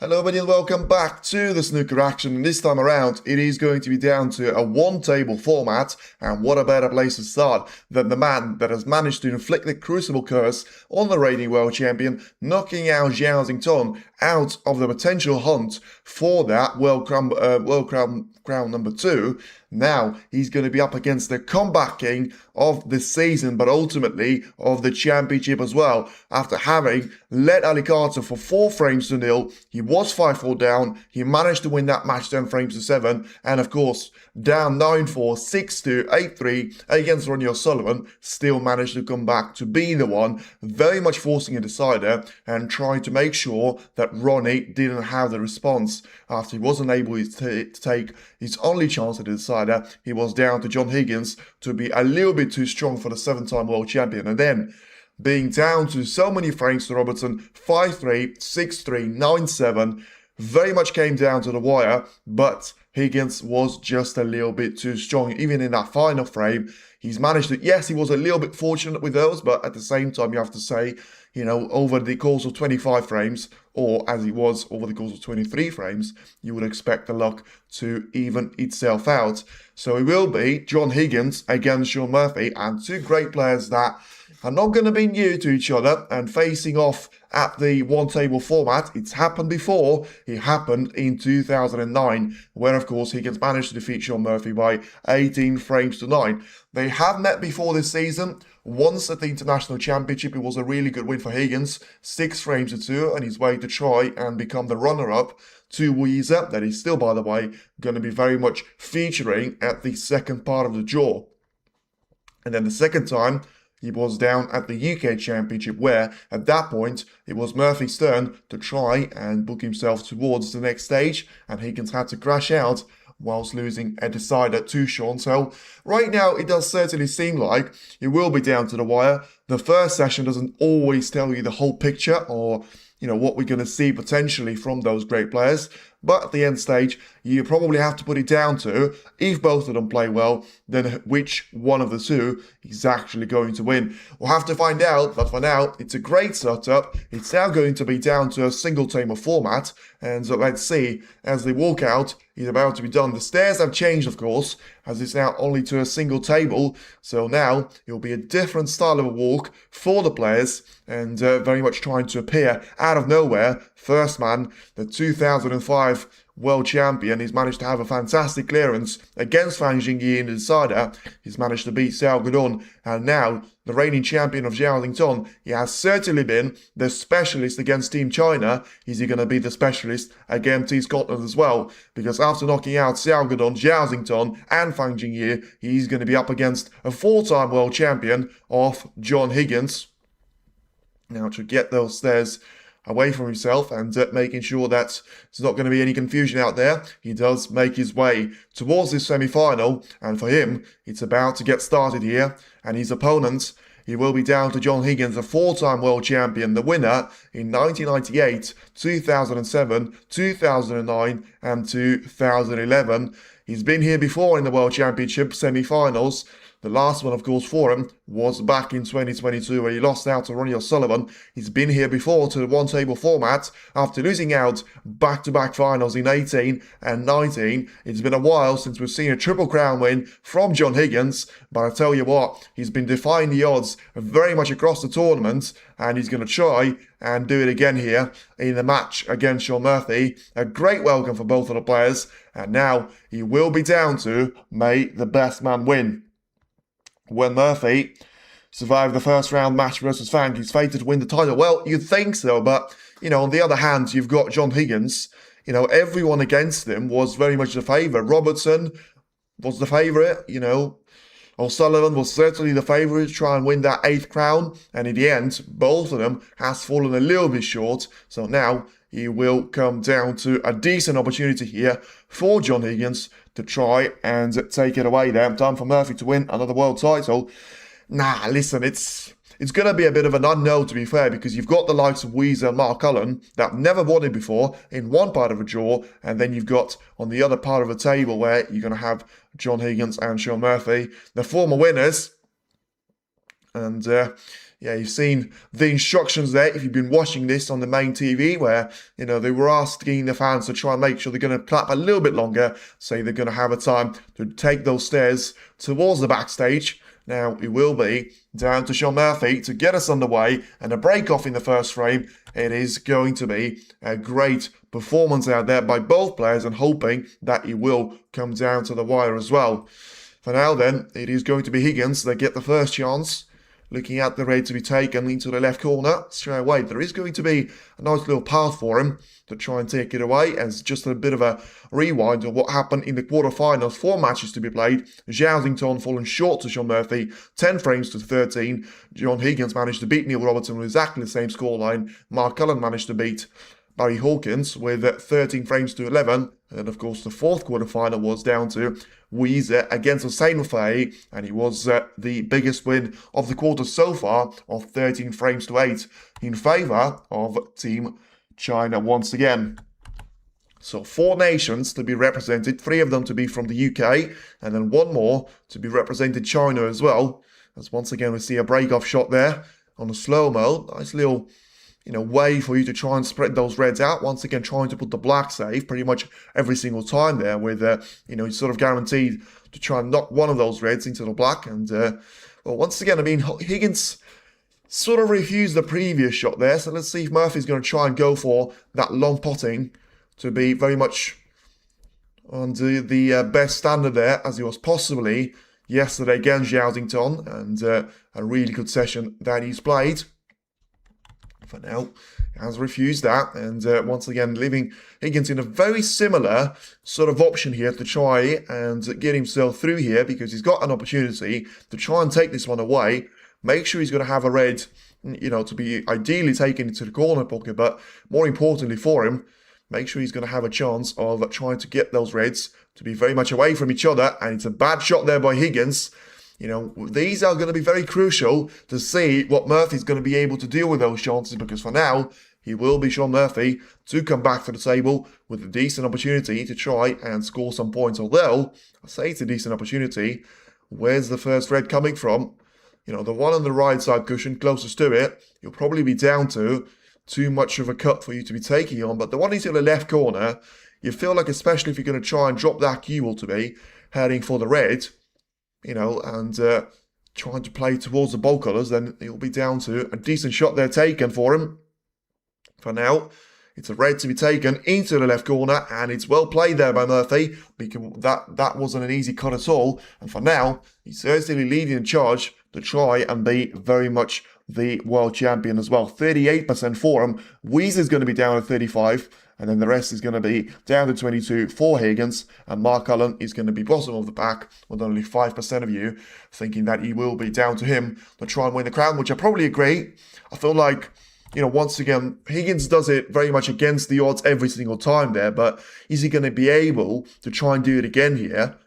Hello everybody and welcome back to the snooker action, and this time around it is going to be down to a one-table format, and what a better place to start than the man that has managed to inflict the crucible curse on the reigning world champion, knocking out Zhao Xingtong out of the potential hunt for that world crown number 2. Now he's going to be up against the comeback king of the season, but ultimately of the championship as well. After having led Ali Carter for 4 frames to nil, he was 5-4 down. He managed to win that match 10 frames to 7, and of course down 9-4, 6-2, 8-3 against Ronnie O'Sullivan, still managed to come back to be the one, very much forcing a decider and trying to make sure that Ronnie didn't have the response. After he wasn't able to take his only chance at the decider, he was down to John Higgins to be a little bit too strong for the 7-time world champion, and then being down to so many frames to Robertson, 5-3, 6-3, 9-7, very much came down to the wire, but Higgins was just a little bit too strong. Even in that final frame, he's managed to, yes, he was a little bit fortunate with those, but at the same time, you have to say, you know, over the course of 25 frames, or as it was over the course of 23 frames, you would expect the luck to even itself out. So it will be John Higgins against Shaun Murphy, and two great players that are not going to be new to each other and facing off at the one-table format. It's happened before. It happened in 2009, where of course Higgins managed to defeat Shaun Murphy by 18 frames to 9. They have met before this season. Once at the International Championship, it was a really good win for Higgins, 6 frames to 2, on his way to try and become the runner-up to Weezer, that is still, by the way, going to be very much featuring at the second part of the draw. And then the second time, he was down at the UK Championship, where at that point it was Murphy's turn to try and book himself towards the next stage, and Higgins had to crash out whilst losing a decider to Shaun. So right now it does certainly seem like it will be down to the wire. The first session doesn't always tell you the whole picture, or you know what we're going to see potentially from those great players. But at the end stage, you probably have to put it down to, if both of them play well, then which one of the two is actually going to win. We'll have to find out, but for now, it's a great setup. It's now going to be down to a single-tamer format, and so let's see, as the walkout is about to be done. The stairs have changed, of course, as it's now only to a single table, so now it will be a different style of a walk for the players, and very much trying to appear out of nowhere. First man, the 2005 world champion, he's managed to have a fantastic clearance against Fan Jingyi in the decider. He's managed to beat Xiao Guodong, and now the reigning champion of Zhao Xingtong, he has certainly been the specialist against Team China. Is he going to be the specialist against Team Scotland as well? Because after knocking out Xiao Guodong, Zhao Xingtong and Fan Jingyi, he's going to be up against a 4-time world champion of John Higgins. Now to get those stairs away from himself and making sure that there's not going to be any confusion out there, he does make his way towards this semi-final, and for him it's about to get started here. And his opponent, he will be down to John Higgins, a 4-time world champion, the winner in 1998, 2007, 2009 and 2011. He's been here before in the World Championship semi-finals, The last one, of course, for him was back in 2022 where he lost out to Ronnie O'Sullivan. He's been here before to the one-table format after losing out back-to-back finals in 18 and 19. It's been a while since we've seen a Triple Crown win from John Higgins, but I tell you what, he's been defying the odds very much across the tournament, and he's going to try and do it again here in the match against Sean Murphy. A great welcome for both of the players, and now he will be down to may the best man win. When Murphy survived the first round match versus Fang, he's fated to win the title. Well, you'd think so, but, on the other hand, you've got John Higgins. Everyone against him was very much the favourite. Robertson was the favourite, O'Sullivan was certainly the favourite to try and win that 8th crown, and in the end, both of them has fallen a little bit short. So now he will come down to a decent opportunity here for John Higgins to try and take it away there. Time for Murphy to win another world title. Nah, listen, it's going to be a bit of an unknown, to be fair, because you've got the likes of Weezer and Mark Cullen that have never won it before in one part of a draw, and then you've got on the other part of the table where you're going to have John Higgins and Sean Murphy, the former winners. And you've seen the instructions there if you've been watching this on the main TV where, they were asking the fans to try and make sure they're going to clap a little bit longer, say they're going to have a time to take those stairs towards the backstage. Now, it will be down to Sean Murphy to get us underway and a break off in the first frame. It is going to be a great performance out there by both players and hoping that it will come down to the wire as well. For now then, it is going to be Higgins that get the first chance. Looking at the raid to be taken into the left corner straight away. There is going to be a nice little path for him to try and take it away as just a bit of a rewind of what happened in the quarterfinals. 4 matches to be played. Zhao fallen short to Sean Murphy, 10 frames to 13. John Higgins managed to beat Neil Robertson with exactly the same scoreline. Mark Cullen managed to beat Barry Hawkins with 13 frames to 11. And of course, the 4th quarterfinal was down to Weezer against Hossein Faye, and he was the biggest win of the quarter so far of 13 frames to 8 in favour of Team China once again. So 4 nations to be represented, 3 of them to be from the UK, and then 1 more to be represented China as well. As once again we see a break-off shot there on a slow-mo. Nice little way for you to try and spread those reds out. Once again, trying to put the black safe pretty much every single time there with, you're sort of guaranteed to try and knock one of those reds into the black. And, once again, Higgins sort of refused the previous shot there. So let's see if Murphy's going to try and go for that long potting to be very much on the best standard there as he was possibly yesterday against Zhao and a really good session that he's played. For now, has refused that, and once again leaving Higgins in a very similar sort of option here to try and get himself through here, because he's got an opportunity to try and take this one away. Make sure he's going to have a red, to be ideally taken into the corner pocket, but more importantly for him, make sure he's going to have a chance of trying to get those reds to be very much away from each other, and it's a bad shot there by Higgins. These are going to be very crucial to see what Murphy's going to be able to deal with those chances, because for now, he will be Sean Murphy to come back to the table with a decent opportunity to try and score some points. Although, I say it's a decent opportunity, where's the first red coming from? The one on the right side cushion closest to it, you'll probably be down to too much of a cut for you to be taking on. But the one into the left corner, you feel like, especially if you're going to try and drop that cue ball to be heading for the red, and trying to play towards the bowl colours, then it'll be down to a decent shot there taken for him. For now, it's a red to be taken into the left corner, and it's well played there by Murphy, because that wasn't an easy cut at all. And for now, he's certainly leading the charge to try and be very much the world champion as well. 38% for him. Weezer's going to be down at 35. And then the rest is going to be down to 22 for Higgins. And Mark Cullen is going to be bottom of the pack, with only 5% of you thinking that he will be down to him to try and win the crown, which I probably agree. I feel like, once again, Higgins does it very much against the odds every single time there. But is he going to be able to try and do it again here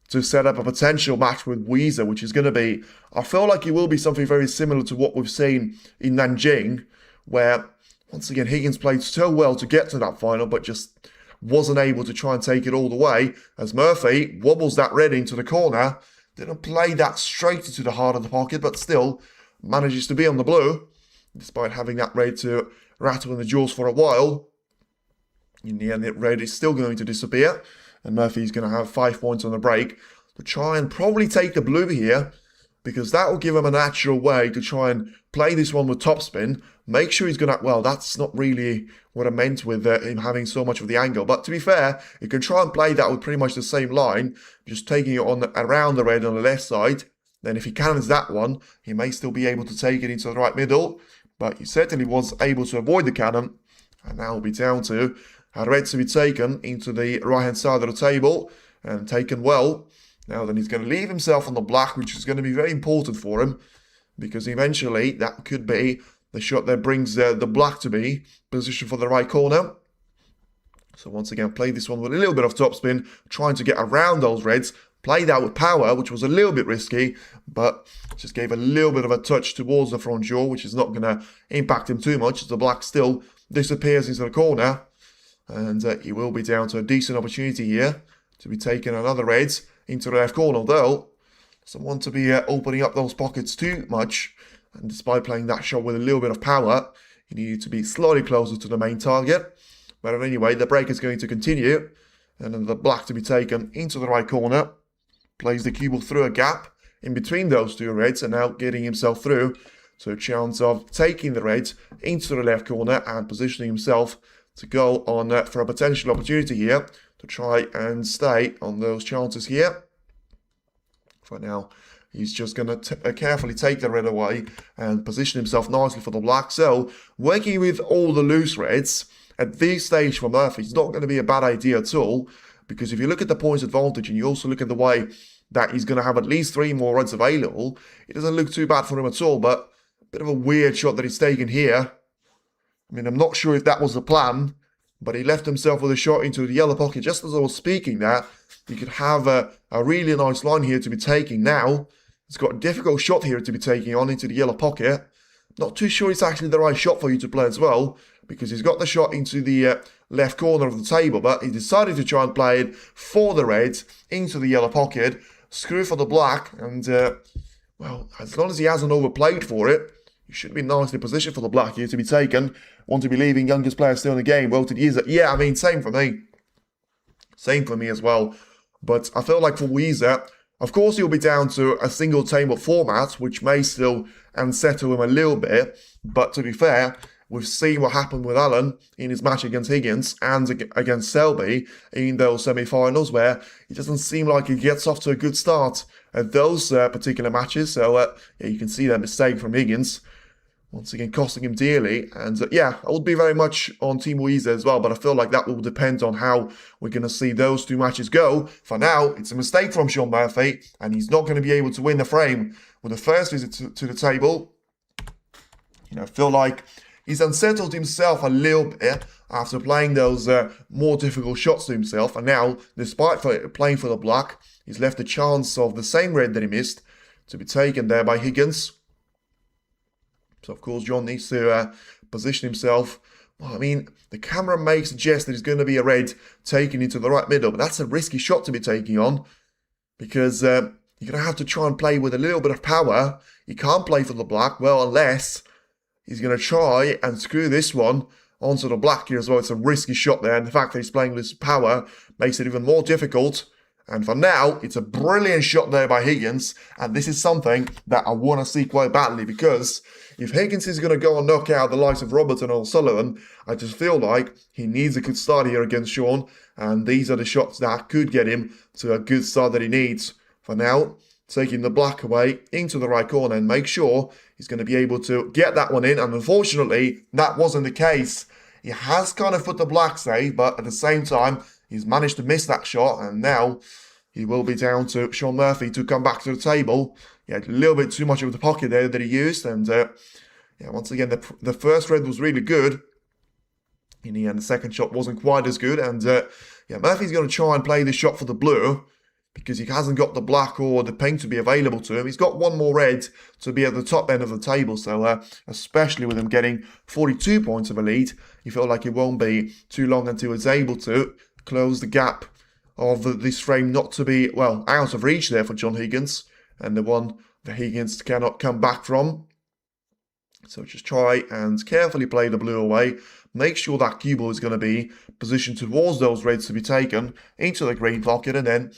to set up a potential match with Weezer, which is going to be, I feel like it will be something very similar to what we've seen in Nanjing, where once again, Higgins played so well to get to that final, but just wasn't able to try and take it all the way, as Murphy wobbles that red into the corner, Didn't play that straight into the heart of the pocket, but still manages to be on the blue, despite having that red to rattle in the jaws for a while. In the end, the red is still going to disappear, and Murphy's going to have 5 points on the break to try and probably take the blue here, because that will give him a natural way to try and play this one with topspin. Make sure he's going to... Well, that's not really what I meant with him having so much of the angle. But to be fair, you can try and play that with pretty much the same line, just taking it on around the red on the left side. Then if he cannons that one, he may still be able to take it into the right middle. But he certainly was able to avoid the cannon. And now will be down to red to be taken into the right-hand side of the table, and taken well. Now then he's going to leave himself on the black, which is going to be very important for him, because eventually that could be the shot that brings the black to be positioned for the right corner. So once again, play this one with a little bit of topspin, trying to get around those reds. Play that with power, which was a little bit risky, but just gave a little bit of a touch towards the front jaw, which is not going to impact him too much, as the black still disappears into the corner. And he will be down to a decent opportunity here to be taking another red into the left corner, though doesn't want to be opening up those pockets too much. And despite playing that shot with a little bit of power, he needed to be slightly closer to the main target. But anyway, the break is going to continue, and then the black to be taken into the right corner. Plays the cue ball through a gap in between those two reds, and now getting himself through to a chance of taking the red into the left corner and positioning himself to go on for a potential opportunity here to try and stay on those chances here. For now, he's just going to carefully take the red away and position himself nicely for the black. So, working with all the loose reds at this stage for Murphy is not going to be a bad idea at all, because if you look at the points advantage and you also look at the way that he's going to have at least 3 more reds available, it doesn't look too bad for him at all. But a bit of a weird shot that he's taken here. I mean, I'm not sure if that was the plan, but he left himself with a shot into the yellow pocket. Just as I was speaking that, you could have a really nice line here to be taking now. It's got a difficult shot here to be taking on into the yellow pocket. Not too sure it's actually the right shot for you to play as well, because he's got the shot into the left corner of the table, but he decided to try and play it for the red into the yellow pocket, screw for the black, and well, as long as he hasn't overplayed for it, he should be nicely positioned for the black here to be taken. Want to be leaving youngest players still in the game. Well, to Weezer. Yeah, I mean, same for me. Same for me as well. But I feel like for Weezer, of course he'll be down to a single table format, which may still unsettle him a little bit. But to be fair, we've seen what happened with Allen in his match against Higgins and against Selby in those semi-finals, where it doesn't seem like he gets off to a good start at those particular matches. So yeah, you can see that mistake from Higgins, once again costing him dearly. And yeah, I would be very much on Team Weezer as well, but I feel like that will depend on how we're going to see those 2 matches go. For now, it's a mistake from Shaun Murphy, and he's not going to be able to win the frame with the first visit to the table. You know, I feel like he's unsettled himself a little bit after playing those more difficult shots to himself. And now, despite playing for the black, he's left a chance of the same red that he missed to be taken there by Higgins. So, of course, John needs to position himself. Well, I mean, the camera may suggest that it's going to be a red taken into the right middle, but that's a risky shot to be taking on, because you're going to have to try and play with a little bit of power. You can't play for the black, well, unless he's going to try and screw this one onto the black here as well. It's a risky shot there, and the fact that he's playing with this power makes it even more difficult. And for now, it's a brilliant shot there by Higgins, and this is something that I want to see quite badly, because if Higgins is going to go and knock out the likes of Robertson or Sullivan, I just feel like he needs a good start here against Shaun, and these are the shots that could get him to a good start that he needs. For now, taking the black away into the right corner and make sure he's going to be able to get that one in, and unfortunately, that wasn't the case. He has kind of put the black safe, but at the same time, he's managed to miss that shot, and now he will be down to Shaun Murphy to come back to the table. He had a little bit too much of the pocket there that he used, and yeah, once again, the first red was really good. In the end, the second shot wasn't quite as good, and yeah, Murphy's going to try and play this shot for the blue, because he hasn't got the black or the pink to be available to him. He's got 1 more red to be at the top end of the table, so especially with him getting 42 points of a lead, you feel like it won't be too long until he's able to close the gap of this frame not to be, well, out of reach there for John Higgins, and the one that Higgins cannot come back from. So just try and carefully play the blue away. Make sure that cue ball is going to be positioned towards those reds to be taken into the green pocket, and then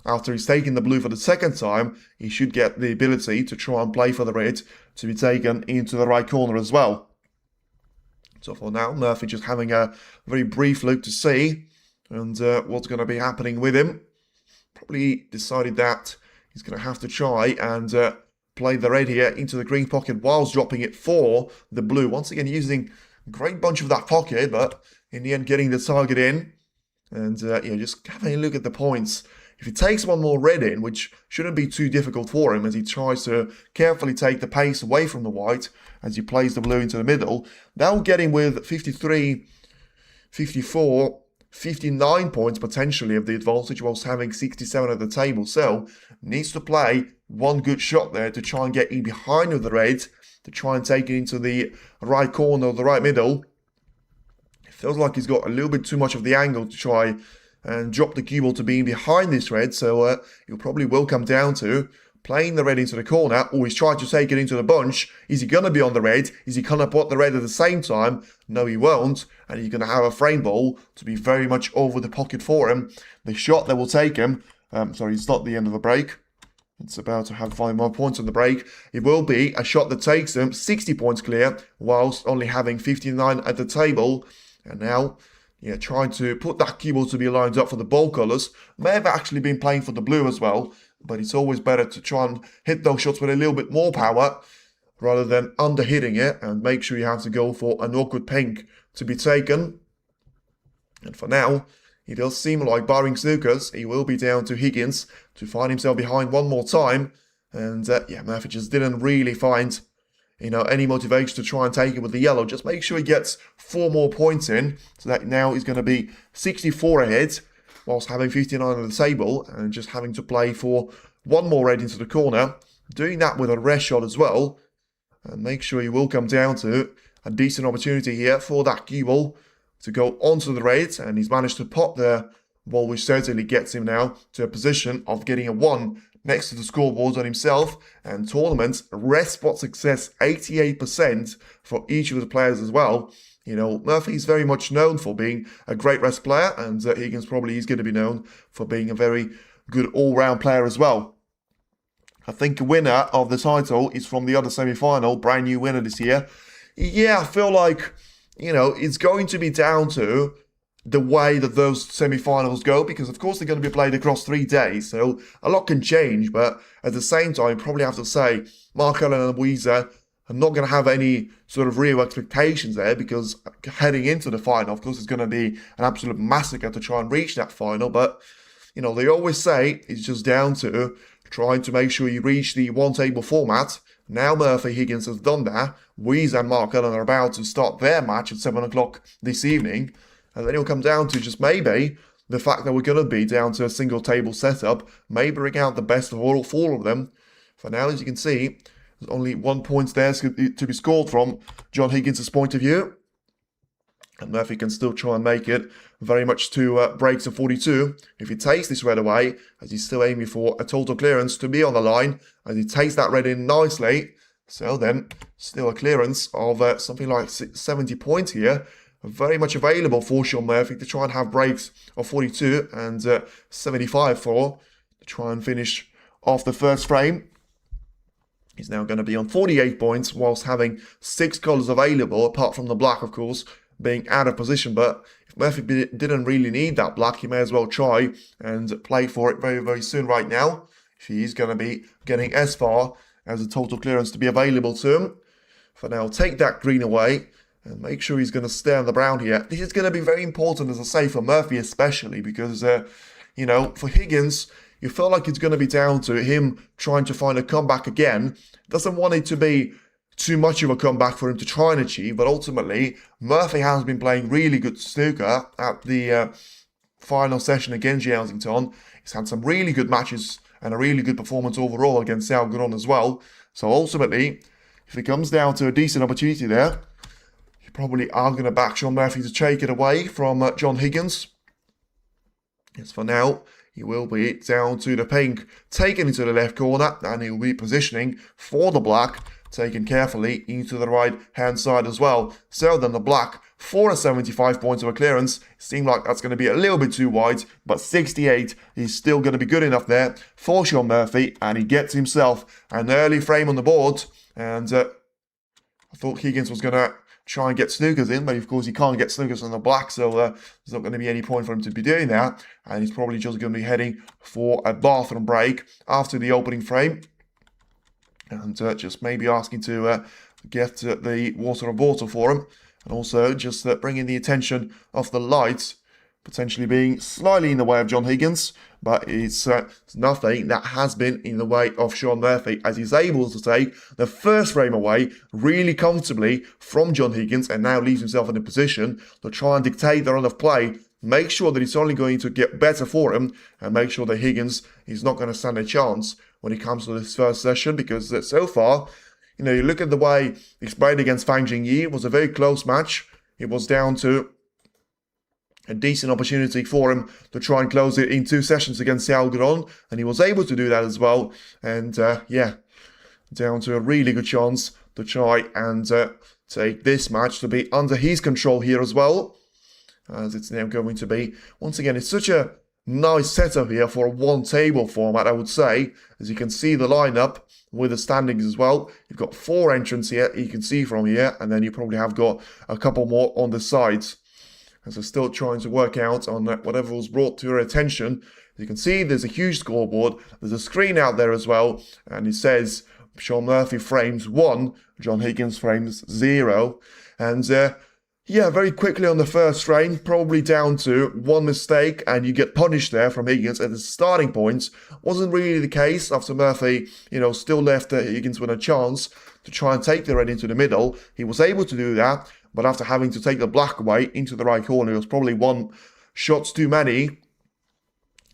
after he's taken the blue for the second time, he should get the ability to try and play for the red to be taken into the right corner as well. So for now, Murphy just having a very brief look to see and what's going to be happening with him. Probably decided that he's going to have to try and play the red here into the green pocket whilst dropping it for the blue. Once again, using a great bunch of that pocket, but in the end getting the target in. And yeah, just having a look at the points. If he takes one more red in, which shouldn't be too difficult for him as he tries to carefully take the pace away from the white as he plays the blue into the middle, that will get him with 53, 54, 59 points potentially of the advantage whilst having 67 at the table. So needs to play one good shot there to try and get in behind of the red, to try and take it into the right corner or the right middle. It feels like he's got a little bit too much of the angle to try and drop the cue ball to being behind this red, so it probably will come down to playing the red into the corner, or he's trying to take it into the bunch. Is he going to be on the red? Is he going to put the red at the same time? No, he won't, and he's going to have a frame ball to be very much over the pocket for him. The shot that will take him, sorry, it's not the end of the break. It's about to have 5 more points on the break. It will be a shot that takes him 60 points clear, whilst only having 59 at the table, and now trying to put that cue ball to be lined up for the ball colours. May have actually been playing for the blue as well, but it's always better to try and hit those shots with a little bit more power rather than under-hitting it, and make sure you have to go for an awkward pink to be taken. And for now, it does seem like, barring snookers, he will be down to Higgins to find himself behind one more time. And yeah, Murphy just didn't really find any motivation to try and take it with the yellow. Just make sure he gets 4 more points in, so that now he's going to be 64 ahead, whilst having 59 on the table, and just having to play for one more red into the corner. Doing that with a rest shot as well, and make sure he will come down to a decent opportunity here for that cue ball to go onto the red, and he's managed to pop the ball, which certainly gets him now to a position of getting a 1 next to the scoreboard on himself. And tournament rest spot success 88% for each of the players as well. Murphy's very much known for being a great rest player, and Higgins probably is going to be known for being a very good all-round player as well. I think the winner of the title is from the other semi-final, brand new winner this year. Yeah, I feel like, it's going to be down to the way that those semi-finals go, because of course they're going to be played across 3 days, so a lot can change, but at the same time, you probably have to say Mark Allen and Weezer are not going to have any sort of real expectations there, because heading into the final, of course, it's going to be an absolute massacre to try and reach that final, but, they always say it's just down to trying to make sure you reach the one-table format. Now Murphy Higgins has done that. Weezer and Mark Allen are about to start their match at 7 o'clock this evening. And then it'll come down to just maybe the fact that we're going to be down to a single table setup may bring out the best of all 4 of them. For now, as you can see, there's only 1 point there to be scored from John Higgins' point of view. And Murphy can still try and make it very much to breaks of 42. If he takes this red away, as he's still aiming for a total clearance to be on the line, as he takes that red in nicely. So then, still a clearance of something like 70 points here. Very much available for Sean Murphy to try and have breaks of 42 and 75 to try and finish off the first frame. He's now going to be on 48 points whilst having 6 colours available, apart from the black, of course, being out of position. But if Murphy didn't really need that black, he may as well try and play for it very, very soon right now, if he is going to be getting as far as a total clearance to be available to him. For now, take that green away and make sure he's going to stay on the brown here. This is going to be very important, as I say, for Murphy especially, because, for Higgins, you feel like it's going to be down to him trying to find a comeback again. Doesn't want it to be too much of a comeback for him to try and achieve, but ultimately, Murphy has been playing really good snooker at the final session against Yelsington. He's had some really good matches and a really good performance overall against Salguron as well. So ultimately, if it comes down to a decent opportunity there, you probably are going to back Sean Murphy to take it away from John Higgins. Yes, for now, he will be down to the pink, taken into the left corner, and he will be positioning for the black, taken carefully into the right hand side as well. So then the black for a 75 points of a clearance. It seemed like that's going to be a little bit too wide, but 68 is still going to be good enough there for Sean Murphy, and he gets himself an early frame on the board. And I thought Higgins was going to try and get snookers in, but of course he can't get snookers on the black, so there's not going to be any point for him to be doing that, and he's probably just going to be heading for a bathroom break after the opening frame, and just maybe asking to get the water and bottle for him, and also just bringing the attention of the lights, potentially being slightly in the way of John Higgins, but it's nothing that has been in the way of Sean Murphy, as he's able to take the first frame away really comfortably from John Higgins, and now leaves himself in a position to try and dictate the run of play, make sure that it's only going to get better for him, and make sure that Higgins is not going to stand a chance when it comes to this first session, because so far, you know, you look at the way he's played against Fang Jingyi, it was a very close match. It was down to a decent opportunity for him to try and close it in 2 sessions against Xiao Gron, and he was able to do that as well. And yeah, down to a really good chance to try and take this match to be under his control here as well, as it's now going to be. Once again, it's such a nice setup here for a one-table format, I would say. As you can see the lineup with the standings as well. You've got 4 entrants here, you can see from here, and then you probably have got a couple more on the sides. As they're still trying to work out on whatever was brought to your attention. As you can see, there's a huge scoreboard. There's a screen out there as well, and it says Sean Murphy frames 1, John Higgins frames 0. And yeah, very quickly on the first frame, probably down to one mistake, and you get punished there from Higgins at the starting points. Wasn't really the case after Murphy, you know, still left Higgins with a chance to try and take the red into the middle. He was able to do that, but after having to take the black away into the right corner, it was probably 1 shot too many.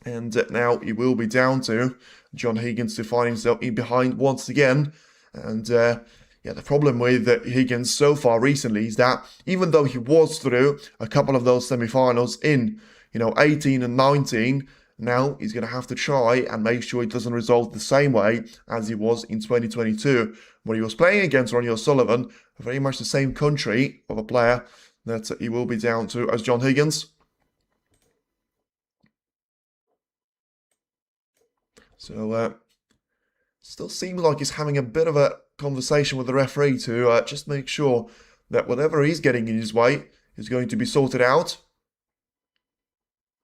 And now he will be down to John Higgins to find himself in behind once again. And yeah, the problem with Higgins so far recently is that even though he was through a couple of those semi-finals in, you know, 18 and 19, now he's going to have to try and make sure it doesn't result the same way as he was in 2022, where he was playing against Ronnie O'Sullivan, very much the same country of a player that he will be down to as John Higgins. So, still seems like he's having a bit of a conversation with the referee to just make sure that whatever he's getting in his way is going to be sorted out.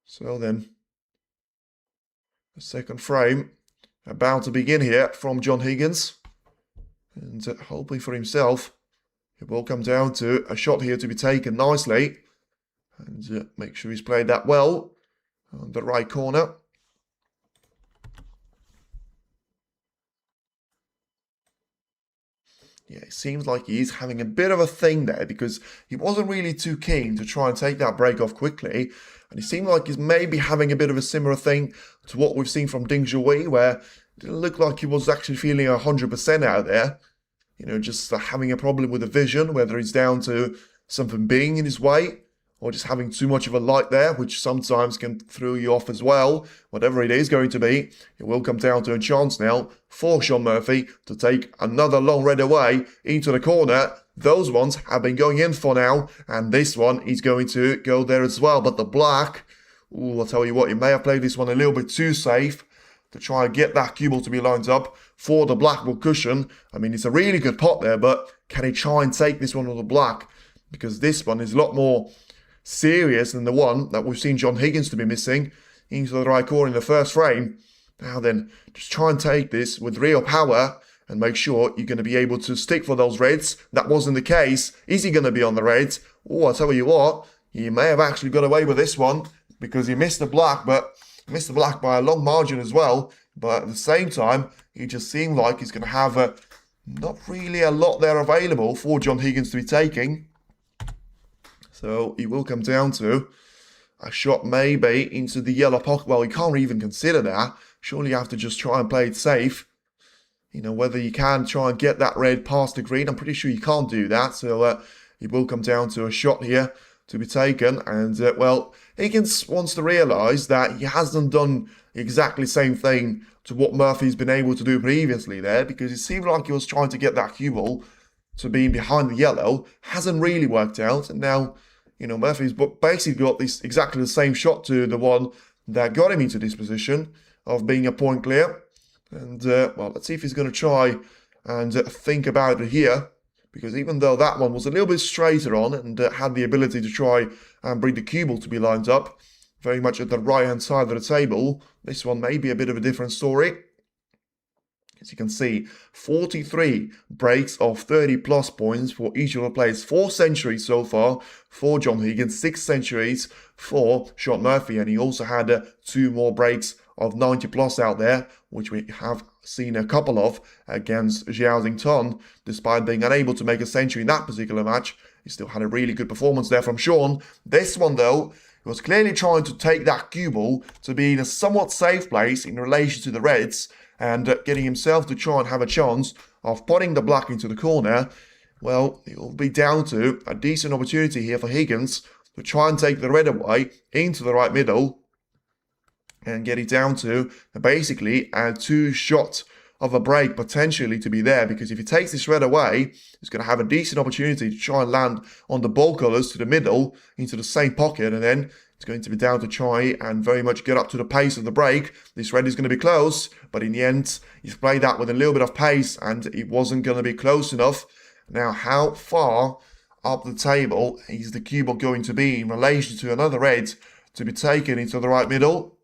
So then, the second frame about to begin here from John Higgins. And hoping for himself, it will come down to a shot here to be taken nicely. And make sure he's played that well on the right corner. Yeah, it seems like he's having a bit of a thing there, because he wasn't really too keen to try and take that break off quickly. And it seemed like he's maybe having a bit of a similar thing to what we've seen from Ding Zhuyi, where it didn't look like he was actually feeling 100% out there. You know, just having a problem with the vision, whether it's down to something being in his way, or just having too much of a light there, which sometimes can throw you off as well. Whatever it is going to be, it will come down to a chance now for Sean Murphy to take another long red away into the corner. Those ones have been going in for now, and this one is going to go there as well. But the black, ooh, I'll tell you what, he may have played this one a little bit too safe to try and get that cue ball to be lined up for the black will cushion. I mean, it's a really good pot there, but can he try and take this one on the black? Because this one is a lot more serious than the one that we've seen John Higgins to be missing into the right corner in the first frame. Now then, just try and take this with real power and make sure you're going to be able to stick for those reds. That wasn't the case. Is he going to be on the reds? Oh, I'll tell you what, he may have actually got away with this one because he missed the black, but missed the black by a long margin as well. But at the same time, he just seemed like he's going to have not really a lot there available for John Higgins to be taking. So he will come down to a shot maybe into the yellow pocket. Well, you can't even consider that. Surely you have to just try and play it safe. You know, whether you can try and get that red past the green, I'm pretty sure you can't do that. So he will come down to a shot here to be taken. And, well, Higgins wants to realise that he hasn't done exactly the same thing to what Murphy's been able to do previously there, because it seemed like he was trying to get that cue ball to being behind the yellow. Hasn't really worked out. And now, Murphy's basically got this exactly the same shot to the one that got him into this position of being a point clear. And, well, let's see if he's going to try and think about it here. Because even though that one was a little bit straighter on and had the ability to try and bring the cue ball to be lined up very much at the right-hand side of the table, this one may be a bit of a different story. As you can see, 43 breaks of 30-plus points for each of the players. 4 centuries so far for John Higgins, 6 centuries for Sean Murphy, and he also had 2 more breaks of 90-plus out there, which we have seen a couple of against Xiao Xington. Despite being unable to make a century in that particular match, he still had a really good performance there from Sean. This one, though, he was clearly trying to take that cue ball to be in a somewhat safe place in relation to the Reds, and getting himself to try and have a chance of putting the black into the corner. Well, it will be down to a decent opportunity here for Higgins to try and take the red away into the right middle and get it down to basically a 2-shot of a break potentially to be there, because if he takes this red away, he's going to have a decent opportunity to try and land on the ball colours to the middle into the same pocket, and then it's going to be down to try and very much get up to the pace of the break. This red is going to be close, but in the end, he's played that with a little bit of pace, and it wasn't going to be close enough. Now, how far up the table is the cue ball going to be in relation to another red to be taken into the right middle?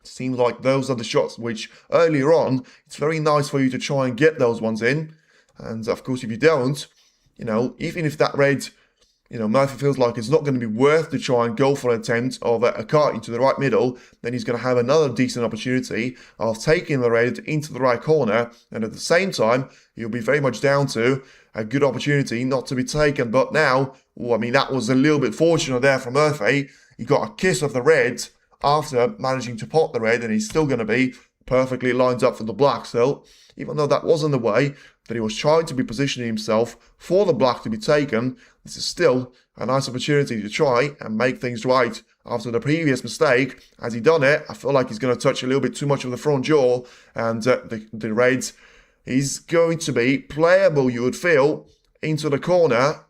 It seems like those are the shots which, earlier on, it's very nice for you to try and get those ones in. And, of course, if you don't, even if that red, Murphy feels like it's not going to be worth to try and go for an attempt of a cut into the right middle, then he's going to have another decent opportunity of taking the red into the right corner, and at the same time, he'll be very much down to a good opportunity not to be taken. But now, that was a little bit fortunate there from Murphy. He got a kiss of the red after managing to pot the red, and he's still going to be perfectly lined up for the black. So, even though that wasn't the way that he was trying to be positioning himself for the black to be taken, this is still a nice opportunity to try and make things right after the previous mistake. As he done it, I feel like he's going to touch a little bit too much of the front jaw, and the red is going to be playable, you would feel, into the corner,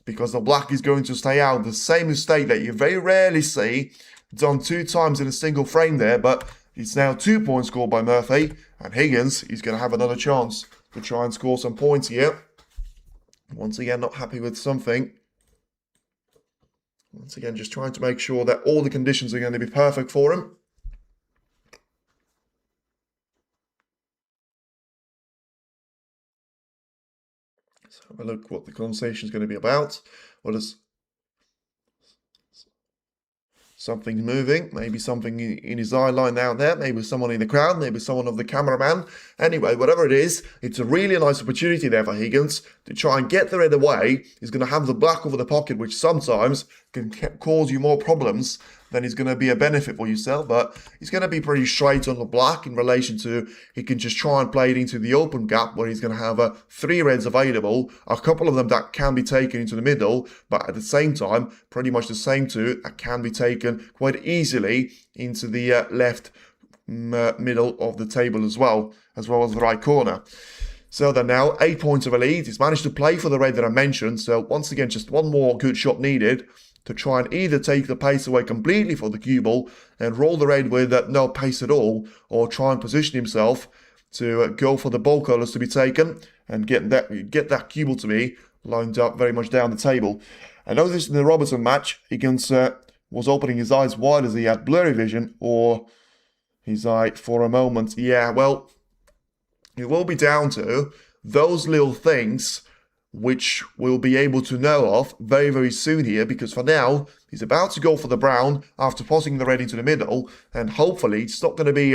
because the black is going to stay out. The same mistake that you very rarely see done 2 times in a single frame there, but it's now 2 points scored by Murphy, and Higgins is going to have another chance to try and score some points here. Once again, not happy with something. Once again, just trying to make sure that all the conditions are going to be perfect for him. Let's have a look what the conversation is going to be about. What is something moving, maybe something in his eye line out there, maybe someone in the crowd, maybe someone of the cameraman. Anyway, whatever it is, it's a really nice opportunity there for Higgins to try and get the red away. He's going to have the black over the pocket, which sometimes can cause you more problems than is going to be a benefit for yourself, but he's going to be pretty straight on the black in relation to he can just try and play it into the open gap where he's going to have 3 reds available, a couple of them that can be taken into the middle, but at the same time, pretty much the same 2 that can be taken quite easily into the left middle of the table as well as the right corner. So then now 8 points of a lead. He's managed to play for the red that I mentioned, so once again, just one more good shot needed to try and either take the pace away completely for the cue ball and roll the red with no pace at all, or try and position himself to go for the ball colours to be taken and get that cue ball to be lined up very much down the table. I noticed in the Robertson match, Higgins was opening his eyes wide as he had blurry vision, or his eye for a moment. Yeah, well, it will be down to those little things which we'll be able to know of very, very soon here, because for now, he's about to go for the brown after tossing the red into the middle, and hopefully it's not going to be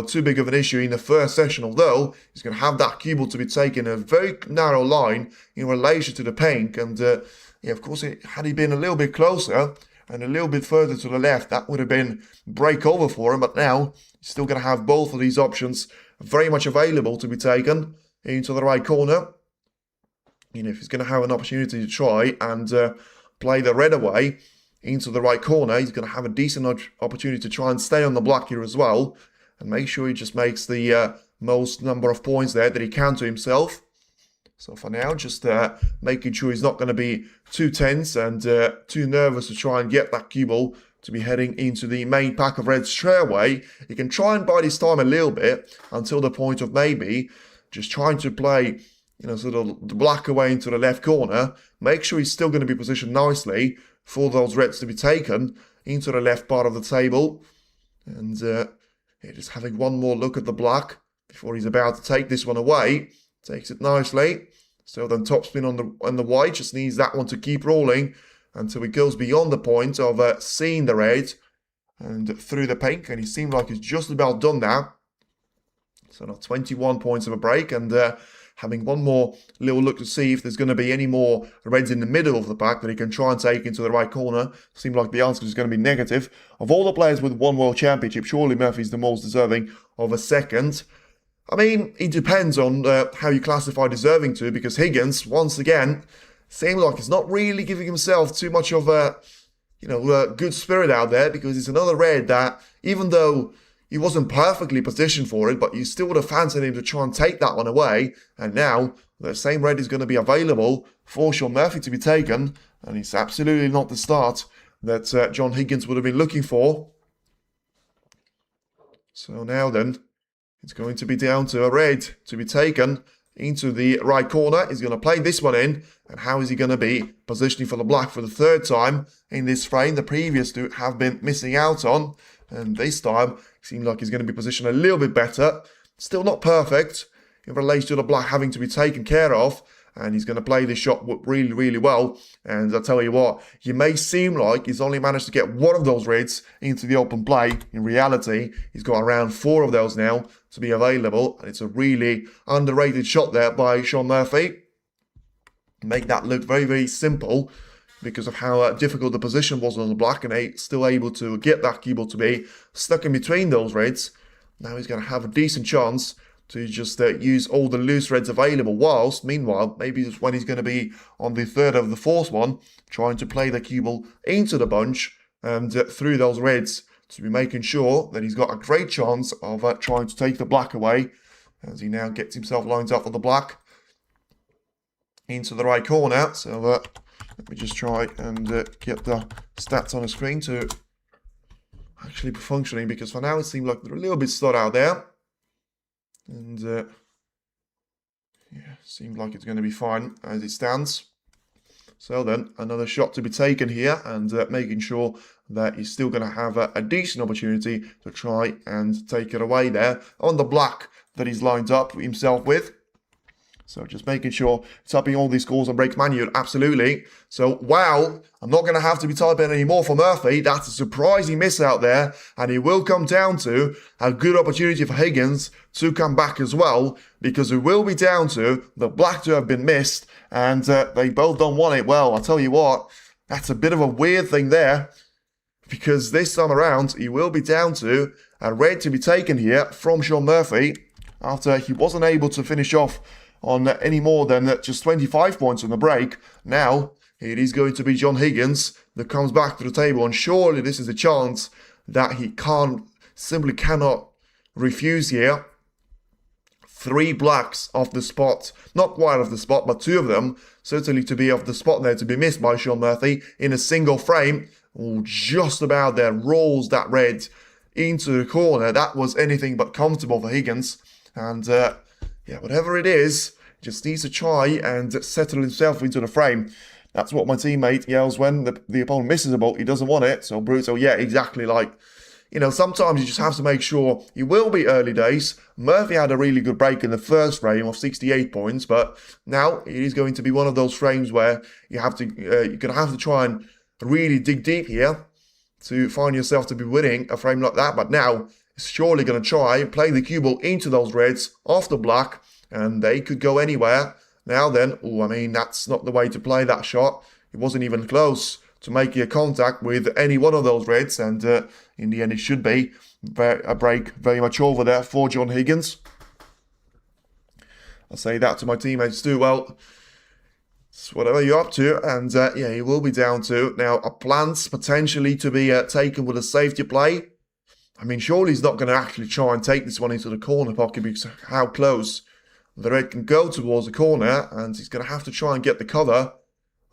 too big of an issue in the first session, although he's going to have that cue ball to be taken a very narrow line in relation to the pink, and of course, had he been a little bit closer and a little bit further to the left, that would have been break over for him, but now he's still going to have both of these options very much available to be taken into the right corner. If he's going to have an opportunity to try and play the red away into the right corner. He's going to have a decent opportunity to try and stay on the block here as well, and make sure he just makes the most number of points there that he can to himself. So for now, just making sure he's not going to be too tense and too nervous to try and get that cue ball to be heading into the main pack of reds straight away. He can try and bide his time a little bit until the point of maybe just trying to play, sort of the black away into the left corner. Make sure he's still going to be positioned nicely for those reds to be taken into the left part of the table. And just having one more look at the black before he's about to take this one away. Takes it nicely. So then topspin on the white. Just needs that one to keep rolling until he goes beyond the point of seeing the red and through the pink. And he seemed like he's just about done now. So now 21 points of a break, and having one more little look to see if there's going to be any more reds in the middle of the pack that he can try and take into the right corner. Seemed like the answer is going to be negative. Of all the players with one World Championship, surely Murphy's the most deserving of a second. I mean, it depends on how you classify deserving to, because Higgins, once again, seemed like he's not really giving himself too much of a, good spirit out there, because it's another red that, even though he wasn't perfectly positioned for it, but you still would have fancied him to try and take that one away. And now the same red is going to be available for Sean Murphy to be taken, and it's absolutely not the start that John Higgins would have been looking for. So now then, it's going to be down to a red to be taken into the right corner. He's going to play this one in. And how is he going to be positioning for the black for the third time in this frame? The previous two have been missing out on. And this time, it seems like he's going to be positioned a little bit better. Still not perfect in relation to the black having to be taken care of. And he's going to play this shot really, really well. And I'll tell you what, you may seem like he's only managed to get one of those reds into the open play. In reality, he's got around 4 of those now to be available. And it's a really underrated shot there by Sean Murphy. Make that look very, very simple because of how difficult the position was on the black, and still able to get that cue ball to be stuck in between those reds. Now he's going to have a decent chance to just use all the loose reds available, whilst, meanwhile, maybe it's when he's going to be on the third of the fourth one, trying to play the cue ball into the bunch and through those reds to be making sure that he's got a great chance of trying to take the black away, as he now gets himself lined up for the black into the right corner. So let me just try and get the stats on the screen to actually be functioning, because for now it seemed like they're a little bit slowed out there. And yeah, seems like it's going to be fine as it stands. So then, another shot to be taken here, and making sure that he's still going to have a decent opportunity to try and take it away there on the black that he's lined up himself with. So just making sure, typing all these scores on break manual, absolutely. So, wow, I'm not going to have to be typing anymore for Murphy. That's a surprising miss out there. And it will come down to a good opportunity for Higgins to come back as well, because it will be down to the black to have been missed, and they both don't want it. Well, I'll tell you what, that's a bit of a weird thing there, because this time around, it will be down to a red to be taken here from Sean Murphy, after he wasn't able to finish off on any more than just 25 points on the break. Now, it is going to be John Higgins that comes back to the table, and surely this is a chance that he simply cannot refuse here. 3 blacks off the spot, not quite off the spot, but 2 of them certainly to be off the spot there, to be missed by Sean Murphy in a single frame. Oh, just about there, rolls that red into the corner. That was anything but comfortable for Higgins, and yeah, whatever it is, just needs to try and settle himself into the frame. That's what my teammate yells when the opponent misses a ball. He doesn't want it. So brutal. Yeah, exactly. Like, sometimes you just have to make sure. You will be early days. Murphy had a really good break in the first frame of 68 points, but now it is going to be one of those frames where you're going to have to try and really dig deep here to find yourself to be winning a frame like that. But now it's surely going to try and play the cue ball into those reds off the black, and they could go anywhere. Now then, I mean, that's not the way to play that shot. It wasn't even close to making a contact with any one of those reds, and in the end it should be a break very much over there for John Higgins. I say that to my teammates too. Well, It's whatever you're up to, and yeah, he will be down to. Now, a plant potentially to be taken with a safety play. I mean, surely he's not going to actually try and take this one into the corner pocket because of how close the red can go towards the corner, and he's going to have to try and get the cover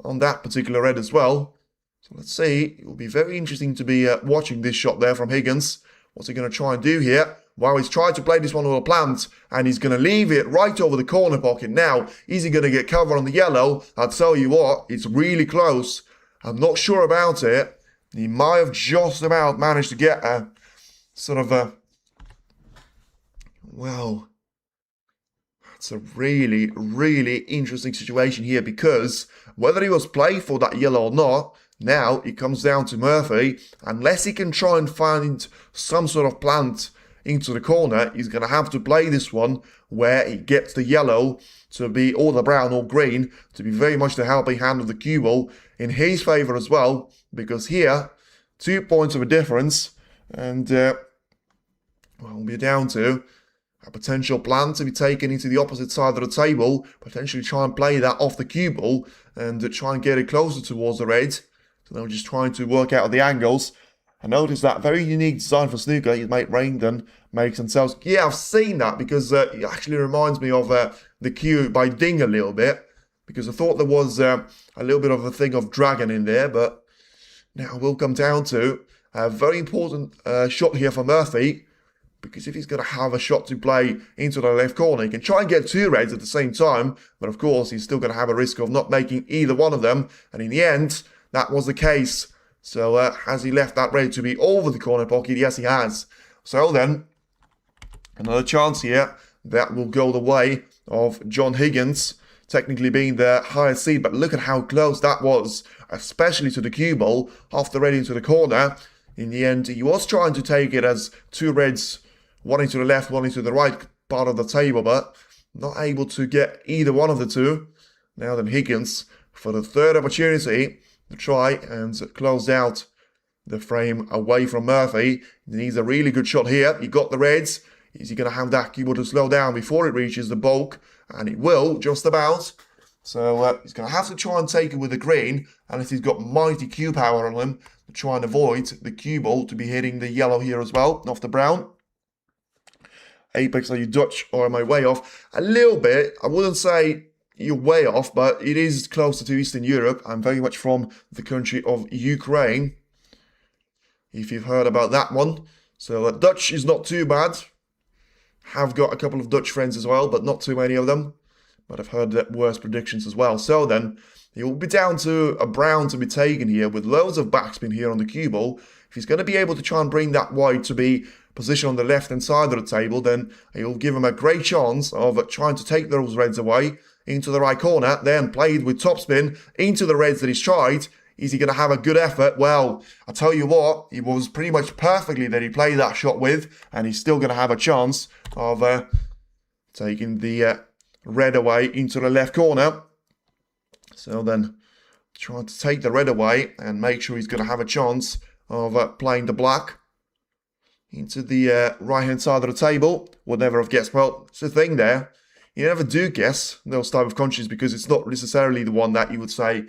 on that particular red as well. So let's see. It will be very interesting to be watching this shot there from Higgins. What's he going to try and do here? Well, he's tried to play this one with a plant, and he's going to leave it right over the corner pocket. Now, is he going to get cover on the yellow? I'll tell you what, it's really close. I'm not sure about it. He might have just about managed to get a sort of a... Well, it's a really, really interesting situation here because whether he was played for that yellow or not, now it comes down to Murphy. Unless he can try and find some sort of plant into the corner, he's going to have to play this one where he gets the yellow to be, or the brown or green, to be very much the helping hand of the cue ball in his favour as well, because here, 2 points of a difference, and well, we'll be down to a potential plan to be taken into the opposite side of the table, potentially try and play that off the cue ball and try and get it closer towards the red. So they're just trying to work out the angles. I noticed that very unique design for snooker. His mate Raindon makes themselves. Yeah, I've seen that because it actually reminds me of the cue by Ding a little bit, because I thought there was a little bit of a thing of dragon in there, but now we'll come down to a very important shot here for Murphy, because if he's going to have a shot to play into the left corner, he can try and get 2 reds at the same time, but of course he's still going to have a risk of not making either one of them, and in the end, that was the case. So has he left that red to be over the corner pocket? Yes, he has. So then, another chance here. That will go the way of John Higgins, technically being the highest seed, but look at how close that was, especially to the cue ball, off the red into the corner. In the end, he was trying to take it as 2 reds, one into the left, one into the right part of the table, but not able to get either one of the two. Now then, Higgins, for the 3rd opportunity, to try and close out the frame away from Murphy. He needs a really good shot here. He got the reds. Is he going to have that cue ball to slow down before it reaches the bulk? And it will, just about. So he's going to have to try and take it with the green, unless he's got mighty cue power on him to try and avoid the cue ball to be hitting the yellow here as well, off the brown. Apex, are you Dutch or am I way off? A little bit. I wouldn't say you're way off, but it is closer to Eastern Europe. I'm very much from the country of Ukraine, if you've heard about that one. So Dutch is not too bad. Have got a couple of Dutch friends as well, but not too many of them. But I've heard worse predictions as well. So then, it will be down to a brown to be taken here with loads of backspin here on the cue ball. If he's going to be able to try and bring that white to be positioned on the left-hand side of the table, then it will give him a great chance of trying to take those reds away into the right corner, then played with topspin into the reds that he's tried. Is he going to have a good effort? Well, I tell you what, it was pretty much perfectly that he played that shot with, and he's still going to have a chance of taking the red away into the left corner. So then, trying to take the red away and make sure he's going to have a chance of playing the black into the right-hand side of the table. Would never have guessed. Well, it's the thing there. You never do guess those type of countries because it's not necessarily the one that you would say,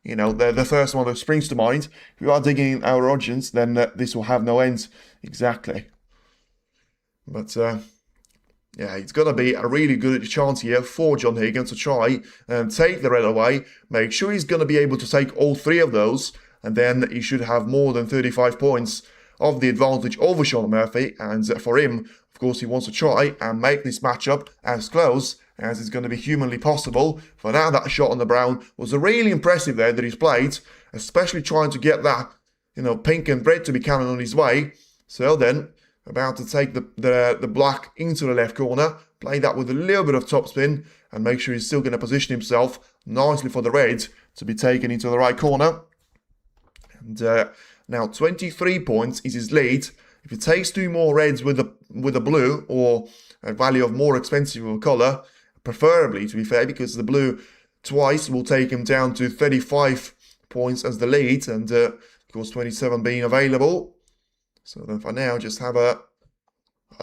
you know, the first one that springs to mind. If you are digging in our origins, then this will have no end. Exactly. But, yeah, it's going to be a really good chance here for John Higgins to try and take the red away. Make sure he's going to be able to take all 3 of those. And then he should have more than 35 points of the advantage over Sean Murphy. And for him, of course, he wants to try and make this matchup as close as it's going to be humanly possible. For now, that shot on the brown was really impressive there that he's played, especially trying to get that, you know, pink and red to be coming on his way. So then, about to take the black into the left corner, play that with a little bit of topspin, and make sure he's still going to position himself nicely for the red to be taken into the right corner. And now 23 points is his lead. If he takes 2 more reds with a blue, or a value of more expensive of a colour, preferably to be fair, because the blue twice will take him down to 35 points as the lead, and of course 27 being available. So then for now, just have a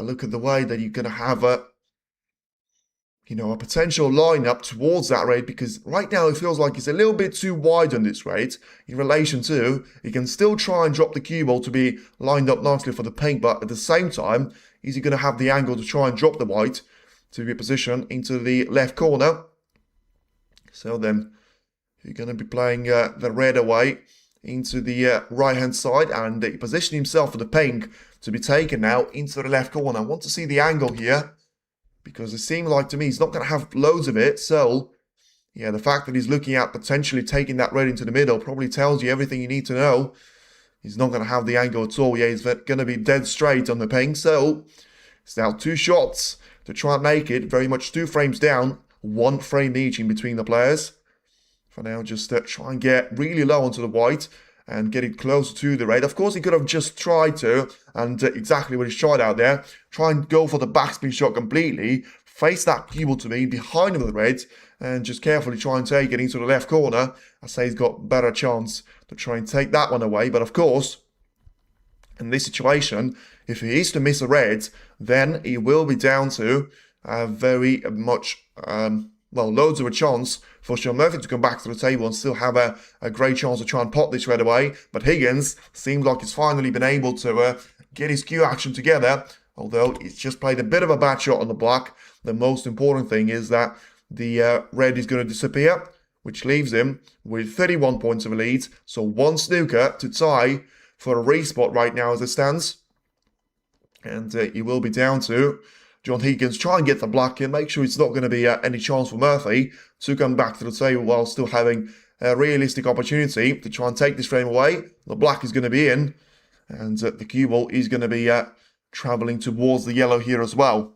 look at the way that you're going to have a potential lineup towards that raid, because right now it feels like it's a little bit too wide on this raid in relation to, he can still try and drop the cue ball to be lined up nicely for the pink, but at the same time, is he going to have the angle to try and drop the white to be positioned into the left corner? So then you're going to be playing the red away into the right hand side, and he positioned himself for the pink to be taken now into the left corner. I want to see the angle here, because it seemed like to me he's not going to have loads of it. So yeah, the fact that he's looking at potentially taking that red into the middle probably tells you everything you need to know. He's not going to have the angle at all. Yeah, he's going to be dead straight on the pink. So it's now 2 shots to try and make it, very much 2 frames down, 1 frame each in between the players. For now, just try and get really low onto the white and get it closer to the red. Of course, he could have just tried to, and exactly what he's tried out there, try and go for the backspin shot completely, face that cue ball to me behind him of the red, and just carefully try and take it into the left corner. I say he's got better chance to try and take that one away. But of course, in this situation, if he is to miss a red, then he will be down to very much, loads of a chance for Sean Murphy to come back to the table and still have a great chance to try and pot this red away. But Higgins seems like he's finally been able to get his cue action together, although he's just played a bit of a bad shot on the black. The most important thing is that the red is going to disappear, which leaves him with 31 points of a lead. So 1 snooker to tie for a respot right now as it stands. And he will be down to John Higgins try and get the black in, make sure it's not going to be any chance for Murphy to come back to the table while still having a realistic opportunity to try and take this frame away. The black is going to be in, and the cue ball is going to be travelling towards the yellow here as well.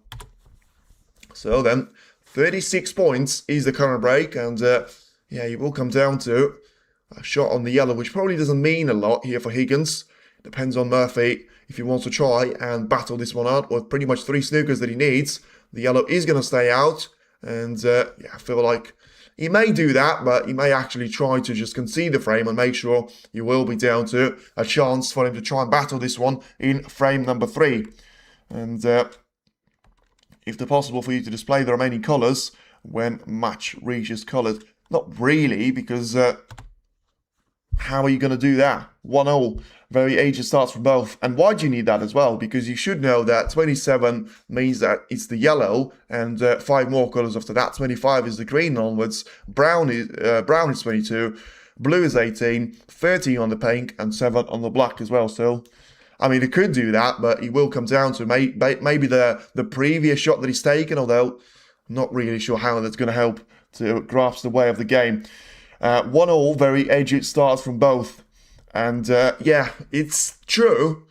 So then, 36 points is the current break, and yeah, it will come down to a shot on the yellow, which probably doesn't mean a lot here for Higgins. Depends on Murphy if he wants to try and battle this one out with pretty much 3 snookers that he needs. The yellow is going to stay out, and yeah, I feel like he may do that, but he may actually try to just concede the frame and make sure he will be down to a chance for him to try and battle this one in frame number 3. And if they're possible for you to display the remaining colours when match reaches coloured. Not really, because how are you going to do that? 1-0. Variation starts from both. And why do you need that as well? Because you should know that 27 means that it's the yellow, and 5 more colours after that. 25 is the green onwards. Brown is 22. Blue is 18. 13 on the pink, and 7 on the black as well. So, I mean, he could do that, but he will come down to maybe the previous shot that he's taken, although I'm not really sure how that's going to help to grasp the way of the game. 1-1, very edgy starts from both. And yeah, it's true,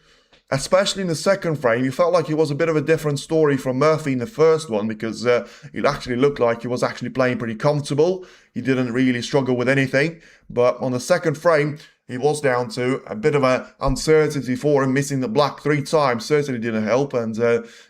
especially in the second frame. You felt like it was a bit of a different story from Murphy in the first one, because it actually looked like he was actually playing pretty comfortable. He didn't really struggle with anything. But on the second frame, he was down to a bit of an uncertainty for him. Missing the black 3 times certainly didn't help. And,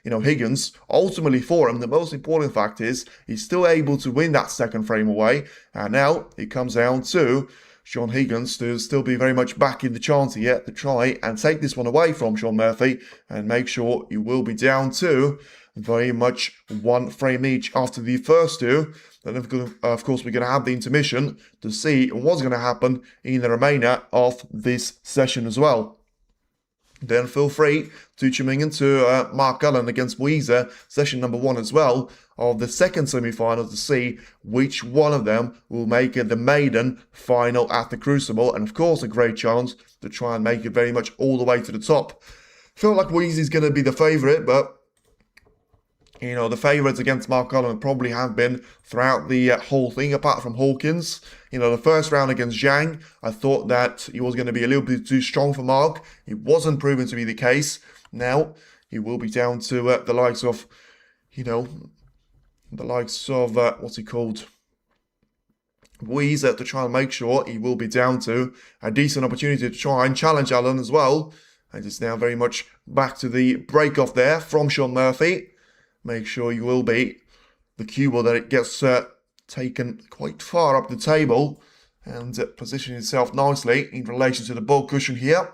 Higgins, ultimately for him, the most important fact is he's still able to win that second frame away. And now it comes down to Sean Higgins to still be very much back in the chance here to try and take this one away from Sean Murphy and make sure he will be down to very much 1 frame each after the first 2. Then, of course, we're going to have the intermission to see what's going to happen in the remainder of this session as well. Then feel free to tune in to Mark Allen against Weezer, session number 1 as well, of the second semi-final to see which one of them will make it the maiden final at the Crucible. And of course, a great chance to try and make it very much all the way to the top. Feel like Weezy's going to be the favourite, but the favourites against Mark Allen probably have been throughout the whole thing, apart from Hawkins. The first round against Zhang, I thought that he was going to be a little bit too strong for Mark. It wasn't proven to be the case. Now, he will be down to the likes of, what's he called? Weezer, to try and make sure he will be down to a decent opportunity to try and challenge Allen as well. And it's now very much back to the break-off there from Sean Murphy. Make sure you will be the cue ball that it gets taken quite far up the table and position itself nicely in relation to the ball cushion here.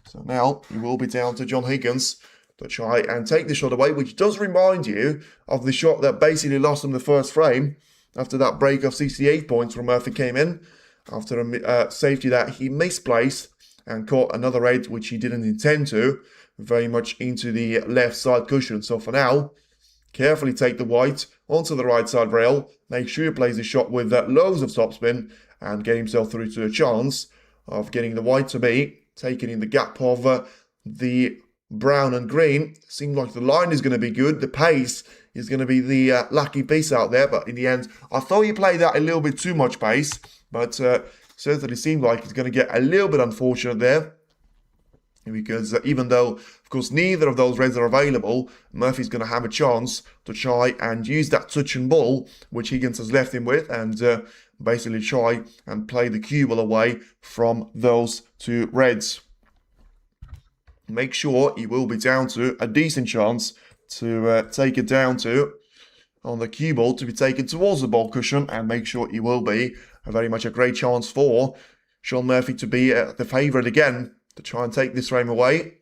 So now you will be down to John Higgins to try and take the shot away, which does remind you of the shot that basically lost him the first frame after that break of 68 points when Murphy came in after a safety that he misplaced and caught another red which he didn't intend to, very much into the left side cushion. So for now, carefully take the white onto the right side rail, make sure he plays the shot with loads of topspin and get himself through to a chance of getting the white to be taken in the gap of the brown and green. Seems like the line is going to be good. The pace is going to be the lucky piece out there. But in the end, I thought he played that a little bit too much pace. But certainly seemed like he's going to get a little bit unfortunate there. Because even though, of course, neither of those reds are available, Murphy's going to have a chance to try and use that touch and ball, which Higgins has left him with, and basically try and play the cue ball away from those two reds. Make sure he will be down to a decent chance to take it down to on the cue ball to be taken towards the ball cushion, and make sure he will be very much a great chance for Shaun Murphy to be the favourite again to try and take this frame away.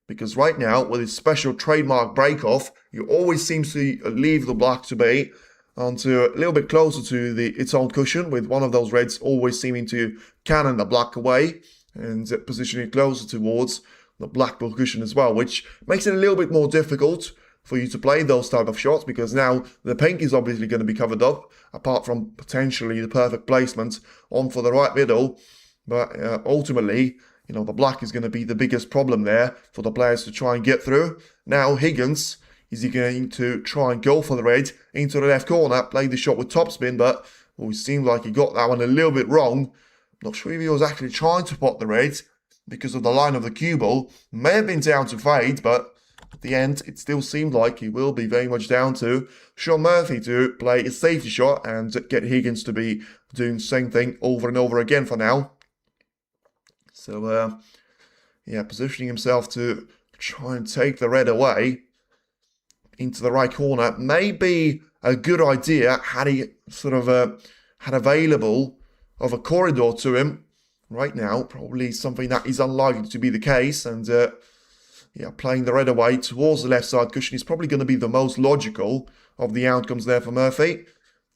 Because right now, with his special trademark break-off, he always seems to leave the black to be onto a little bit closer to its own cushion, with one of those reds always seeming to cannon the black away and position it closer towards the black ball cushion as well, which makes it a little bit more difficult for you to play those type of shots, because now the pink is obviously going to be covered up, apart from potentially the perfect placement on for the right middle. But ultimately, you know, the black is going to be the biggest problem there for the players to try and get through. Now, Higgins, is he going to try and go for the red into the left corner, play the shot with topspin, but it seemed like he got that one a little bit wrong. Not sure if he was actually trying to pot the red because of the line of the cue ball. May have been down to fade, but at the end, it still seemed like he will be very much down to Shaun Murphy to play a safety shot and get Higgins to be doing the same thing over and over again for now. So, yeah, positioning himself to try and take the red away into the right corner may be a good idea had he sort of had available of a corridor to him right now. Probably something that is unlikely to be the case. And, yeah, playing the red away towards the left side cushion is probably going to be the most logical of the outcomes there for Murphy.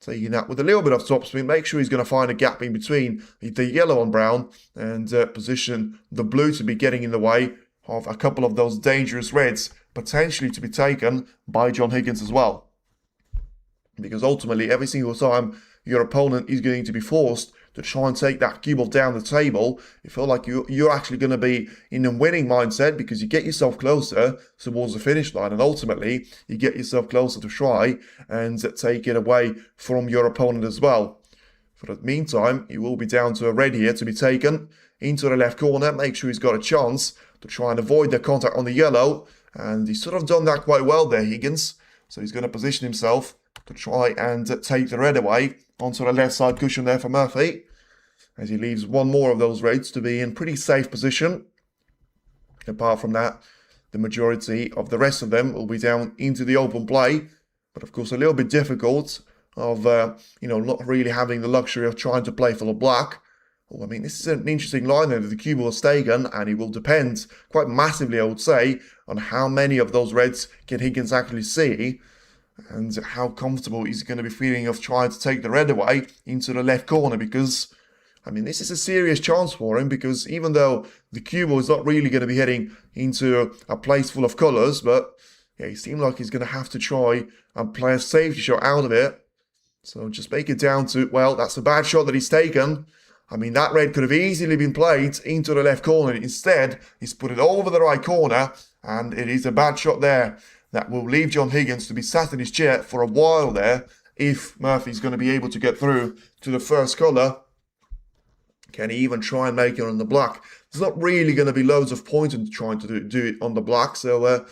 Taking that with a little bit of topspin, make sure he's going to find a gap in between the yellow and brown and position the blue to be getting in the way of a couple of those dangerous reds, potentially to be taken by John Higgins as well. Because ultimately, every single time your opponent is going to be forced to try and take that cue ball down the table, you feel like you're actually going to be in a winning mindset, because you get yourself closer towards the finish line, and ultimately you get yourself closer to try and take it away from your opponent as well. For the meantime, you will be down to a red here to be taken into the left corner. Make sure he's got a chance to try and avoid the contact on the yellow, and he's sort of done that quite well there, Higgins. So he's going to position himself to try and take the red away onto the left side cushion there for Murphy, as he leaves one more of those reds to be in pretty safe position. Apart from that, the majority of the rest of them will be down into the open play, but of course a little bit difficult of not really having the luxury of trying to play for the black. Well, I mean, this is an interesting line there that the cue ball has taken, and it will depend quite massively, I would say, on how many of those reds can Higgins actually see, and how comfortable he's going to be feeling of trying to take the red away into the left corner. Because, I mean, this is a serious chance for him, because even though the cue ball is not really going to be heading into a place full of colours, but yeah, it seems like he's going to have to try and play a safety shot out of it. So just make it down to, well, that's a bad shot that he's taken. I mean, that red could have easily been played into the left corner. Instead, he's put it over the right corner, and it is a bad shot there that will leave John Higgins to be sat in his chair for a while there, if Murphy's going to be able to get through to the first colour. Can he even try and make it on the black? There's not really going to be loads of point in trying to do it on the black, so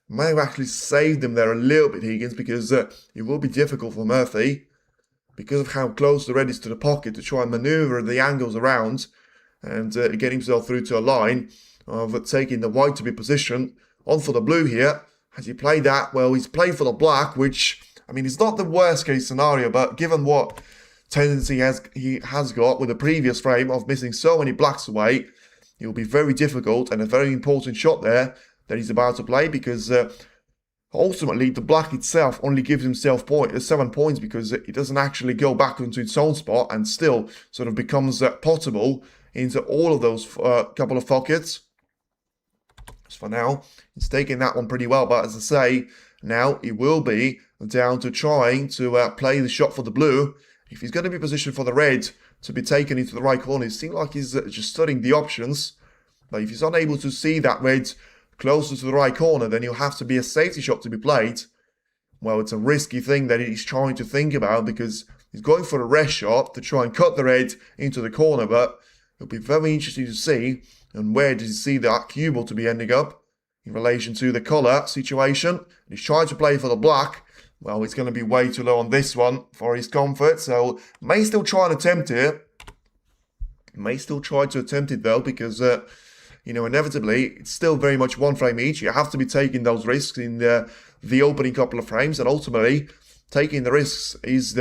may have actually saved him there a little bit, Higgins, because it will be difficult for Murphy, because of how close the red is to the pocket, to try and manoeuvre the angles around and get himself through to a line of taking the white to be positioned on for the blue here. Has he played that? Well, he's played for the black, which, I mean, it's not the worst case scenario, but given what tendency he has got with the previous frame of missing so many blacks away, it will be very difficult, and a very important shot there that he's about to play, because ultimately the black itself only gives himself 7 points, because it doesn't actually go back into its own spot and still sort of becomes potable into all of those couple of pockets. So for now, he's taking that one pretty well, but as I say, now he will be down to trying to play the shot for the blue. If he's going to be positioned for the red to be taken into the right corner, it seems like he's just studying the options. But if he's unable to see that red closer to the right corner, then he'll have to be a safety shot to be played. Well, it's a risky thing that he's trying to think about, because he's going for a rest shot to try and cut the red into the corner, but it'll be very interesting to see, and where does he see that cue ball to be ending up in relation to the colour situation. He's trying to play for the black. Well, it's going to be way too low on this one for his comfort, so may still try and attempt it. May still try to attempt it though, because you know, inevitably it's still very much one frame each. You have to be taking those risks in the opening couple of frames, and ultimately taking the risks is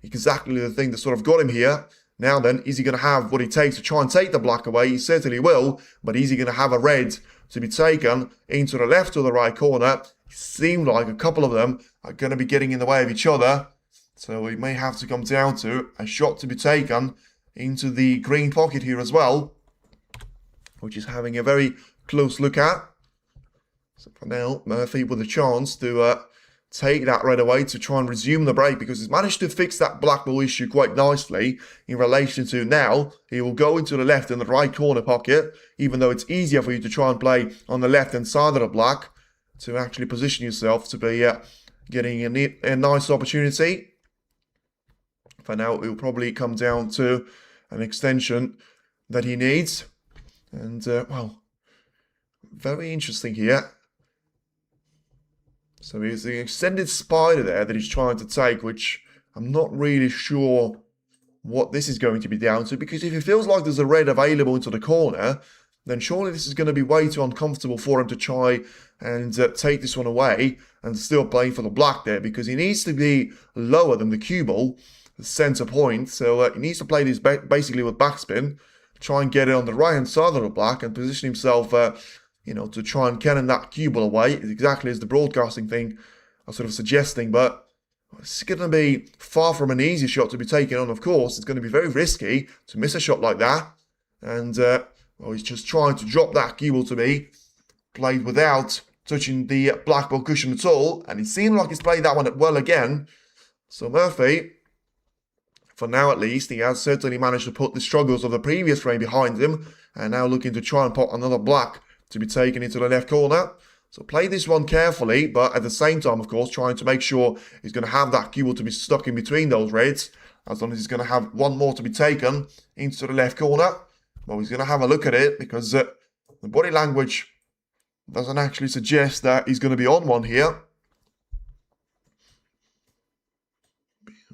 exactly the thing that sort of got him here. Now then, is he going to have what it takes to try and take the black away? He certainly will, but is he going to have a red to be taken into the left or the right corner? It seemed like a couple of them are going to be getting in the way of each other, so it may have to come down to a shot to be taken into the green pocket here as well, which is having a very close look at. So for now, Murphy with a chance to take that red away to try and resume the break, because he's managed to fix that black ball issue quite nicely in relation to now he will go into the left and the right corner pocket, even though it's easier for you to try and play on the left hand side of the black to actually position yourself to be getting a nice opportunity. For now, it will probably come down to an extension that he needs. And, well, very interesting here. So here's the extended spider there that he's trying to take, which I'm not really sure what this is going to be down to, because if he feels like there's a red available into the corner, then surely this is going to be way too uncomfortable for him to try and take this one away and still playing for the black there, because he needs to be lower than the cue ball, the center point. So he needs to play this basically with backspin, try and get it on the right hand side of the black and position himself you know, to try and cannon that cue ball away, exactly as the broadcasting thing are sort of suggesting. But it's going to be far from an easy shot to be taken on, of course. It's going to be very risky to miss a shot like that. And, well, he's just trying to drop that cue ball to be played without touching the black ball cushion at all. And it seemed like he's played that one well again. So Murphy, for now at least, he has certainly managed to put the struggles of the previous frame behind him, and now looking to try and put another black to be taken into the left corner. So play this one carefully, but at the same time, of course, trying to make sure he's going to have that cue ball to be stuck in between those reds, as long as he's going to have one more to be taken into the left corner. Well, he's going to have a look at it, because the body language doesn't actually suggest that he's going to be on one here.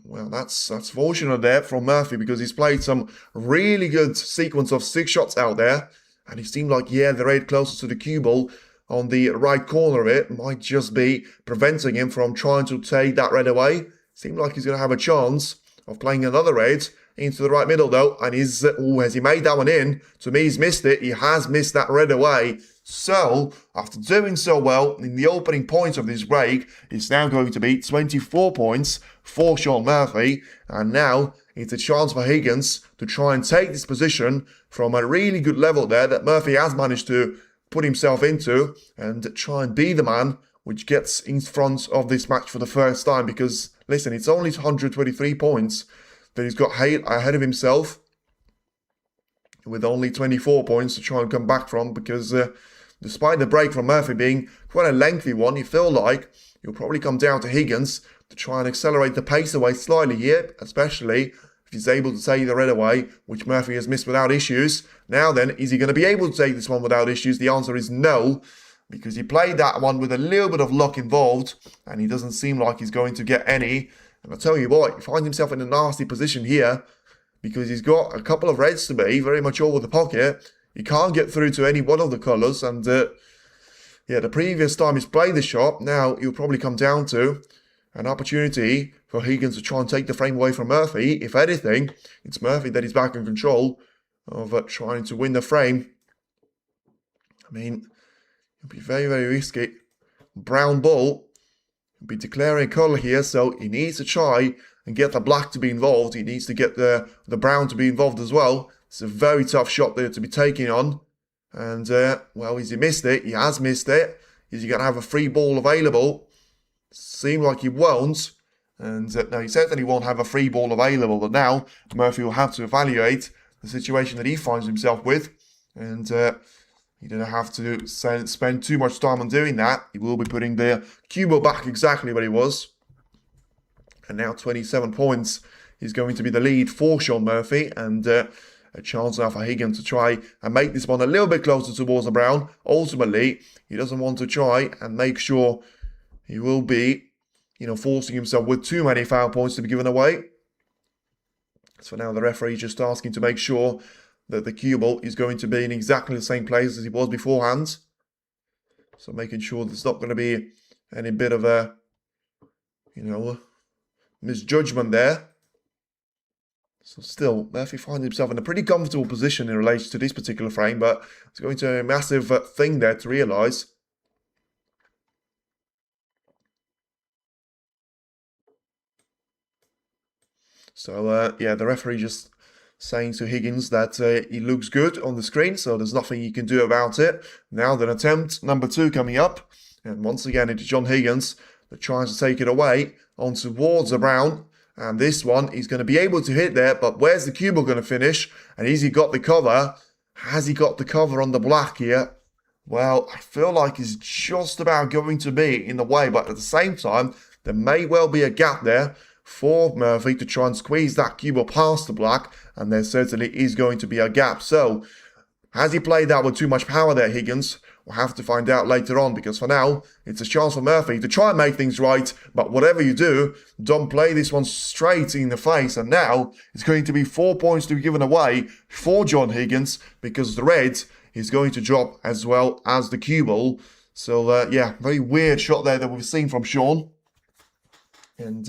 Well, that's fortunate there from Murphy, because he's played some really good sequence of 6 shots out there. And it seemed like, yeah, the red closest to the cue ball on the right corner of it might just be preventing him from trying to take that red away. Seemed like he's going to have a chance of playing another red into the right middle though. And has he made that one in? To me, he's missed it. He has missed that red away. So, after doing so well in the opening points of this break, it's now going to be 24 points for Sean Murphy. And now it's a chance for Higgins to try and take this position from a really good level there that Murphy has managed to put himself into, and try and be the man which gets in front of this match for the first time. Because, listen, it's only 123 points that he's got ahead of himself, with only 24 points to try and come back from, because despite the break from Murphy being quite a lengthy one, you feel like you'll probably come down to Higgins to try and accelerate the pace away slightly here, especially if he's able to take the red away, which Murphy has missed without issues. Now then, is he going to be able to take this one without issues? The answer is no, because he played that one with a little bit of luck involved, and he doesn't seem like he's going to get any. And I'll tell you what, he finds himself in a nasty position here, because he's got a couple of reds to be very much over the pocket. He can't get through to any one of the colours, and yeah, the previous time he's played the shot, now he'll probably come down to an opportunity for Higgins to try and take the frame away from Murphy. If anything, it's Murphy that is back in control of trying to win the frame. I mean, It'll be very, very risky. Brown ball. He'll be declaring colour here, so he needs to try and get the black to be involved. He needs to get the brown to be involved as well. It's a very tough shot there to be taking on. And, well, has he missed it? He has missed it. Is he going to have a free ball available? Seems like he won't. And no, he certainly won't have a free ball available. But now Murphy will have to evaluate the situation that he finds himself with. And he doesn't have to spend too much time on doing that. He will be putting the cue ball back exactly where he was. And now 27 points is going to be the lead for Sean Murphy. And a chance now for Higgins to try and make this one a little bit closer towards the brown. Ultimately, he doesn't want to try and make sure he will be, forcing himself with too many foul points to be given away. So now the referee is just asking to make sure that the cue ball is going to be in exactly the same place as it was beforehand. So making sure there's not going to be any bit of a, misjudgment there. So still, Murphy finds himself in a pretty comfortable position in relation to this particular frame, but it's going to be a massive thing there to realise. So, yeah, the referee just saying to Higgins that he looks good on the screen, so there's nothing he can do about it. Now then, attempt number 2 coming up. And once again, it's John Higgins that tries to take it away on towards the brown. And this one, he's going to be able to hit there, but where's the cue ball going to finish? And has he got the cover? Has he got the cover on the black here? Well, I feel like he's just about going to be in the way, but at the same time, there may well be a gap there for Murphy to try and squeeze that cue ball past the black, and there certainly is going to be a gap. So, has he played that with too much power there, Higgins? We'll have to find out later on, because for now, it's a chance for Murphy to try and make things right, but whatever you do, don't play this one straight in the face. And now, it's going to be 4 points to be given away for John Higgins, because the red is going to drop as well as the cue ball. So, yeah, very weird shot there that we've seen from Sean. And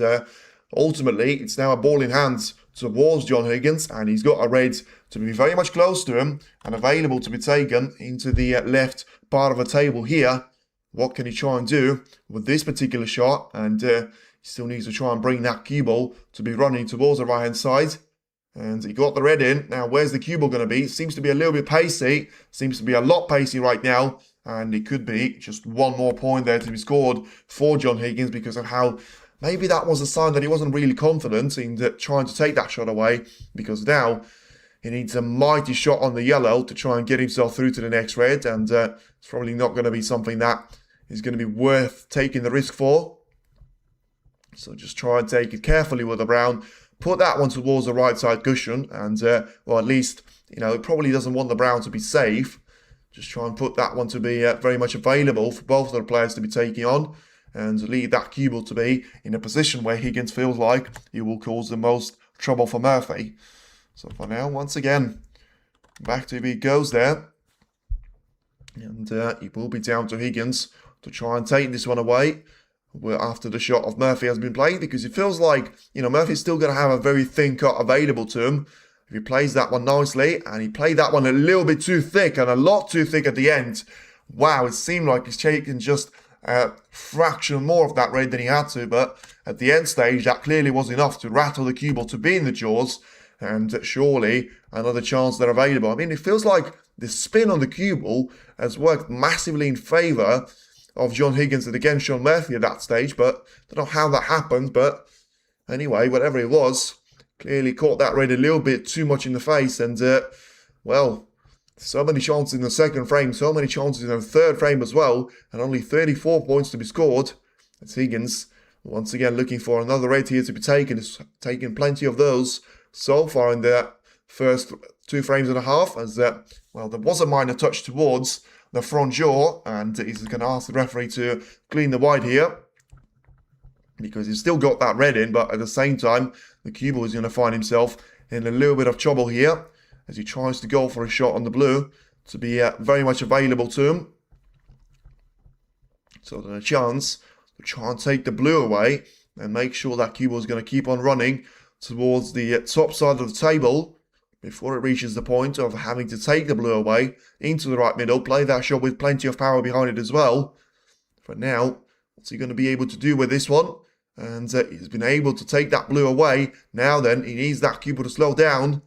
ultimately, it's now a ball in hand towards John Higgins, and he's got a red to be very much close to him and available to be taken into the left part of the table here. What can he try and do with this particular shot? And he still needs to try and bring that cue ball to be running towards the right hand side. And he got the red in. Now, where's the cue ball going to be? Seems to be a little bit pacey. Seems to be a lot pacey right now. And it could be just one more point there to be scored for John Higgins because of how maybe that was a sign that he wasn't really confident in trying to take that shot away, because now he needs a mighty shot on the yellow to try and get himself through to the next red, and it's probably not going to be something that is going to be worth taking the risk for. So just try and take it carefully with the brown, put that one towards the right side cushion, and, well, at least, it probably doesn't want the brown to be safe. Just try and put that one to be very much available for both of the players to be taking on, and leave that cue ball to be in a position where Higgins feels like he will cause the most trouble for Murphy. So for now, once again, back to he goes there. And it will be down to Higgins to try and take this one away after the shot of Murphy has been played, because it feels like, Murphy's still going to have a very thin cut available to him. If he plays that one nicely, and he played that one a little bit too thick, and a lot too thick at the end, wow, it seemed like he's taken just a fraction more of that red than he had to, but at the end stage, that clearly was enough to rattle the cue ball to be in the jaws, and surely another chance they're available. I mean, it feels like the spin on the cue ball has worked massively in favour of John Higgins and against Sean Murphy at that stage, but I don't know how that happened, but anyway, whatever it was, clearly caught that red a little bit too much in the face, and, well, so many chances in the second frame, so many chances in the third frame as well, and only 34 points to be scored. It's Higgins, once again, looking for another red here to be taken. He's taken plenty of those so far in the first 2 frames and a half, as, well, there was a minor touch towards the front jaw, and he's going to ask the referee to clean the white here, because he's still got that red in, but at the same time, the cue ball is going to find himself in a little bit of trouble here, as he tries to go for a shot on the blue to be very much available to him. So there's a chance to try and take the blue away and make sure that cue ball is going to keep on running towards the top side of the table. before it reaches the point of having to take the blue away into the right middle, play that shot with plenty of power behind it as well. For now, what's he going to be able to do with this one? And he's been able to take that blue away. Now then, he needs that cube to slow down.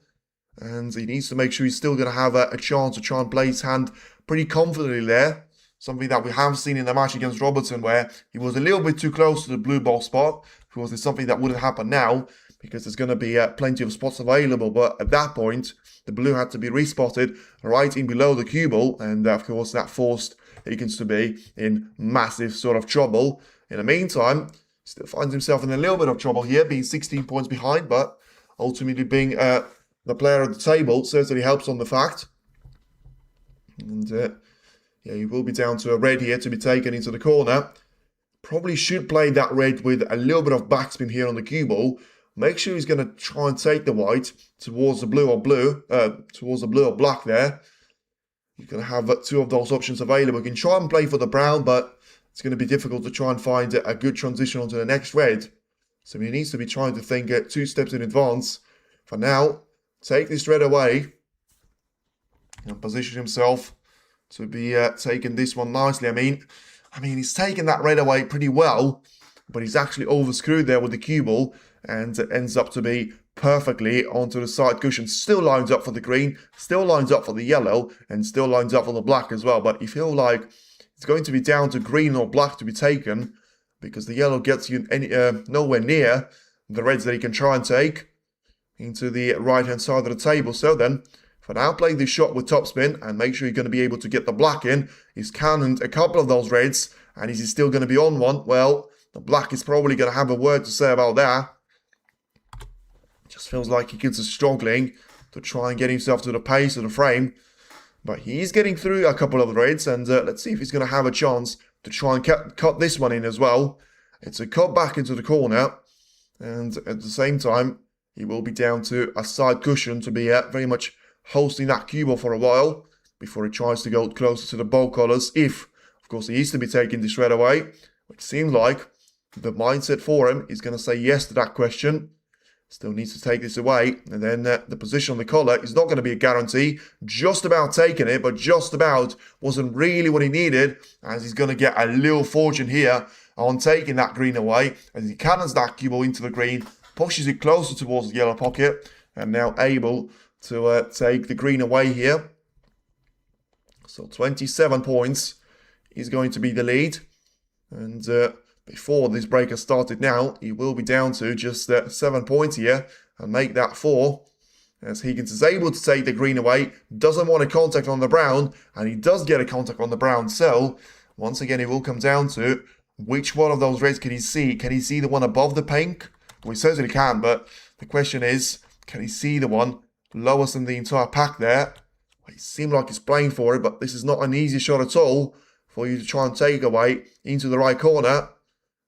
And he needs to make sure he's still going to have a chance to try and play his hand pretty confidently there. Something that we have seen in the match against Robertson, where he was a little bit too close to the blue ball spot. Of course, it's something that wouldn't happen now, because there's going to be plenty of spots available. But at that point, the blue had to be respotted right in below the cue ball. And of course, that forced Higgins to be in massive sort of trouble. In the meantime, still finds himself in a little bit of trouble here, being 16 points behind. But ultimately being the player at the table certainly helps on the fact. And yeah, he will be down to a red here to be taken into the corner. Probably should play that red with a little bit of backspin here on the cue ball. Make sure he's going to try and take the white towards the blue or black there. You're going to have two of those options available. You can try and play for the brown, but it's going to be difficult to try and find a good transition onto the next red. So he needs to be trying to think 2 steps in advance. For now, take this red away and position himself to be taking this one nicely. I mean, he's taken that red away pretty well, but he's actually overscrewed there with the cue ball, and it ends up to be perfectly onto the side cushion. Still lines up for the green, still lines up for the yellow, and still lines up for the black as well. But you feel like it's going to be down to green or black to be taken, because the yellow gets you nowhere near the reds that he can try and take into the right-hand side of the table. So then, for now, play this shot with topspin and make sure you're going to be able to get the black in. He's cannoned a couple of those reds, and is he still going to be on one? Well, the black is probably going to have a word to say about that. Just feels like Higgins struggling to try and get himself to the pace of the frame. But he's getting through a couple of the reds, and let's see if he's going to have a chance to try and cut this one in as well. It's a cut back into the corner, and at the same time, he will be down to a side cushion to be very much hosting that cue ball for a while before he tries to go closer to the ball colours, if, of course, he is to be taking this red away, which seems like the mindset for him is going to say yes to that question. Still needs to take this away, and then the position on the collar is not going to be a guarantee. Just about taking it, but just about wasn't really what he needed, as he's going to get a little fortune here on taking that green away, as he cannons that cue ball into the green, pushes it closer towards the yellow pocket, and now able to take the green away here. So 27 points is going to be the lead, and before this break has started now, he will be down to just 7 points here and make that 4. As Higgins is able to take the green away, doesn't want a contact on the brown, and he does get a contact on the brown. So, once again, it will come down to which one of those reds can he see? Can he see the one above the pink? Well, he certainly can, but the question is, can he see the one lowest in the entire pack there? It seemed like he's playing for it, but this is not an easy shot at all for you to try and take away into the right corner.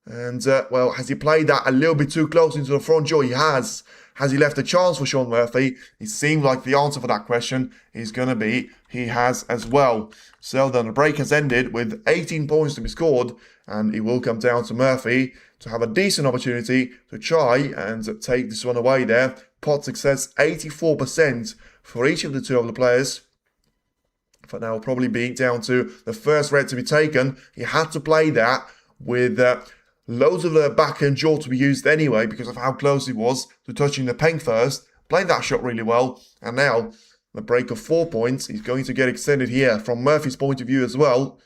And, well, has he played that a little bit too close into the front jaw? He has. Has he left a chance for Shaun Murphy? It seemed like the answer for that question is going to be he has as well. So then the break has ended with 18 points to be scored, and it will come down to Murphy to have a decent opportunity to try and take this one away there. Pot success 84% for each of the two of the players. For now, probably being down to the first red to be taken. He had to play that with loads of the backhand jaw to be used anyway because of how close he was to touching the pink first. Played that shot really well, and now the break of 4 points is going to get extended here from Murphy's point of view as well.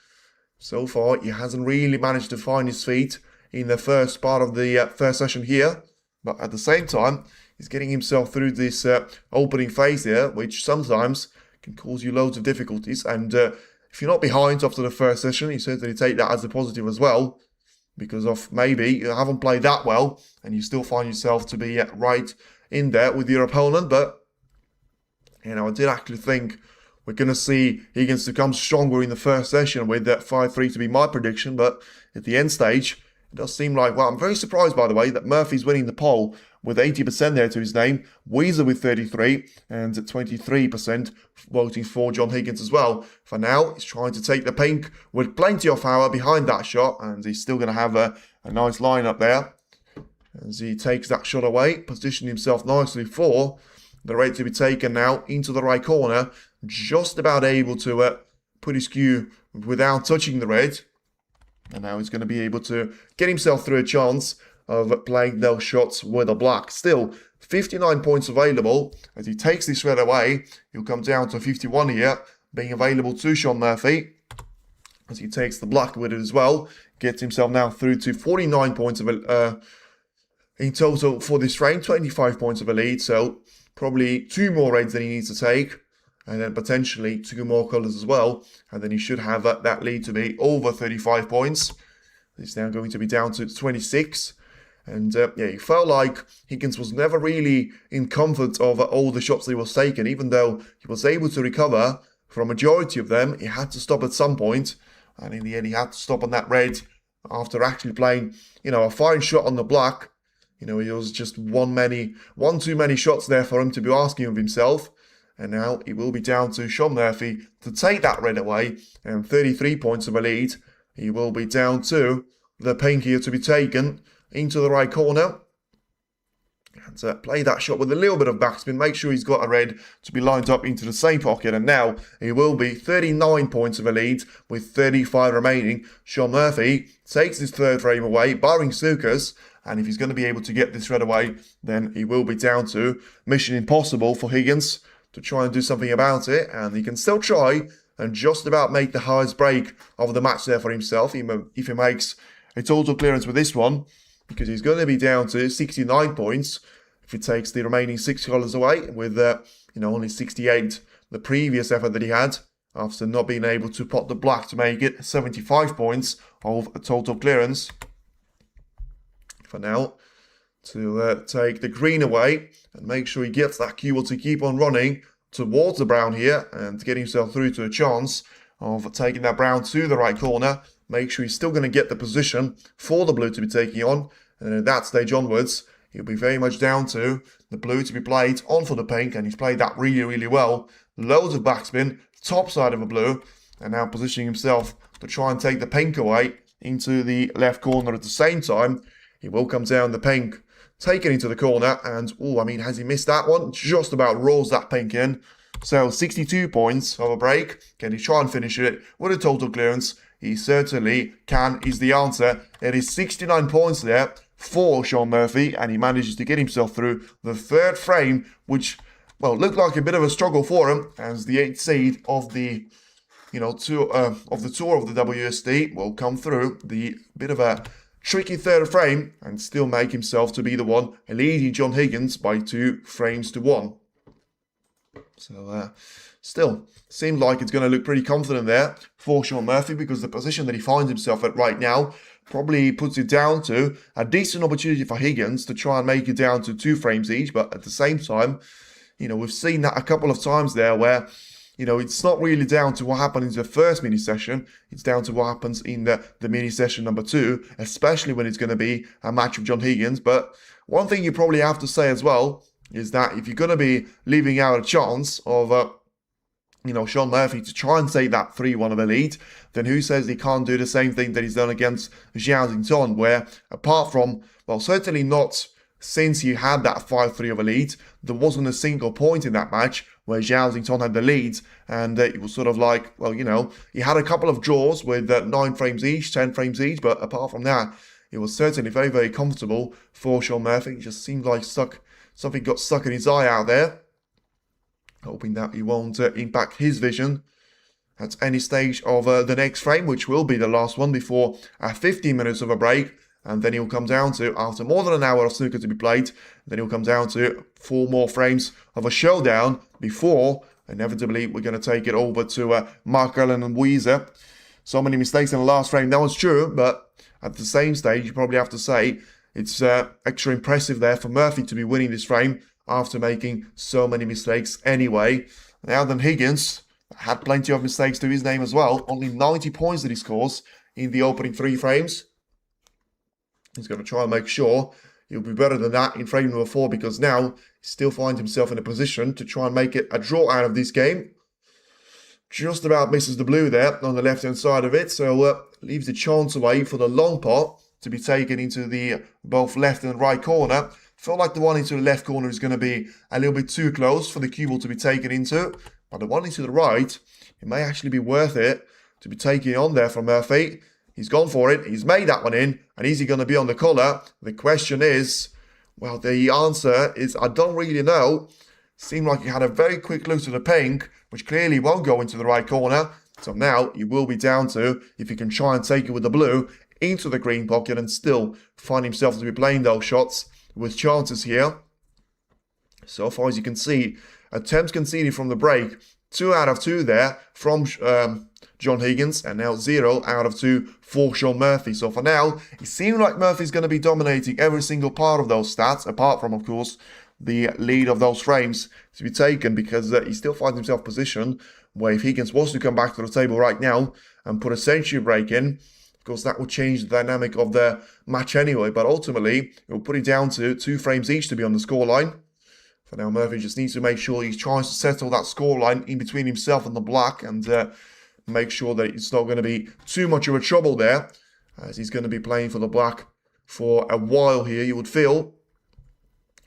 So far, he hasn't really managed to find his feet in the first part of the first session here, but at the same time, he's getting himself through this opening phase here, which sometimes can cause you loads of difficulties. And if you're not behind after the first session, you certainly take that as a positive as well, because of maybe you haven't played that well and you still find yourself to be right in there with your opponent. But, you know, I did actually think we're going to see Higgins to come stronger in the first session with that 5-3 to be my prediction. But at the end stage, it does seem like, well, I'm very surprised, by the way, that Murphy's winning the poll with 80% there to his name. Weezer with 33 and 23% voting for John Higgins as well. For now, he's trying to take the pink with plenty of power behind that shot, and he's still going to have a nice lineup there as he takes that shot away, positioning himself nicely for the red to be taken now into the right corner. Just about able to put his cue without touching the red. And now he's going to be able to get himself through a chance of playing those shots with a black. Still, 59 points available. As he takes this red away, he'll come down to 51 here, being available to Shaun Murphy. As he takes the black with it as well, gets himself now through to 49 points of in total for this frame, 25 points of a lead. So probably 2 more reds than he needs to take, and then potentially 2 more colours as well. And then he should have that lead to be over 35 points. It's now going to be down to 26. And yeah, it felt like Higgins was never really in comfort of all the shots he was taking. Even though he was able to recover for a majority of them, he had to stop at some point. And in the end, he had to stop on that red after actually playing, a fine shot on the black. It was just one too many shots there for him to be asking of himself. And now it will be down to Shaun Murphy to take that red away. And 33 points of a lead. He will be down to the pink here to be taken into the right corner. And play that shot with a little bit of backspin. Make sure he's got a red to be lined up into the same pocket. And now he will be 39 points of a lead with 35 remaining. Shaun Murphy takes his third frame away, barring Sukas. And if he's going to be able to get this red away, then he will be down to mission impossible for Higgins to try and do something about it. And he can still try and just about make the highest break of the match there for himself, if he makes a total clearance with this one, because he's going to be down to 69 points if he takes the remaining 6 colours away, with only 68 the previous effort that he had, after not being able to pot the black to make it 75 points of a total clearance. For now, to take the green away and make sure he gets that cue to keep on running towards the brown here and to get himself through to a chance of taking that brown to the right corner. Make sure he's still going to get the position for the blue to be taking on. And at that stage onwards, he'll be very much down to the blue to be played on for the pink. And he's played that really, really well. Loads of backspin, top side of a blue. And now positioning himself to try and take the pink away into the left corner at the same time. He will come down the pink, take it into the corner. And, has he missed that one? Just about rolls that pink in. So 62 points of a break. Can he try and finish it with a total clearance? He certainly can, is the answer. It is 69 points there for Shaun Murphy, and he manages to get himself through the third frame, which, looked like a bit of a struggle for him, as the 8th seed of the, tour of the WSD will come through the bit of a tricky third frame and still make himself to be the one leading John Higgins by 2 frames to 1. So, still, seemed like it's going to look pretty confident there for Shaun Murphy, because the position that he finds himself at right now probably puts it down to a decent opportunity for Higgins to try and make it down to 2 frames each. But at the same time, we've seen that a couple of times there where, it's not really down to what happened in the first mini session. It's down to what happens in the mini session number 2, especially when it's going to be a match of John Higgins. But one thing you probably have to say as well is that if you're going to be leaving out a chance of Shaun Murphy to try and take that 3-1 of a lead, then who says he can't do the same thing that he's done against Zhao Xington, where apart from, certainly not since you had that 5-3 of a lead, there wasn't a single point in that match where Zhao Xington had the lead, and it was sort of like, he had a couple of draws with 9 frames each, 10 frames each, but apart from that, it was certainly very, very comfortable for Shaun Murphy. It just seemed like something got stuck in his eye out there. Hoping that he won't impact his vision at any stage of the next frame, which will be the last one before 15 minutes of a break. And then he'll come down to, after more than an hour of snooker to be played, then he'll come down to 4 more frames of a showdown before, inevitably, we're going to take it over to Mark Allen and Weezer. So many mistakes in the last frame, that was true, but at the same stage, you probably have to say it's extra impressive there for Murphy to be winning this frame after making so many mistakes anyway. Now then, Higgins had plenty of mistakes to his name as well. Only 90 points that he scores in the opening 3 frames. He's going to try and make sure he'll be better than that in frame number 4, because now he still finds himself in a position to try and make it a draw out of this game. Just about misses the blue there on the left-hand side of it, so leaves the chance away for the long pot to be taken into the both left and right corner. feel like the one into the left corner is going to be a little bit too close for the cue ball to be taken into. But the one into the right, it may actually be worth it to be taking on there from Murphy. He's gone for it. He's made that one in. And is he going to be on the collar? The question is, well, the answer is I don't really know. Seemed like he had a very quick look to the pink, which clearly won't go into the right corner. So now he will be down to if he can try and take it with the blue into the green pocket and still find himself to be playing those shots with chances here. So far as you can see, attempts conceded from the break, 2 out of 2 there from John Higgins, and now 0 out of 2 for Sean Murphy. So for now, it seems like Murphy's going to be dominating every single part of those stats, apart from, of course, the lead of those frames to be taken, because he still finds himself positioned where if Higgins was to come back to the table right now and put a century break in, of course, that will change the dynamic of the match anyway. But ultimately, it will put it down to 2 frames each to be on the scoreline. For now, Murphy just needs to make sure he tries to settle that scoreline in between himself and the black and make sure that it's not going to be too much of a trouble there, as he's going to be playing for the black for a while here, you would feel.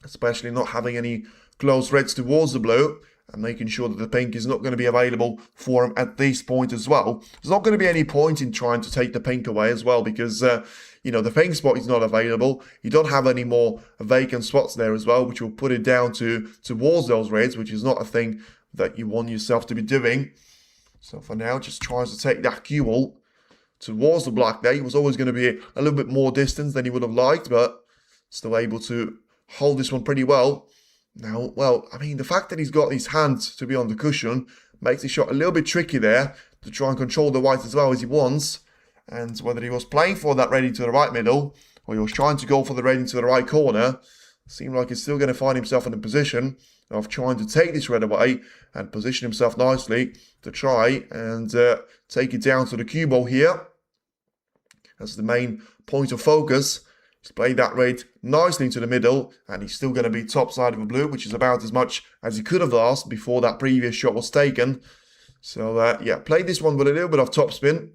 Especially not having any close reds towards the blue and making sure that the pink is not going to be available for him at this point as well. There's not going to be any point in trying to take the pink away as well because, you know, the pink spot is not available. You don't have any more vacant spots there as well, which will put it down towards those reds, which is not a thing that you want yourself to be doing. So for now, just tries to take that cue ball towards the black there. He was always going to be a little bit more distance than he would have liked, but still able to hold this one pretty well. Now, well, I mean, the fact that he's got his hands to be on the cushion makes the shot a little bit tricky there to try and control the white as well as he wants. And whether he was playing for that red into the right middle or he was trying to go for the red into the right corner, seemed like he's still going to find himself in a position of trying to take this red away and position himself nicely to try and take it down to the cue ball here. That's the main point of focus. He's played that red nicely into the middle, and he's still going to be top side of the blue, which is about as much as he could have asked before that previous shot was taken. So, yeah, played this one with a little bit of topspin.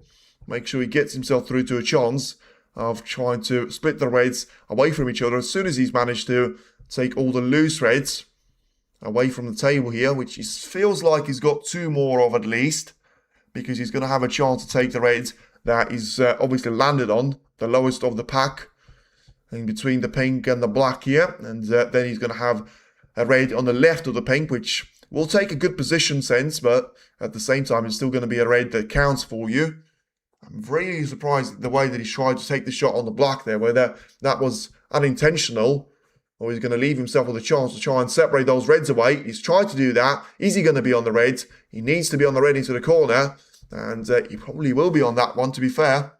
Make sure he gets himself through to a chance of trying to split the reds away from each other as soon as he's managed to take all the loose reds away from the table here, which he feels like he's got 2 more of at least, because he's going to have a chance to take the reds that he's obviously landed on, the lowest of the pack, in between the pink and the black here, and then he's going to have a red on the left of the pink, which will take a good position sense, but at the same time, it's still going to be a red that counts for you. I'm really surprised at the way that he tried to take the shot on the black there, whether that was unintentional or he's going to leave himself with a chance to try and separate those reds away. He's tried to do that. Is he going to be on the reds? He needs to be on the red into the corner, and he probably will be on that one, to be fair.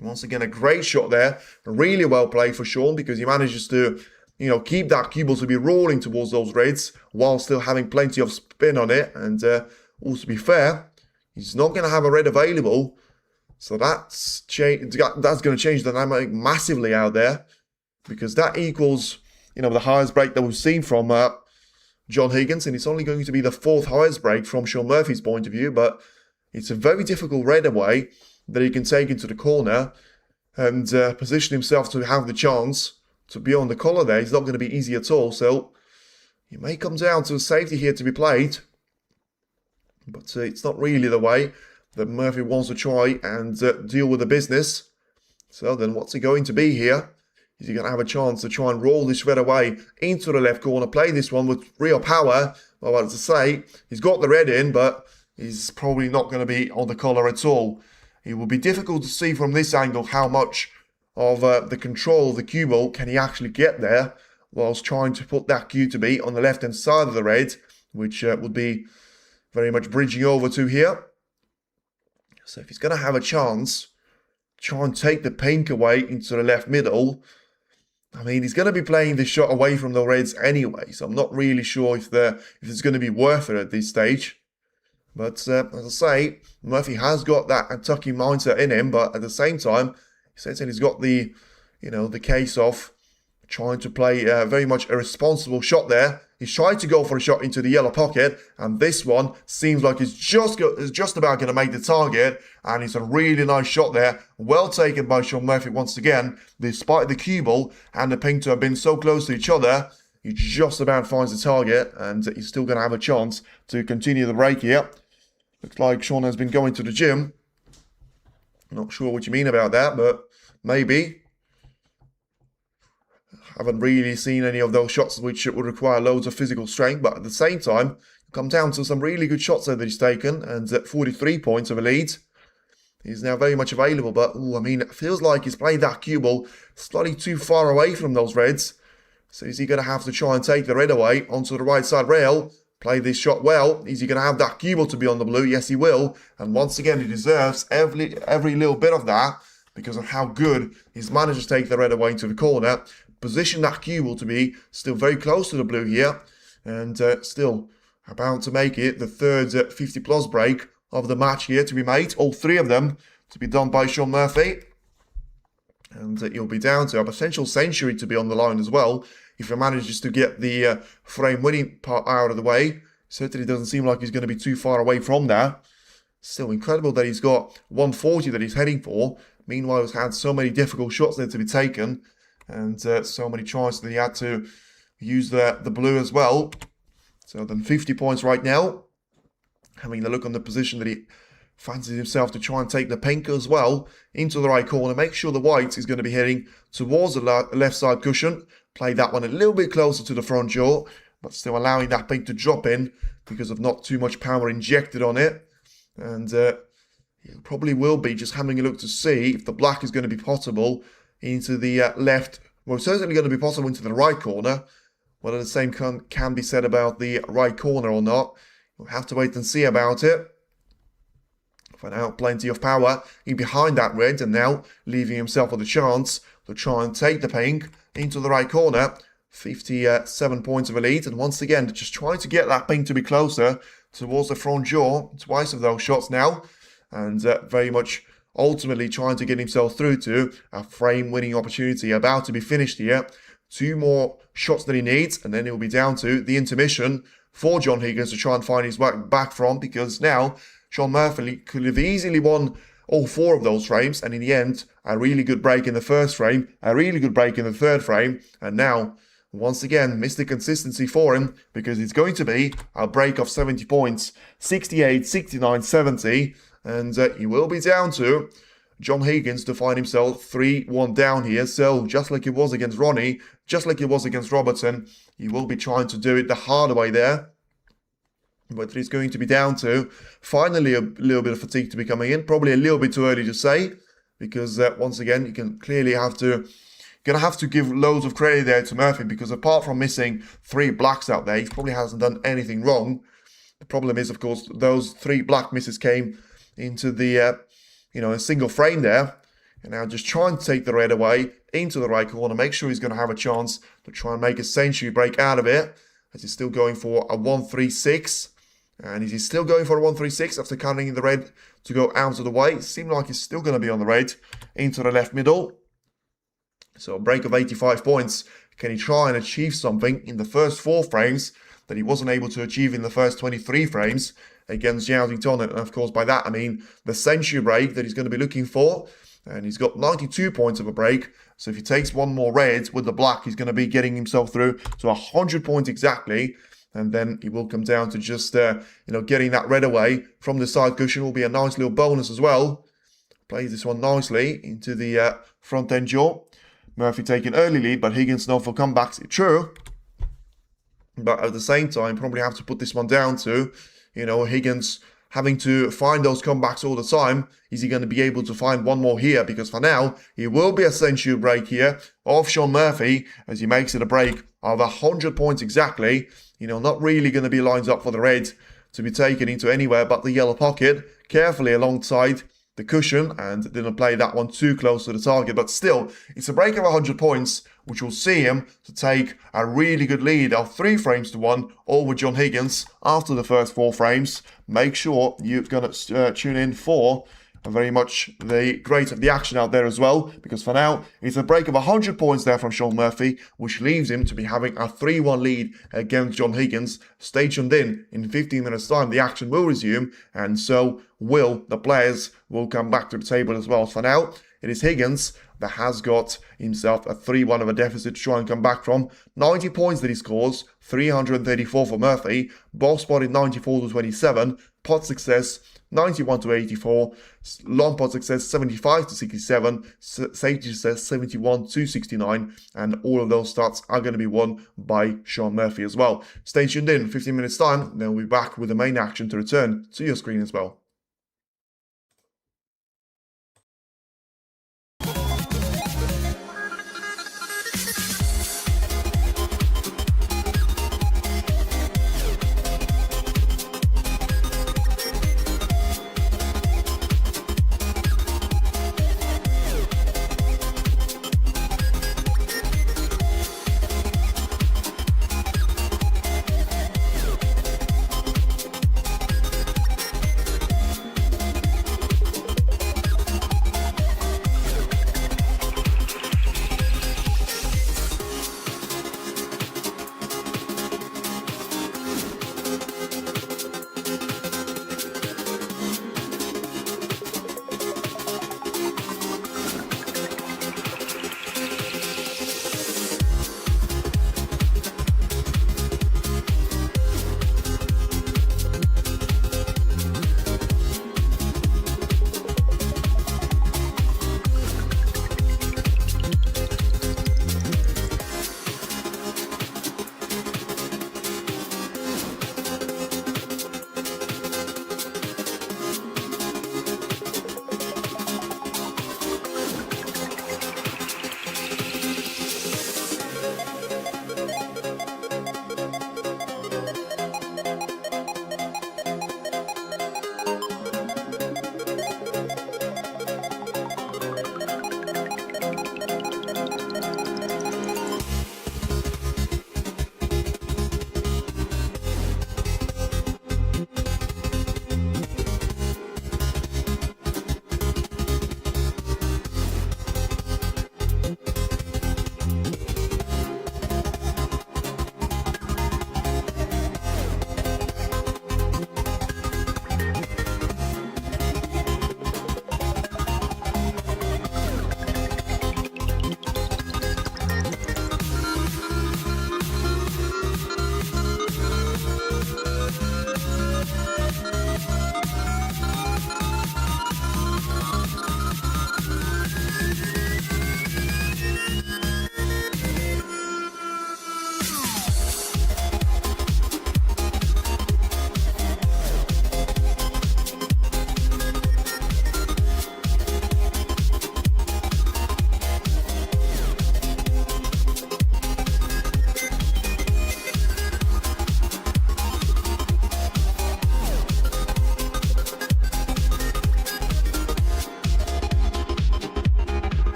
Once again, a great shot there. Really well played for Sean, because he manages to, you know, keep that cue ball to be rolling towards those reds while still having plenty of spin on it. And also, to be fair, he's not going to have a red available. So that's going to change the dynamic massively out there, because that equals, you know, the highest break that we've seen from John Higgins. And it's only going to be the 4th highest break from Sean Murphy's point of view. But it's a very difficult red away that he can take into the corner and position himself to have the chance to be on the collar there. It's not going to be easy at all. So it may come down to a safety here to be played. But it's not really the way that Murphy wants to try and deal with the business. So then what's it going to be here? Is he going to have a chance to try and roll this red away into the left corner, play this one with real power? Well, as I say, he's got the red in, but he's probably not going to be on the collar at all. It will be difficult to see from this angle how much of the control of the cue ball can he actually get there whilst trying to put that cue to be on the left-hand side of the red, which would be very much bridging over to here. So if he's going to have a chance, try and take the pink away into the left middle. I mean, he's going to be playing this shot away from the reds anyway, so I'm not really sure if it's going to be worth it at this stage. But as I say, Murphy has got that attacking mindset in him, but at the same time, he's got the, you know, the case of trying to play very much a responsible shot there He's trying to go for a shot into the yellow pocket, and this one seems like it's just about going to make the target, and it's a really nice shot there. Well taken by Shaun Murphy once again. Despite the cue ball and the pink to have been so close to each other, he just about finds the target, and he's still going to have a chance to continue the break here. Looks like Shaun has been going to the gym. Not sure what you mean about that, but maybe. Haven't really seen any of those shots which would require loads of physical strength, but at the same time, come down to some really good shots there that he's taken, and at 43 points of a lead. He's now very much available, but I mean, it feels like he's played that cue ball slightly too far away from those reds. So is he going to have to try and take the red away onto the right side rail? Play this shot well. Is he going to have that cue ball to be on the blue? Yes, he will. And once again, he deserves every little bit of that because of how good he's managed to take the red away into the corner. Position that cue ball to be still very close to the blue here, and still about to make it the third 50+ break of the match here to be made. All three of them to be done by Shaun Murphy, and he'll be down to a potential century to be on the line as well if he manages to get the frame winning part out of the way. Certainly doesn't seem like he's going to be too far away from that. Still incredible that he's got 140 that he's heading for. Meanwhile, he's had so many difficult shots there to be taken, and so many chances that he had to use the blue as well. So then 50 points right now. Having a look on the position that he fancies himself to try and take the pink as well into the right corner. Make sure the white is going to be heading towards the left side cushion. Play that one a little bit closer to the front jaw, but still allowing that pink to drop in because of not too much power injected on it. And he probably will be just having a look to see if the black is going to be possible into the left. Well, certainly going to be possible into the right corner. Whether the same can be said about the right corner or not, we'll have to wait and see about it. For now, plenty of power in behind that red, and now leaving himself with a chance to try and take the pink into the right corner. 57 points of a lead, and once again, just trying to get that pink to be closer towards the front jaw. Twice of those shots now, and very much ultimately trying to get himself through to a frame-winning opportunity about to be finished here. 2 more shots that he needs, and then it will be down to the intermission for John Higgins to try and find his way back from, because now Shaun Murphy could have easily won all 4 of those frames, and in the end, a really good break in the first frame, a really good break in the third frame, and now, once again, missed the consistency for him, because it's going to be a break of 70 points, 68, 69, 70, and he will be down to John Higgins to find himself 3-1 down here. So just like it was against Ronnie, just like it was against Robertson, he will be trying to do it the harder way there. But he's going to be down to finally a little bit of fatigue to be coming in. Probably a little bit too early to say, because once again, you can clearly have to give loads of credit there to Murphy, because apart from missing 3 blacks out there, he probably hasn't done anything wrong. The problem is, of course, those 3 black misses came into the a single frame there, and now just trying to take the red away into the right corner, make sure he's going to have a chance to try and make a century break out of it, as he's still going for a 1-3-6, and he's still going for a 1-3-6 after counting the red to go out of the way. It seemed like he's still going to be on the red into the left middle. So a break of 85 points. Can he try and achieve something in the first 4 frames that he wasn't able to achieve in the first 23 frames against Yowdington? And of course, by that I mean the century break that he's going to be looking for. And he's got 92 points of a break. So if he takes 1 more red with the black, he's going to be getting himself through to 100 points exactly. And then he will come down to just getting that red away from the side cushion will be a nice little bonus as well. Plays this one nicely into the front end jaw. Murphy taking early lead, but Higgins known for comebacks. True. But at the same time, probably have to put this one down to, Higgins having to find those comebacks all the time. Is he going to be able to find 1 more here? Because for now, it will be a century break here of Shaun Murphy as he makes it a break of 100 points exactly. Not really going to be lined up for the red to be taken into anywhere but the yellow pocket. Carefully alongside the cushion, and didn't play that one too close to the target. But still, it's a break of 100 points, which will see him to take a really good lead of 3 frames to 1 over John Higgins after the first 4 frames. Make sure you're going to tune in for very much the great of the action out there as well, because for now, it's a break of 100 points there from Sean Murphy, which leaves him to be having a 3-1 lead against John Higgins. Stay tuned in 15 minutes time, the action will resume, and so will the players will come back to the table as well. For now, it is Higgins that has got himself a 3-1 of a deficit to try and come back from. 90 points that he scores, 334 for Murphy. Ball spotted 94 to 27. Pot success 91 to 84. Long pot success 75 to 67. Safety success 71 to 69. And all of those stats are going to be won by Sean Murphy as well. Stay tuned in 15 minutes time. Then we'll be back with the main action to return to your screen as well.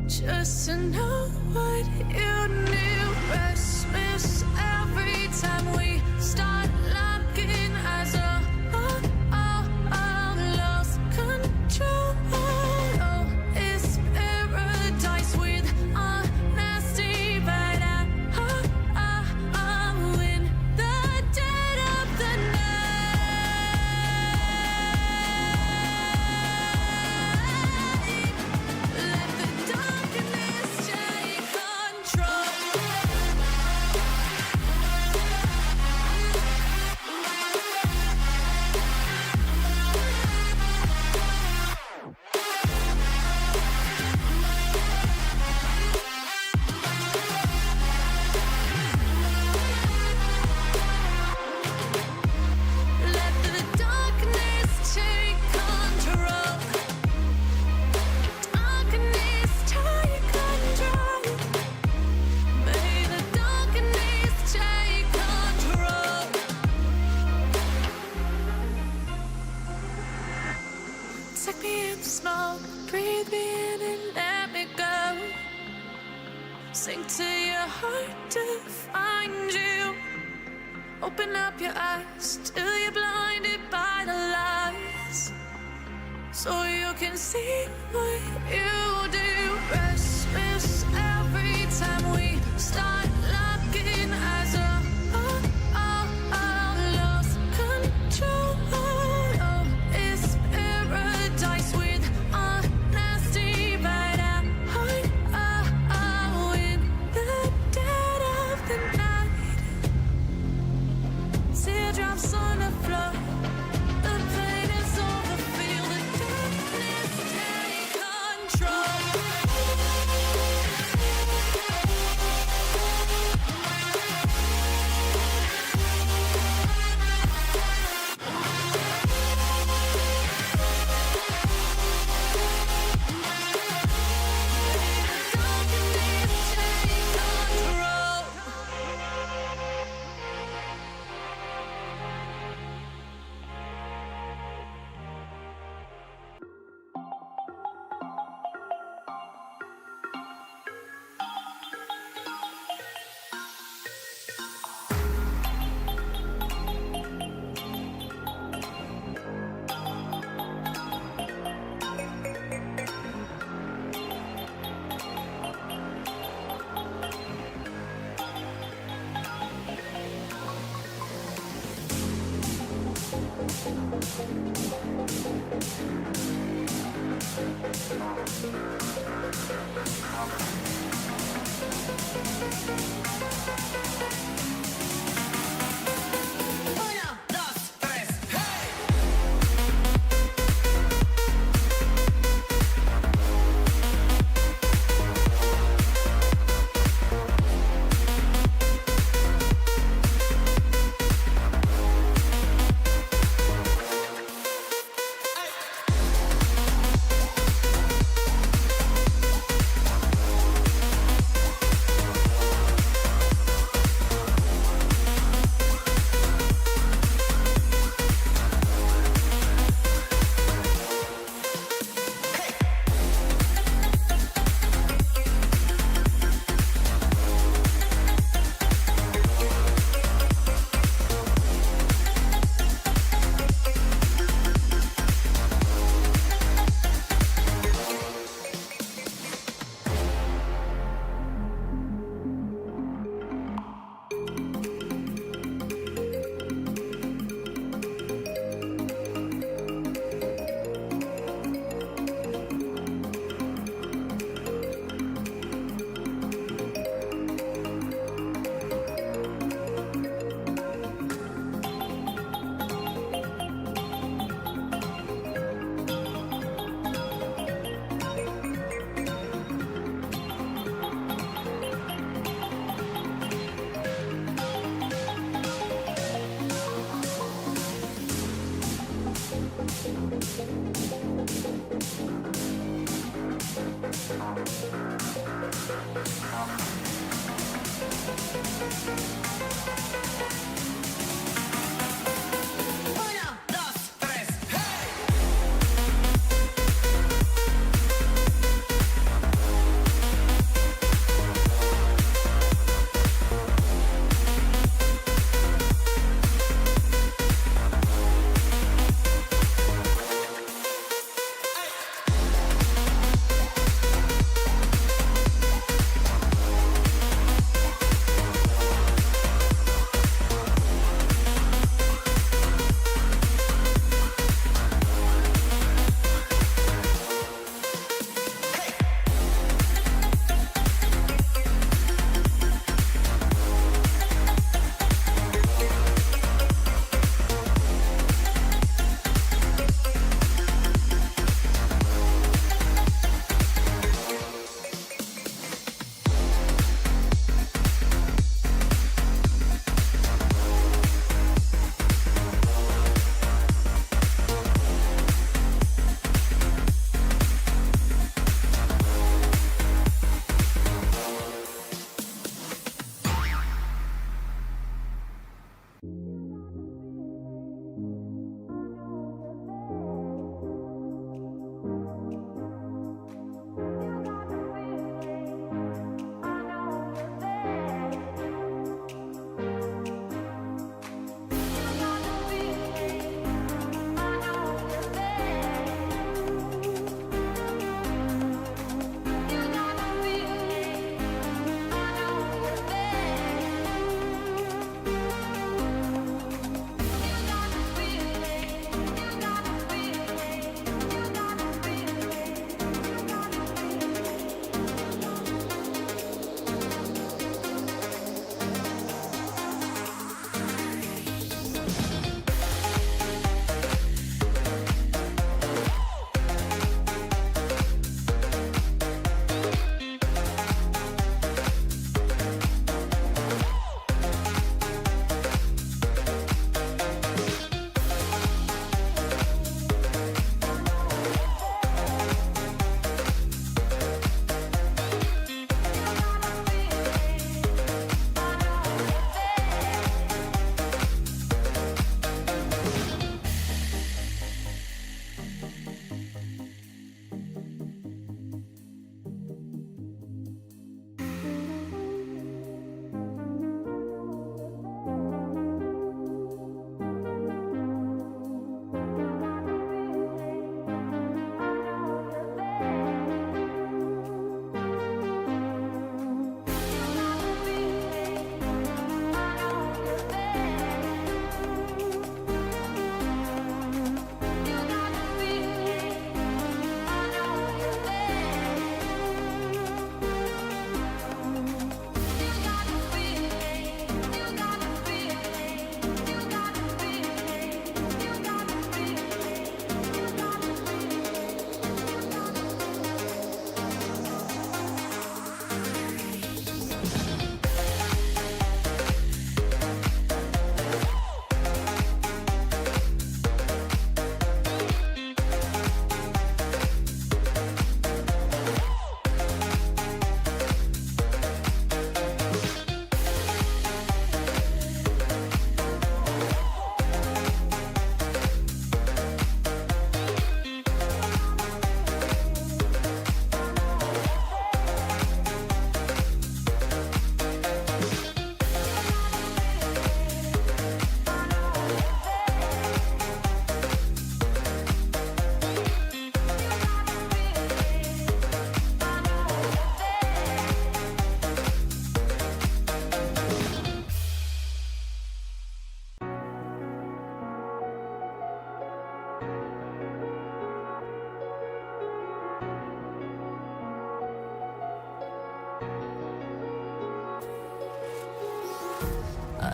Just to know what you knew. Restless every time we start looking at Stick me in the smoke, breathe me in and let me go. Sink to your heart to find you. Open up your eyes till you're blinded by the lies, so you can see what you do. Restless every time we start locking eyes. Lost control. Oh, it's paradise with honesty right at heart. In the dead of the night, teardrops on the floor. The pain is over. Feel the darkness take control.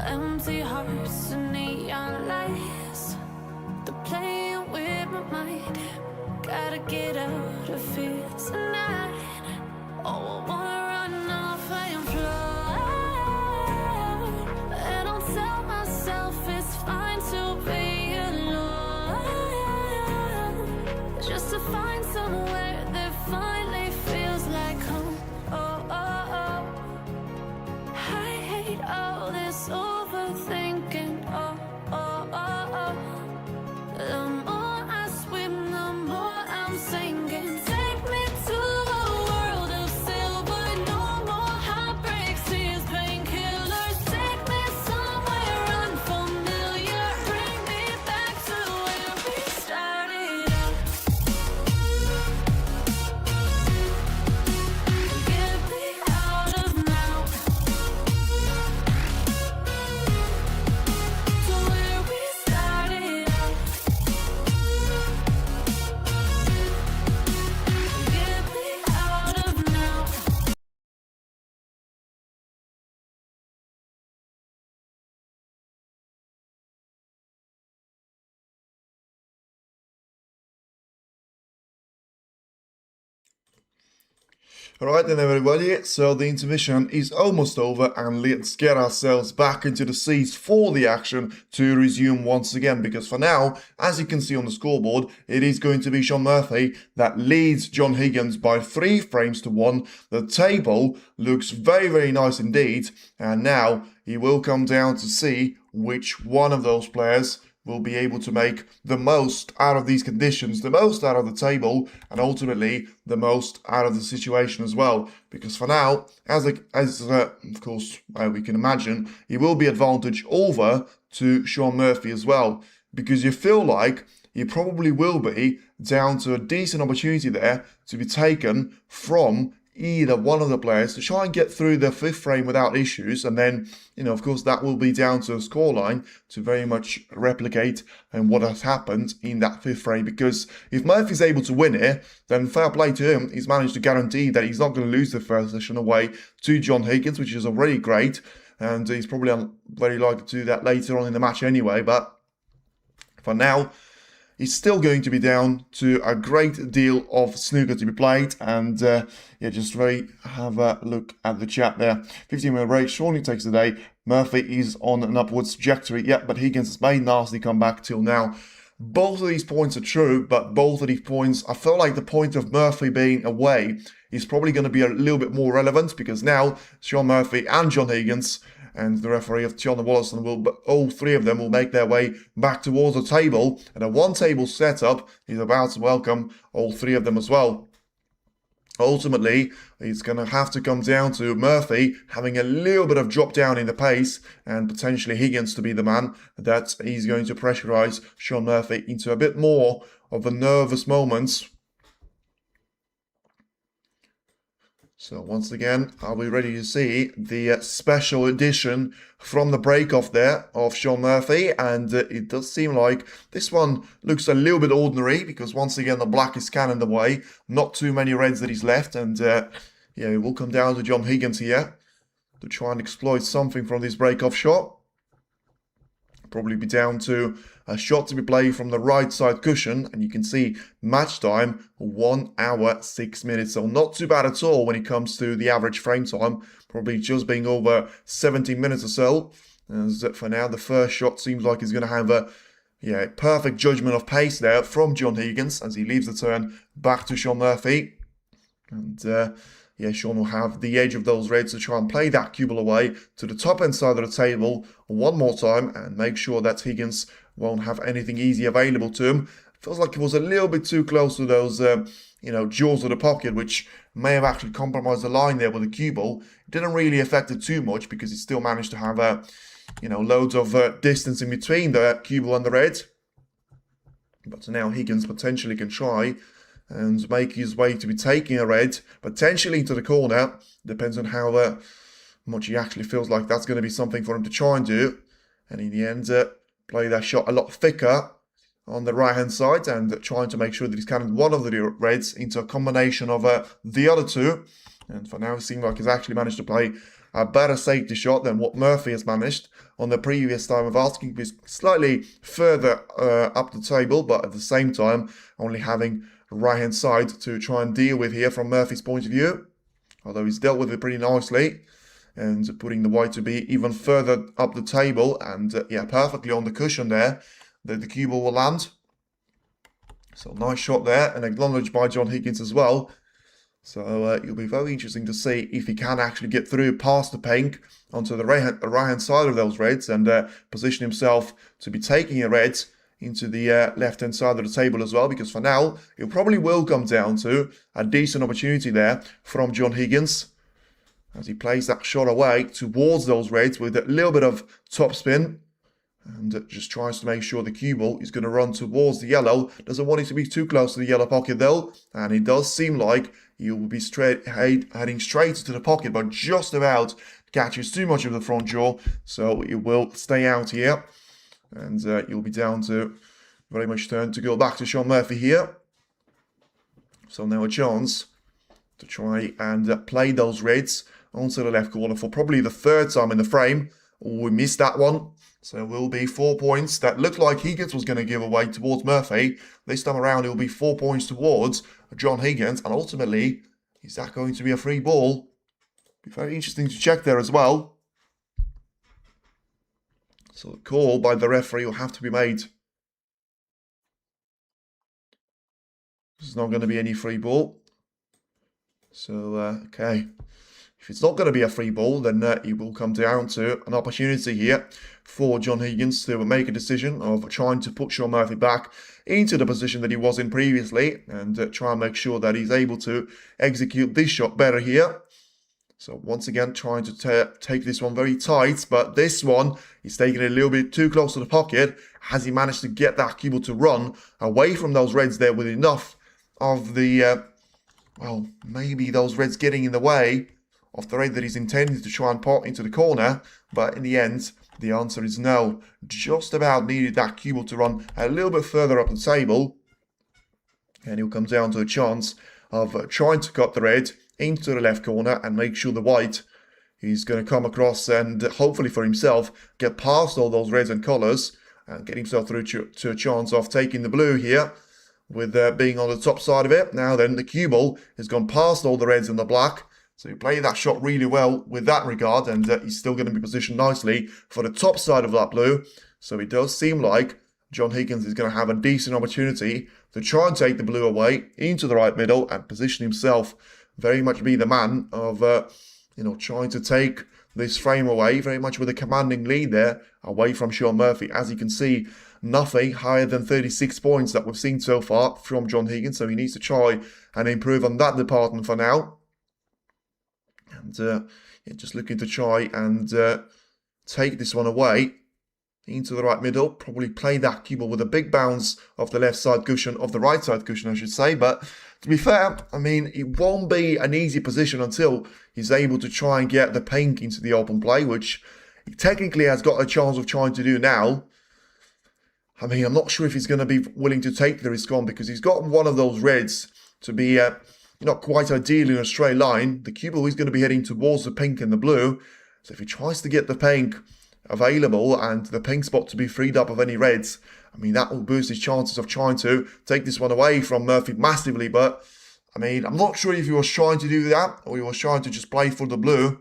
empty hearts and neon lights. They're playing with my mind. Gotta get out of here tonight. Oh, I wanna run off and fly. And I'll tell myself it's fine to be alone, just to find somewhere that finally feels like home. Oh, oh, oh. I hate all this overthinking. Oh, oh, oh, oh. The more I swim, the more I'm sinking. Take me to a world of silver. No more heartbreaks, tears, painkillers. Take me somewhere unfamiliar. Bring me back to where we started out. Get me out of now. To where we started out. Get me out of now. Alright then everybody, so the intermission is almost over and let's get ourselves back into the seats for the action to resume once again, because for now, as you can see on the scoreboard, it is going to be Shaun Murphy that leads John Higgins by 3 frames to 1. The table looks very, very nice indeed, and now it will come down to see which one of those players will be able to make the most out of these conditions, the most out of the table, and ultimately the most out of the situation as well. Because for now, as of course we can imagine, it will be advantage over to Shaun Murphy as well, because you feel like he probably will be down to a decent opportunity there to be taken from either one of the players to try and get through the 5th frame without issues, and then, of course, that will be down to a scoreline to very much replicate what has happened in that 5th frame. Because if Murphy's able to win it, then fair play to him. He's managed to guarantee that he's not going to lose the first session away to John Higgins, which is already great, and he's probably very likely to do that later on in the match anyway. But for now, he's still going to be down to a great deal of snooker to be played. And just have a look at the chat there. 15-minute break, Shaun takes the day. Murphy is on an upwards trajectory. Yeah, but Higgins has made nasty comeback till now. Both of these points are true, but both of these points, I feel like the point of Murphy being away is probably going to be a little bit more relevant, because now Shaun Murphy and John Higgins and the referee of Tiana Wallison all 3 of them will make their way back towards the table, and a 1-table setup is about to welcome all 3 of them as well. Ultimately, it's going to have to come down to Murphy having a little bit of drop down in the pace, and potentially Higgins to be the man that he's going to pressurize Shaun Murphy into a bit more of a nervous moment. So once again, are we ready to see the special edition from the break-off there of Shaun Murphy? And it does seem like this one looks a little bit ordinary, because once again the black is cannoned away. Not too many reds that he's left, and it will come down to John Higgins here to try and exploit something from this break-off shot. Probably be down to a shot to be played from the right side cushion, and you can see match time 1 hour 6 minutes, so not too bad at all when it comes to the average frame time, probably just being over 17 minutes or so. As for now, the first shot seems like he's going to have a perfect judgment of pace there from John Higgins as he leaves the turn back to Shaun Murphy. And Shaun will have the edge of those reds to try and play that cue ball away to the top end side of the table one more time and make sure that Higgins won't have anything easy available to him. Feels like he was a little bit too close to those, jaws of the pocket, which may have actually compromised the line there with the cue ball. It didn't really affect it too much because he still managed to have, loads of distance in between the cue ball and the red. But now Higgins potentially can try and make his way to be taking a red, potentially into the corner. Depends on how much he actually feels like that's going to be something for him to try and do. And in the end, play that shot a lot thicker on the right-hand side and trying to make sure that he's cannoned one of the reds into a combination of the other 2. And for now, it seems like he's actually managed to play a better safety shot than what Murphy has managed on the previous time of asking. He's slightly further up the table, but at the same time only having right hand side to try and deal with here from Murphy's point of view. Although he's dealt with it pretty nicely and putting the white to be even further up the table and yeah, perfectly on the cushion there that the cue ball will land. So nice shot there and acknowledged by John Higgins as well. So it'll be very interesting to see if he can actually get through past the pink onto the right-hand side of those reds and position himself to be taking a red into the left-hand side of the table as well, because for now, it probably will come down to a decent opportunity there from John Higgins as he plays that shot away towards those reds with a little bit of topspin and just tries to make sure the cue ball is going to run towards the yellow. Doesn't want it to be too close to the yellow pocket though, and it does seem like he will be heading straight to the pocket, but just about catches too much of the front jaw, so it will stay out here. And you'll be down to very much turn to go back to Shaun Murphy here. So now a chance to try and play those reds onto the left corner for probably the third time in the frame. Oh, we missed that one. So it will be 4 points. That looked like Higgins was going to give away towards Murphy. This time around it will be 4 points towards John Higgins. And ultimately, is that going to be a free ball? Be very interesting to check there as well. So the call by the referee will have to be made. There's not going to be any free ball. So, okay. If it's not going to be a free ball, then it will come down to an opportunity here for John Higgins to make a decision of trying to put Shaun Murphy back into the position that he was in previously and try and make sure that he's able to execute this shot better here. So once again, trying to take this one very tight, but this one is taking it a little bit too close to the pocket. Has he managed to get that cue ball to run away from those reds there with enough of the, well, maybe those reds getting in the way of the red that he's intended to try and pot into the corner, but in the end, the answer is no. Just about needed that cue ball to run a little bit further up the table, and he'll come down to a chance of trying to cut the red into the left corner and make sure the white is going to come across and hopefully for himself get past all those reds and colours and get himself through to a chance of taking the blue here with being on the top side of it. Now then, the cue ball has gone past all the reds and the black, so he played that shot really well with that regard, and he's still going to be positioned nicely for the top side of that blue. So it does seem like John Higgins is going to have a decent opportunity to try and take the blue away into the right middle and position himself very much be the man of, trying to take this frame away, very much with a commanding lead there, away from Shaun Murphy. As you can see, nothing higher than 36 points that we've seen so far from John Higgins, so he needs to try and improve on that department for now. And just looking to try and take this one away into the right middle, probably play that cue ball with a big bounce off the left side cushion, of the right side cushion I should say, but to be fair, I mean, it won't be an easy position until he's able to try and get the pink into the open play, which he technically has got a chance of trying to do now. I mean, I'm not sure if he's going to be willing to take the risk on because he's got one of those reds to be not quite ideal in a straight line. The cue ball is going to be heading towards the pink and the blue, so if he tries to get the pink available and the pink spot to be freed up of any reds, I mean, that will boost his chances of trying to take this one away from Murphy massively. But, I mean, I'm not sure if he was trying to do that or he was trying to just play for the blue.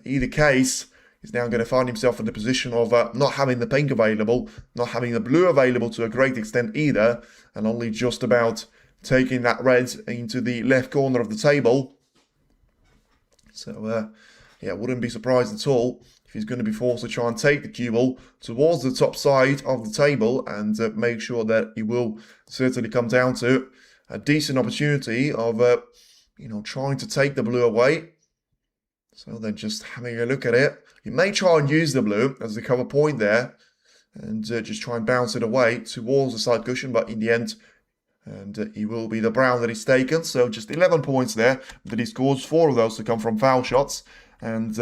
Either case, he's now going to find himself in the position of not having the pink available, not having the blue available to a great extent either, and only just about taking that red into the left corner of the table. So, yeah, wouldn't be surprised at all if he's going to be forced to try and take the cue ball towards the top side of the table and make sure that he will certainly come down to a decent opportunity of, trying to take the blue away. So then just having a look at it, he may try and use the blue as the cover point there and just try and bounce it away towards the side cushion, but in the end, and he will be the brown that is taken. So just 11 points there that he scores, 4 of those to come from foul shots, and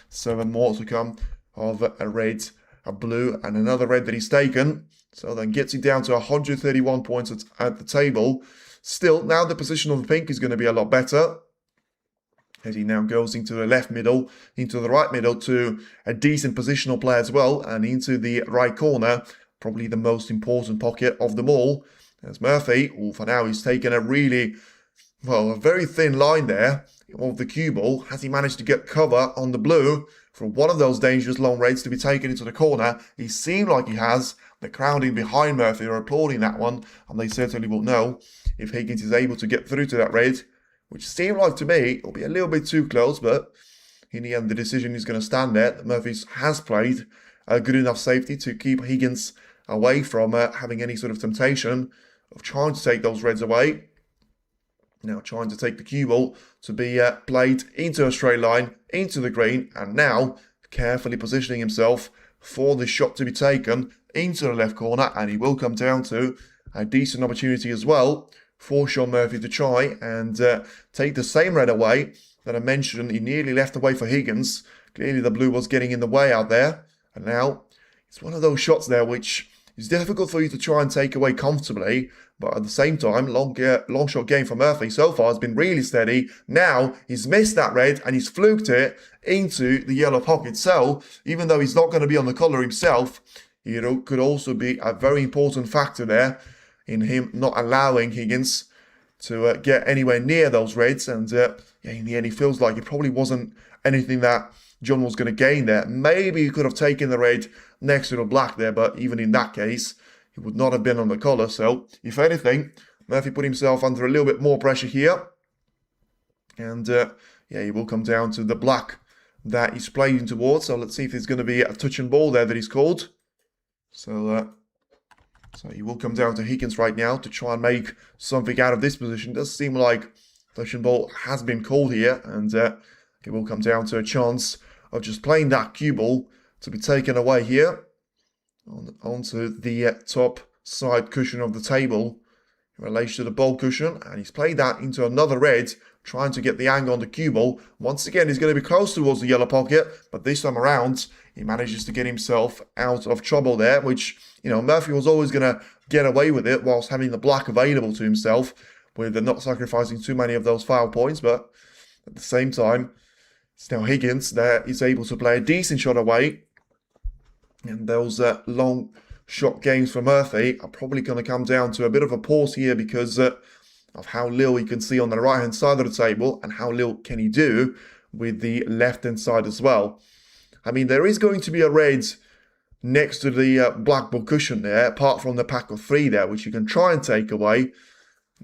7 more to come of a red, a blue, and another red that he's taken. So then gets it down to 131 points at the table. Still, now the position of the pink is going to be a lot better. as he now goes into the left middle, into the right middle to a decent positional play as well, and into the right corner, probably the most important pocket of them all, as Murphy, for now he's taken a really, a very thin line there of the cue ball. Has he managed to get cover on the blue for one of those dangerous long raids to be taken into the corner? He seemed like he has. The crowd in behind Murphy are applauding that one, and they certainly will know if Higgins is able to get through to that raid, which seemed like to me it'll be a little bit too close, but in the end the decision is going to stand there. Murphy has played a good enough safety to keep Higgins away from having any sort of temptation of trying to take those reds away. Now trying to take the cue ball to be played into a straight line, into the green, and now carefully positioning himself for the shot to be taken into the left corner, and he will come down to a decent opportunity as well for Sean Murphy to try and take the same red away that I mentioned. He nearly left away for Higgins. Clearly the blue was getting in the way out there, and now it's one of those shots there which is difficult for you to try and take away comfortably, but at the same time, long shot game for Murphy so far has been really steady. Now he's missed that red and he's fluked it into the yellow pocket. So even though he's not going to be on the colour himself, he could also be a very important factor there in him not allowing Higgins to get anywhere near those reds. And in the end, he feels like it probably wasn't anything that John was going to gain there. Maybe he could have taken the red next to the black there, but even in that case, he would not have been on the collar. So, if anything, Murphy put himself under a little bit more pressure here. And, he will come down to the black that he's playing towards. So, let's see if there's going to be a touch and ball there that he's called. So he will come down to Higgins right now to try and make something out of this position. It does seem like touch and ball has been called here. And it will come down to a chance of just playing that cue ball to be taken away here onto the top side cushion of the table in relation to the ball cushion, and he's played that into another red, trying to get the angle on the cue ball. Once again, he's going to be close towards the yellow pocket, but this time around, he manages to get himself out of trouble there, which, Murphy was always going to get away with it whilst having the black available to himself, with not sacrificing too many of those foul points, but at the same time, it's now Higgins that is able to play a decent shot away. And those long shot games for Murphy are probably going to come down to a bit of a pause here because of how little he can see on the right-hand side of the table and how little can he do with the left-hand side as well. I mean, there is going to be a red next to the black ball cushion there, apart from the pack of 3 there, which you can try and take away.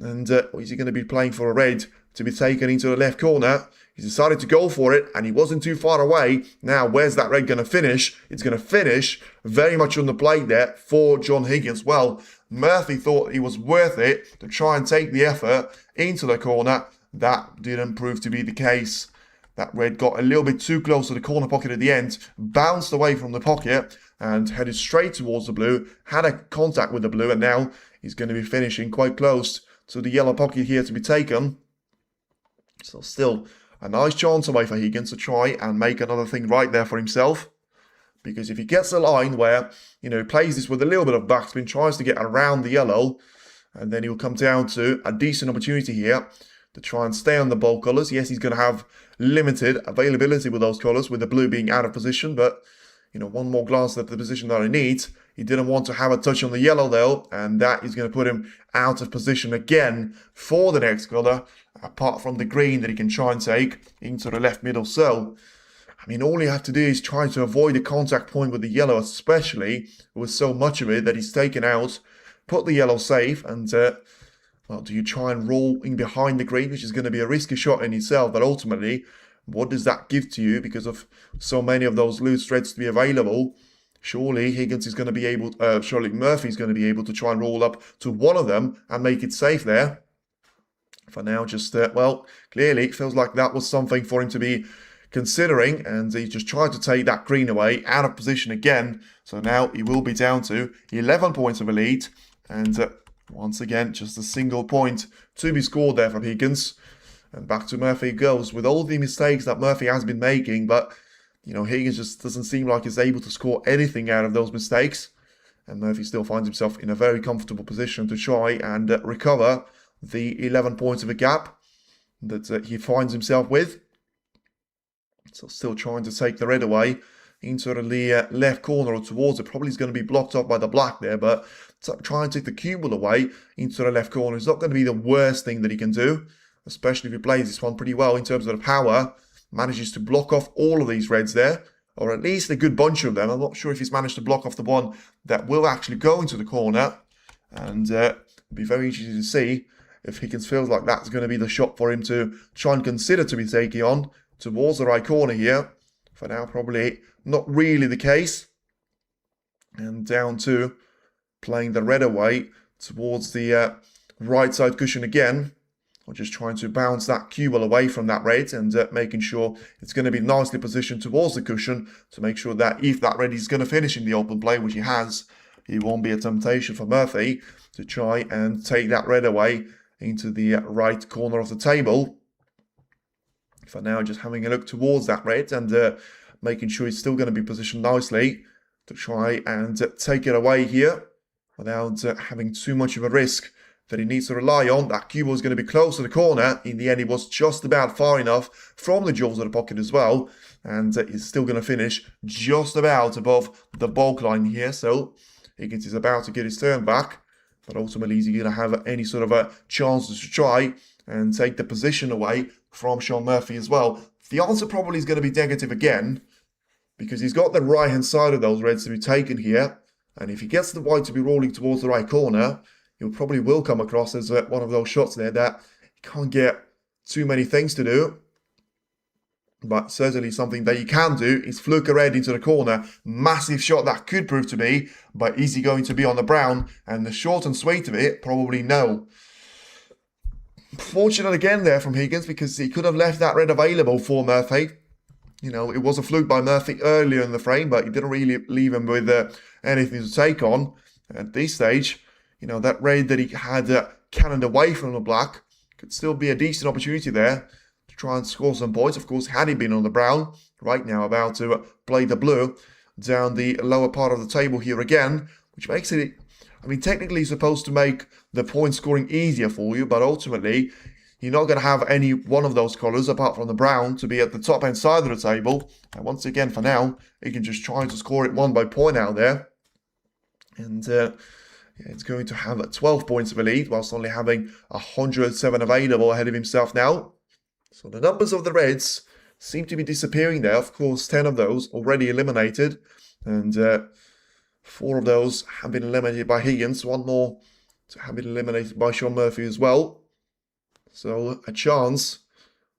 And is he going to be playing for a red to be taken into the left corner? He's decided to go for it, and he wasn't too far away. Now, where's that red going to finish? It's going to finish very much on the plate there for John Higgins. Well, Murphy thought it was worth it to try and take the effort into the corner. That didn't prove to be the case. That red got a little bit too close to the corner pocket at the end, bounced away from the pocket, and headed straight towards the blue, had a contact with the blue, and now he's going to be finishing quite close to the yellow pocket here to be taken. So still a nice chance away for Higgins to try and make another thing right there for himself. Because if he gets a line where, he plays this with a little bit of backspin, tries to get around the yellow, and then he'll come down to a decent opportunity here to try and stay on the ball colours. Yes, he's going to have limited availability with those colours, with the blue being out of position, but, one more glance at the position that he needs. He didn't want to have a touch on the yellow though, and that is going to put him out of position again for the next colour, apart from the green that he can try and take into the left middle. So, all you have to do is try to avoid the contact point with the yellow, especially with so much of it that he's taken out. Put the yellow safe, and, do you try and roll in behind the green, which is going to be a risky shot in itself, but ultimately, what does that give to you because of so many of those loose threads to be available? Surely Higgins is going to be able, surely Murphy's going to be able to try and roll up to one of them and make it safe there. For now, just, clearly it feels like that was something for him to be considering, and he just tried to take that green away, out of position again. So now he will be down to 11 points of a lead, and once again, just a single point to be scored there from Higgins. And back to Murphy goes with all the mistakes that Murphy has been making, but Higgins just doesn't seem like he's able to score anything out of those mistakes. And Murphy still finds himself in a very comfortable position to try and recover the 11 points of a gap that he finds himself with. So still trying to take the red away into the left corner or towards it. Probably is going to be blocked off by the black there, but try and take the cue ball away into the left corner is not going to be the worst thing that he can do, especially if he plays this one pretty well in terms of the power. Manages to block off all of these reds there, or at least a good bunch of them. I'm not sure if he's managed to block off the one that will actually go into the corner, and it'll be very interesting to see if Higgins feels like that's going to be the shot for him to try and consider to be taking on towards the right corner here. For now, probably not really the case. And down to playing the red away towards the right side cushion again. Or just trying to bounce that cue ball away from that red and making sure it's going to be nicely positioned towards the cushion to make sure that if that red is going to finish in the open play, which he has, it won't be a temptation for Murphy to try and take that red away into the right corner of the table. For now, just having a look towards that red and making sure it's still going to be positioned nicely to try and take it away here without having too much of a risk that he needs to rely on. That cue ball is going to be close to the corner. In the end, it was just about far enough from the jaws of the pocket as well. And he's still going to finish just about above the bulk line here. So Higgins is about to get his turn back. But ultimately, is he going to have any sort of a chance to try and take the position away from Sean Murphy as well? The answer probably is going to be negative again, because he's got the right-hand side of those reds to be taken here. And if he gets the white to be rolling towards the right corner, he probably will come across as one of those shots there that he can't get too many things to do. But certainly something that you can do is fluke a red into the corner. Massive shot that could prove to be, but is he going to be on the brown? And the short and sweet of it, probably no. Fortunate again there from Higgins, because he could have left that red available for Murphy. You know, it was a fluke by Murphy earlier in the frame, but he didn't really leave him with anything to take on. At this stage, you know, that red that he had cannoned away from the black could still be a decent opportunity there to try and score some points. Of course, had he been on the brown, right now about to play the blue down the lower part of the table here again, which makes it, I mean, technically supposed to make the point scoring easier for you, but ultimately, you're not going to have any one of those colours apart from the brown to be at the top end side of the table. And once again, for now, he can just try to score it one by point out there. And yeah, it's going to have 12 points of a lead whilst only having 107 available ahead of himself now. So the numbers of the Reds seem to be disappearing there. Of course, 10 of those already eliminated. And 4 of those have been eliminated by Higgins. 1 more to have been eliminated by Sean Murphy as well. So a chance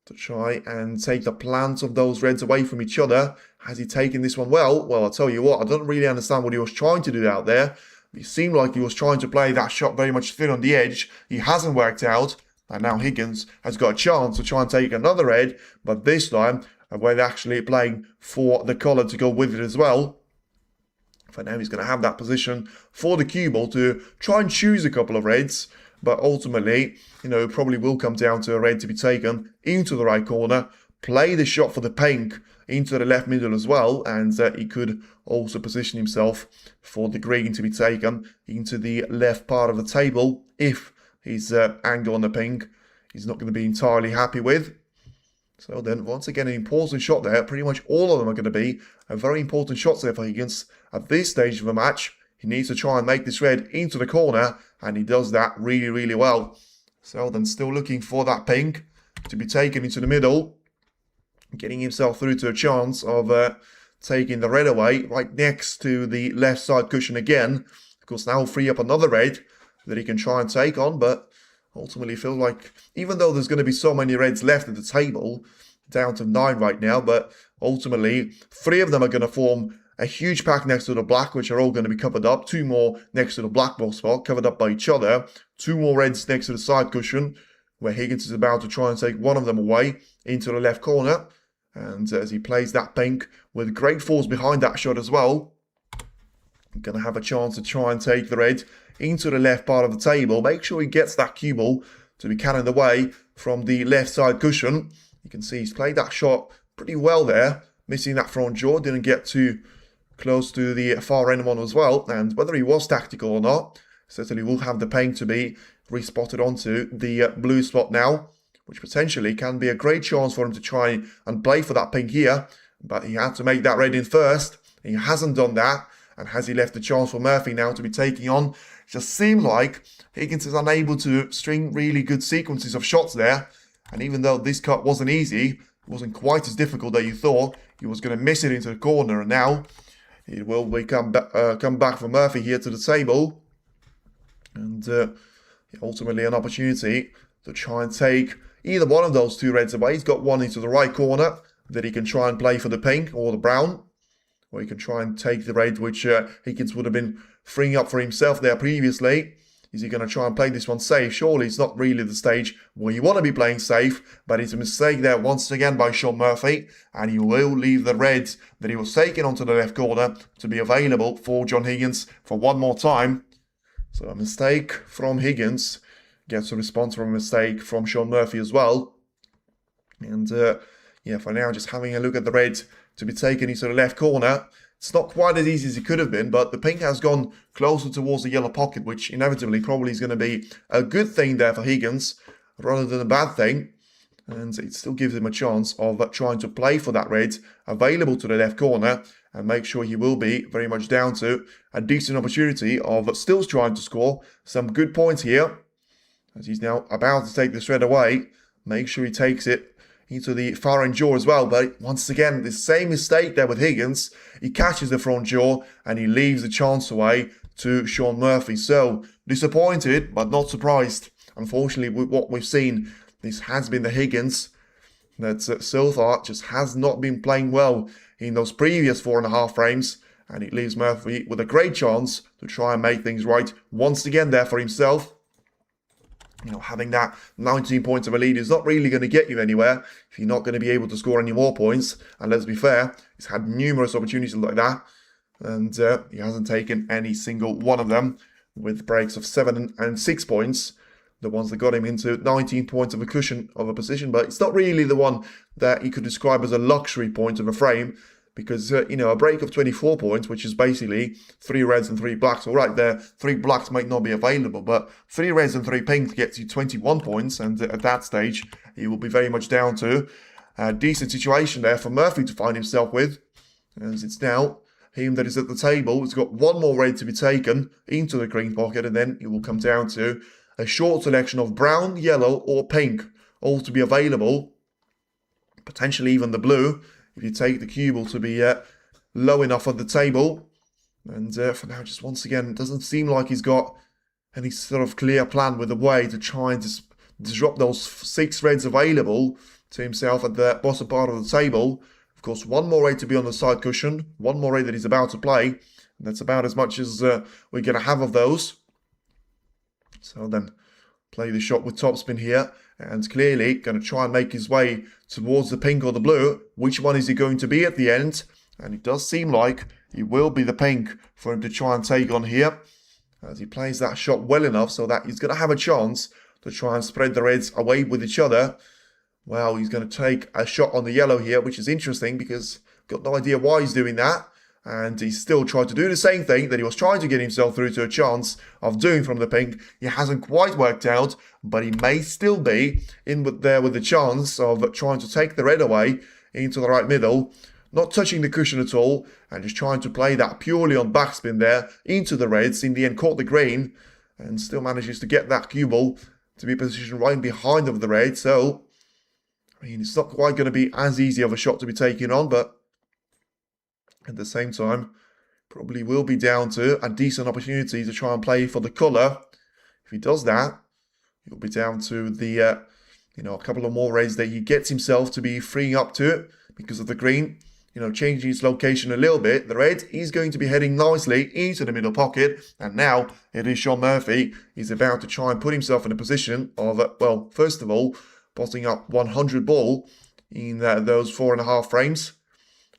to try and take the plans of those Reds away from each other. Has he taken this one well? Well, I'll tell you what, I don't really understand what he was trying to do out there. It seemed like he was trying to play that shot very much thin on the edge. He hasn't worked out. And now Higgins has got a chance to try and take another red. But this time, we're actually playing for the colour to go with it as well. For now, he's going to have that position for the cue ball to try and choose a couple of reds. But ultimately, you know, it probably will come down to a red to be taken into the right corner. Play the shot for the pink into the left middle as well. And he could also position himself for the green to be taken into the left part of the table if his angle on the pink is not going to be entirely happy with. So then, once again, an important shot there. Pretty much all of them are going to be a very important shots there for Higgins. At this stage of the match, he needs to try and make this red into the corner, and he does that really, really well. So then, still looking for that pink to be taken into the middle, getting himself through to a chance of taking the red away right next to the left side cushion again. Of course, now free up another red that he can try and take on, but ultimately feel like, even though there's going to be so many reds left at the table, down to 9 right now, but ultimately 3 of them are going to form a huge pack next to the black, which are all going to be covered up. 2 more next to the black ball spot, covered up by each other. 2 more reds next to the side cushion, where Higgins is about to try and take one of them away into the left corner. And as he plays that pink with great force behind that shot as well, going to have a chance to try and take the red into the left part of the table. Make sure he gets that cue ball to be cannoned away from the left side cushion. You can see he's played that shot pretty well there, missing that front jaw. Didn't get too close to the far end one as well. And whether he was tactical or not, certainly will have the paint to be respotted onto the blue spot now, which potentially can be a great chance for him to try and play for that pink here. But he had to make that red in first. He hasn't done that. And has he left the chance for Murphy now to be taking on? It just seemed like Higgins is unable to string really good sequences of shots there. And even though this cut wasn't easy, it wasn't quite as difficult that you thought. He was going to miss it into the corner. And now it will come back for Murphy here to the table. And ultimately an opportunity to try and take either one of those two reds away. He's got one into the right corner that he can try and play for the pink or the brown. Or he can try and take the red, which Higgins would have been freeing up for himself there previously. Is he going to try and play this one safe? Surely it's not really the stage where you want to be playing safe, but it's a mistake there once again by Shaun Murphy, and he will leave the red that he was taking onto the left corner to be available for John Higgins for one more time. So a mistake from Higgins gets a response from a mistake from Shaun Murphy as well. And yeah, for now, just having a look at the red to be taken into the left corner. It's not quite as easy as it could have been, but the pink has gone closer towards the yellow pocket, which inevitably probably is going to be a good thing there for Higgins rather than a bad thing. And it still gives him a chance of trying to play for that red available to the left corner and make sure he will be very much down to a decent opportunity of still trying to score some good points here. As he's now about to take this red away, make sure he takes it into the far end jaw as well. But once again, the same mistake there with Higgins. He catches the front jaw and he leaves the chance away to Shaun Murphy. So disappointed, but not surprised. Unfortunately, with what we've seen, this has been the Higgins that so far just has not been playing well in those previous 4.5 frames. And it leaves Murphy with a great chance to try and make things right once again there for himself. You know, having that 19 points of a lead is not really going to get you anywhere if you're not going to be able to score any more points. And let's be fair, he's had numerous opportunities like that. And he hasn't taken any single one of them with breaks of 7 and 6 points. The ones that got him into 19 points of a cushion of a position. But it's not really the one that you could describe as a luxury point of a frame. Because, you know, a break of 24 points, which is basically 3 reds and 3 blacks. All right, there, 3 blacks might not be available, but 3 reds and 3 pinks gets you 21 points. And at that stage, he will be very much down to a decent situation there for Murphy to find himself with. As it's now him that is at the table. He's got one more red to be taken into the green pocket, and then it will come down to a short selection of brown, yellow, or pink, all to be available. Potentially even the blue, if you take the cue to be low enough on the table. And for now, just once again, it doesn't seem like he's got any sort of clear plan with a way to try and disrupt those 6 reds available to himself at the bottom part of the table. Of course, one more red to be on the side cushion, one more red that he's about to play. And that's about as much as we're going to have of those. So then, play the shot with topspin here. And clearly going to try and make his way towards the pink or the blue. Which one is he going to be at the end? And it does seem like it will be the pink for him to try and take on here. As he plays that shot well enough so that he's going to have a chance to try and spread the reds away with each other. Well, he's going to take a shot on the yellow here, which is interesting because I've got no idea why he's doing that. And he's still tried to do the same thing that he was trying to get himself through to a chance of doing from the pink. It hasn't quite worked out, but he may still be in there with the chance of trying to take the red away into the right middle, not touching the cushion at all, and just trying to play that purely on backspin there into the reds. In the end, caught the green, and still manages to get that cue ball to be positioned right behind of the red. So, I mean, it's not quite going to be as easy of a shot to be taken on, but at the same time, probably will be down to a decent opportunity to try and play for the colour. If he does that, he'll be down to the, a couple of more reds that he gets himself to be freeing up to because of the green. Changing its location a little bit. The red is going to be heading nicely into the middle pocket. And now it is Shaun Murphy. He's about to try and put himself in a position of, first of all, potting up 100 ball in those 4.5 frames.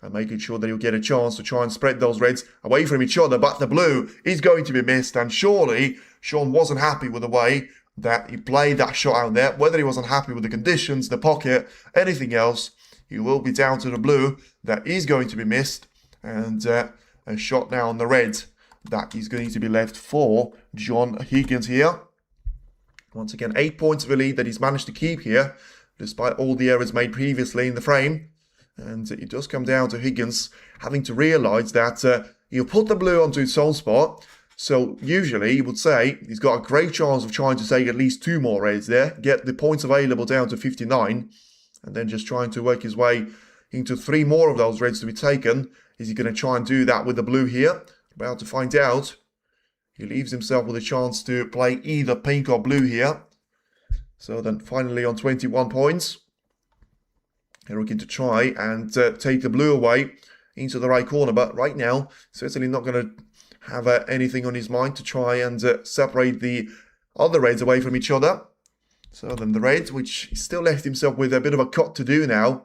And making sure that he'll get a chance to try and spread those reds away from each other. But the blue is going to be missed. And surely Shaun wasn't happy with the way that he played that shot out there. Whether he wasn't happy with the conditions, the pocket, anything else, he will be down to the blue. That is going to be missed. And a shot now on the red. That is going to be left for John Higgins here. Once again, 8 points of a lead that he's managed to keep here. despite all the errors made previously in the frame. And it does come down to Higgins having to realise that he'll put the blue onto his own spot. So usually you would say he's got a great chance of trying to take at least 2 more reds there, get the points available down to 59, and then just trying to work his way into 3 more of those reds to be taken. Is he going to try and do that with the blue here? About to find out. He leaves himself with a chance to play either pink or blue here. So then finally on 21 points. They're looking to try and take the blue away into the right corner. But right now, certainly not going to have anything on his mind to try and separate the other reds away from each other. So then the red, which he still left himself with a bit of a cut to do now.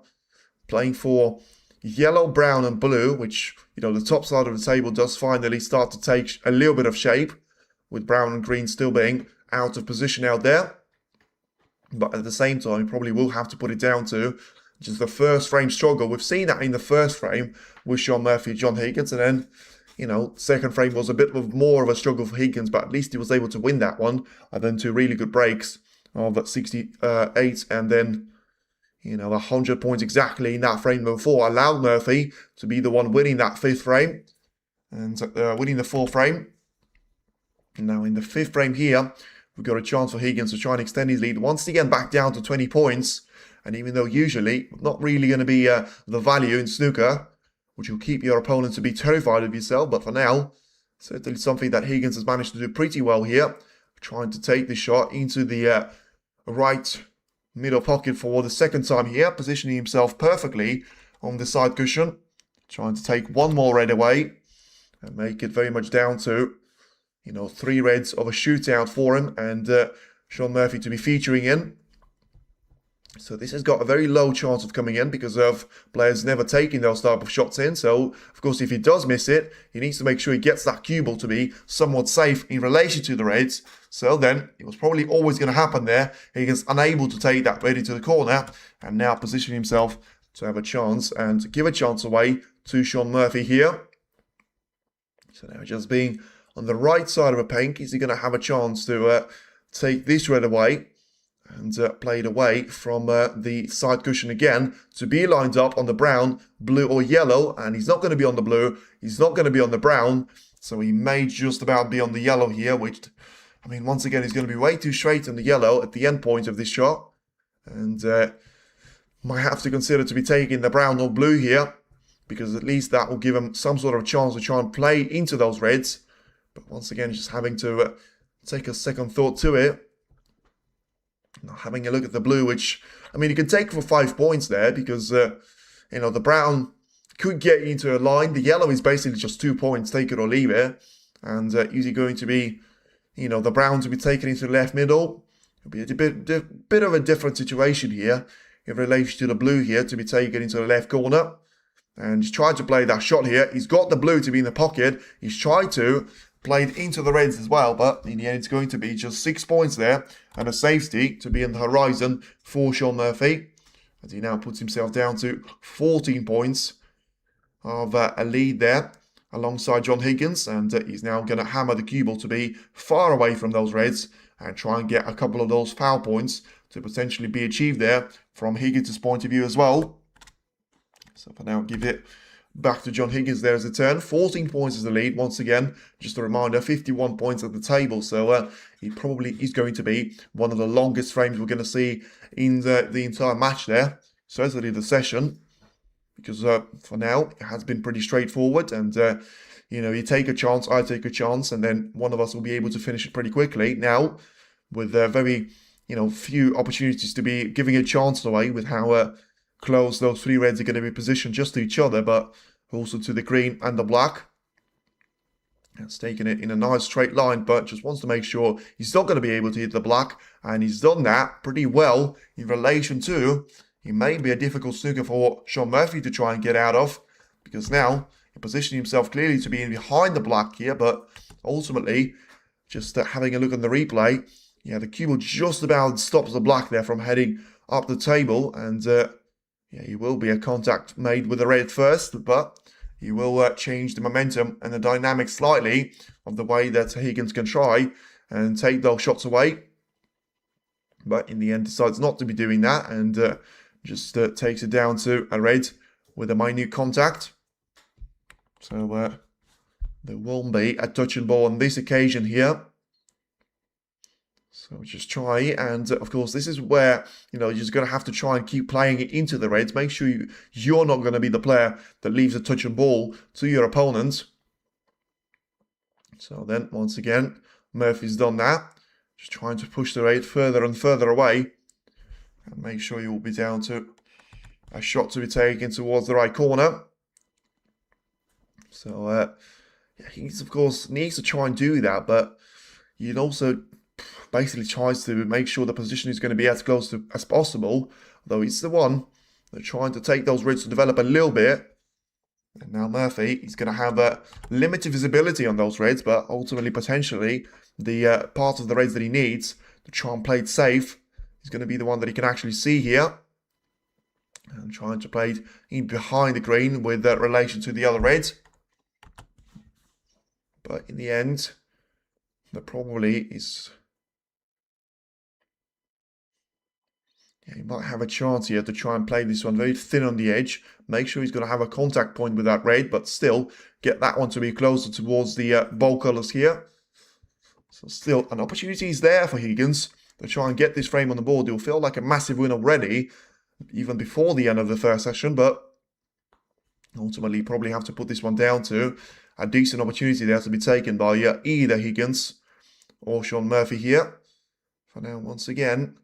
Playing for yellow, brown and blue, which, you know, the top side of the table does finally start to take a little bit of shape, with brown and green still being out of position out there. But at the same time, he probably will have to put it down to just the first frame struggle. We've seen that in the first frame with Shaun Murphy and John Higgins, and then, you know, second frame was a bit more of a struggle for Higgins, but at least he was able to win that one. And then 2 really good breaks of 68 and then, you know, 100 points exactly in that frame before allowed Murphy to be the one winning that 5th frame and winning the 4th frame. And now in the 5th frame here, we've got a chance for Higgins to try and extend his lead once again back down to 20 points. And even though usually not really going to be the value in snooker, which will keep your opponent to be terrified of yourself, but for now, certainly something that Higgins has managed to do pretty well here, trying to take the shot into the right middle pocket for the second time here, positioning himself perfectly on the side cushion, trying to take 1 more red away and make it very much down to, you know, 3 reds of a shootout for him and Shaun Murphy to be featuring in. So this has got a very low chance of coming in because of players never taking those type of shots in. So, of course, if he does miss it, he needs to make sure he gets that cue ball to be somewhat safe in relation to the reds. So then, it was probably always going to happen there. He is unable to take that red into the corner and now position himself to have a chance and give a chance away to Shaun Murphy here. So now just being on the right side of a pink, is he going to have a chance to take this red away? And play it away from the side cushion again to be lined up on the brown, blue or yellow. And he's not going to be on the blue. He's not going to be on the brown. So he may just about be on the yellow here, which, I mean, once again, he's going to be way too straight on the yellow at the end point of this shot. And might have to consider to be taking the brown or blue here, because at least that will give him some sort of chance to try and play into those reds. But once again, just having to take a second thought to it. Now having a look at the blue, which, I mean, you can take for 5 points there because, you know, the brown could get into a line. The yellow is basically just 2 points, take it or leave it. And is it going to be, you know, the brown to be taken into the left middle? It'll be a bit of a different situation here in relation to the blue here to be taken into the left corner. And he's tried to play that shot here. He's got the blue to be in the pocket. He's tried to play it into the reds as well, but in the end it's going to be just 6 points there and a safety to be in the horizon for Shaun Murphy, as he now puts himself down to 14 points of a lead there alongside John Higgins, and he's now going to hammer the cue ball to be far away from those reds and try and get a couple of those foul points to potentially be achieved there from Higgins' point of view as well. So for now, give it back to John Higgins there as a turn. 14 points as the lead. Once again, just a reminder, 51 points at the table. So he probably is going to be one of the longest frames we're going to see in the entire match there. Certainly the session. Because for now, it has been pretty straightforward. And, you know, you take a chance, I take a chance. And then one of us will be able to finish it pretty quickly. Now, with very, you know, few opportunities to be giving a chance away with how close those 3 reds are going to be positioned just to each other, but also to the green and the black. It's taken it in a nice straight line, but just wants to make sure he's not going to be able to hit the black, and he's done that pretty well in relation to, he may be a difficult snooker for Shaun Murphy to try and get out of, because now he positioned himself clearly to be in behind the black here, but ultimately, just having a look at the replay, yeah, the cue ball just about stops the black there from heading up the table, and yeah, he will be a contact made with the red first, but he will change the momentum and the dynamic slightly of the way that Higgins can try and take those shots away. But in the end decides not to be doing that and just takes it down to a red with a minute contact. So there won't be a touch and ball on this occasion here. So just try, and of course this is where, you're just going to have to try and keep playing it into the reds. Make sure you're not going to be the player that leaves a touch and ball to your opponent. So then, once again, Murphy's done that. Just trying to push the red further and further away. And make sure you will be down to a shot to be taken towards the right corner. So, yeah, he, of course, needs to try and do that, but you'd also basically tries to make sure the position is going to be as close to as possible, though it's the one that trying to take those reds to develop a little bit. And now Murphy, he's going to have limited visibility on those reds, but ultimately, potentially, the part of the reds that he needs to try and play it safe is going to be the one that he can actually see here. And trying to play it in behind the green with relation to the other reds. But in the end, there probably is... Yeah, he might have a chance here to try and play this one very thin on the edge. Make sure he's going to have a contact point with that red, but still get that one to be closer towards the bowl colours here. So still, an opportunity is there for Higgins to try and get this frame on the board. It'll feel like a massive win already, even before the end of the first session, but ultimately probably have to put this one down to a decent opportunity there to be taken by either Higgins or Sean Murphy here. For now, once again,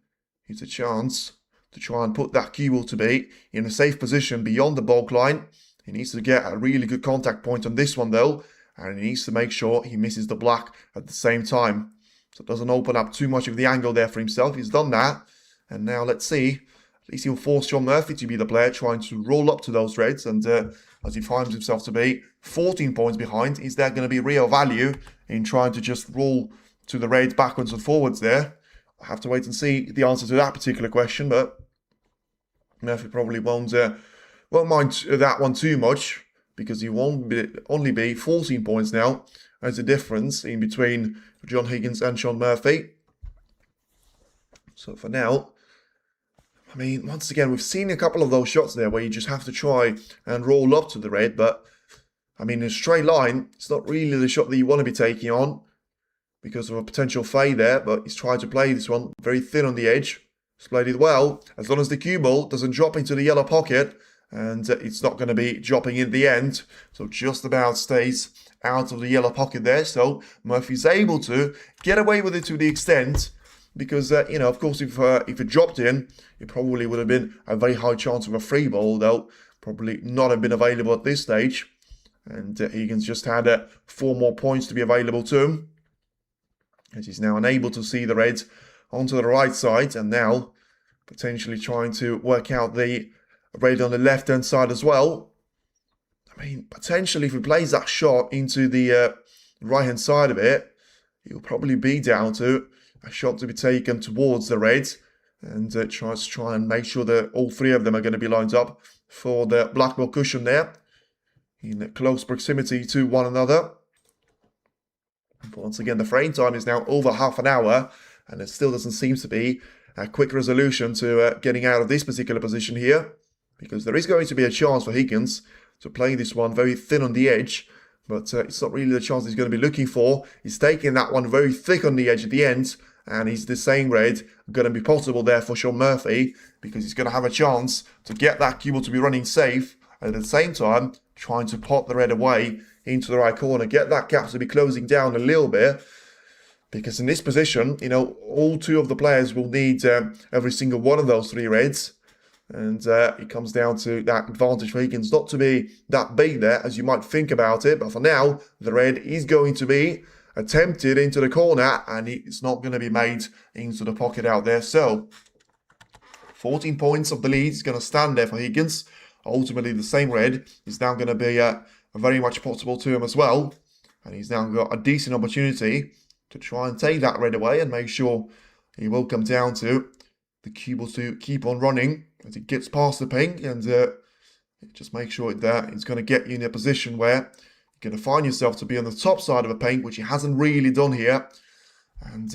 here's a chance to try and put that cue ball to be in a safe position beyond the bulk line. He needs to get a really good contact point on this one though, and he needs to make sure he misses the black at the same time. So it doesn't open up too much of the angle there for himself. He's done that, and now let's see. At least he'll force Sean Murphy to be the player trying to roll up to those reds, and as he finds himself to be 14 points behind, is there going to be real value in trying to just roll to the reds backwards and forwards there? I have to wait and see the answer to that particular question, but Murphy probably won't mind that one too much, because he won't only be 14 points now as a difference in between John Higgins and Sean Murphy. So for now, I mean, once again, we've seen a couple of those shots there where you just have to try and roll up to the red, but I mean, in a straight line, it's not really the shot that you want to be taking on because of a potential fade there, but he's trying to play this one very thin on the edge. He's played it well, as long as the cue ball doesn't drop into the yellow pocket, and it's not going to be dropping in the end, so just about stays out of the yellow pocket there. So Murphy's able to get away with it to the extent, because, of course, if it dropped in, it probably would have been a very high chance of a free ball, though probably not have been available at this stage. And Higgins just had 4 more points to be available to him, as he's now unable to see the reds onto the right side, and now potentially trying to work out the red on the left-hand side as well. I mean, potentially if he plays that shot into the right-hand side of it, he'll probably be down to a shot to be taken towards the reds, and tries to try and make sure that all 3 of them are going to be lined up for the black ball cushion there, in close proximity to one another. But once again, the frame time is now over half an hour, and it still doesn't seem to be a quick resolution to getting out of this particular position here, because there is going to be a chance for Higgins to play this one very thin on the edge, but it's not really the chance he's going to be looking for. He's taking that one very thick on the edge at the end, and he's the same red going to be possible there for Sean Murphy, because he's going to have a chance to get that cue ball to be running safe, and at the same time trying to pot the red away into the right corner, get that gap to be closing down a little bit, because in this position, all 2 of the players will need every single one of those 3 reds, and it comes down to that advantage for Higgins not to be that big there as you might think about it, but for now, the red is going to be attempted into the corner, and it's not going to be made into the pocket out there. So 14 points of the lead is going to stand there for Higgins. Ultimately, the same red is now going to be very much possible to him as well, and he's now got a decent opportunity to try and take that red away and make sure he will come down to the cue ball to keep on running as it gets past the pink, and just make sure that it's going to get you in a position where you're going to find yourself to be on the top side of a paint, which he hasn't really done here. And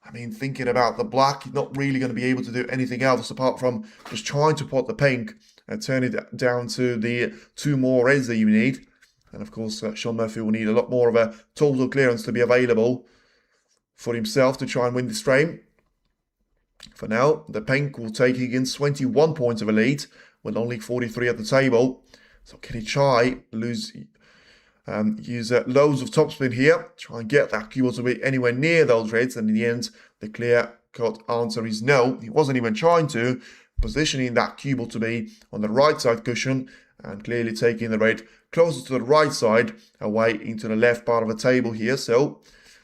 I mean, thinking about the black, you're not really going to be able to do anything else apart from just trying to pot the pink and turn it down to the 2 more reds that you need. And of course, Shaun Murphy will need a lot more of a total clearance to be available for himself to try and win this frame. For now, the pink will take Higgins 21 points of a lead with only 43 at the table. So can he try use loads of topspin here, try and get that cue to be anywhere near those reds, and in the end, the clear-cut answer is no. He wasn't even trying to, positioning that cue to be on the right side cushion and clearly taking the red closer to the right side, away into the left part of the table here. So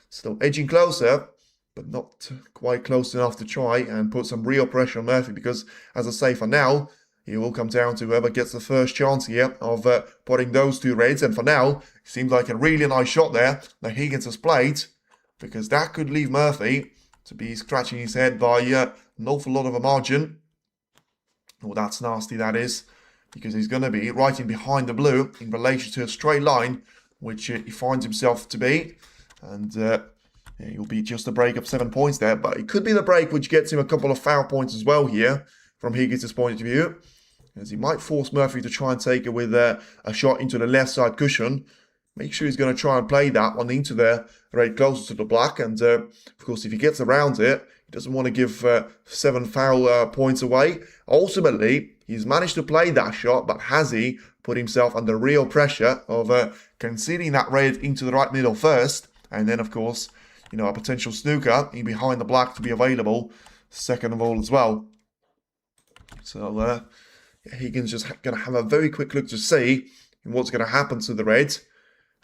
still edging closer, but not quite close enough to try and put some real pressure on Murphy, because, as I say, for now, it will come down to whoever gets the first chance here of potting those 2 reds. And for now, it seems like a really nice shot there that Higgins has played, because that could leave Murphy to be scratching his head by an awful lot of a margin. Oh, that's nasty, that is, because he's going to be right in behind the blue in relation to a straight line, which he finds himself to be. And yeah, he'll be just a break of 7 points there, but it could be the break which gets him a couple of foul points as well here, from Higgins' point of view, as he might force Murphy to try and take it with a shot into the left side cushion. Make sure he's going to try and play that one into the red closer to the black, and of course, if he gets around it, he doesn't want to give 7 foul points away. Ultimately, he's managed to play that shot, but has he put himself under real pressure of conceding that red into the right middle first, and then, of course, you know, a potential snooker in behind the black to be available second of all as well. So Higgins just going to have a very quick look to see what's going to happen to the red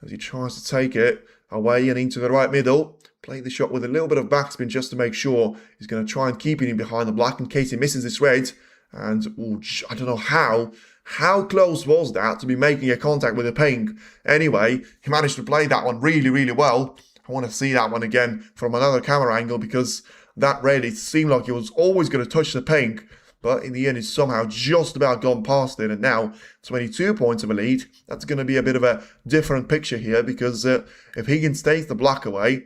as he tries to take it away and into the right middle. Play the shot with a little bit of backspin just to make sure he's going to try and keep it in behind the black in case he misses this red. And ooh, I don't know how close was that to be making a contact with the pink. Anyway, he managed to play that one really, really well. I want to see that one again from another camera angle, because that red, it seemed like it was always going to touch the pink, but in the end, it's somehow just about gone past it. And now 22 points of a lead. That's going to be a bit of a different picture here, because if Higgins takes the black away,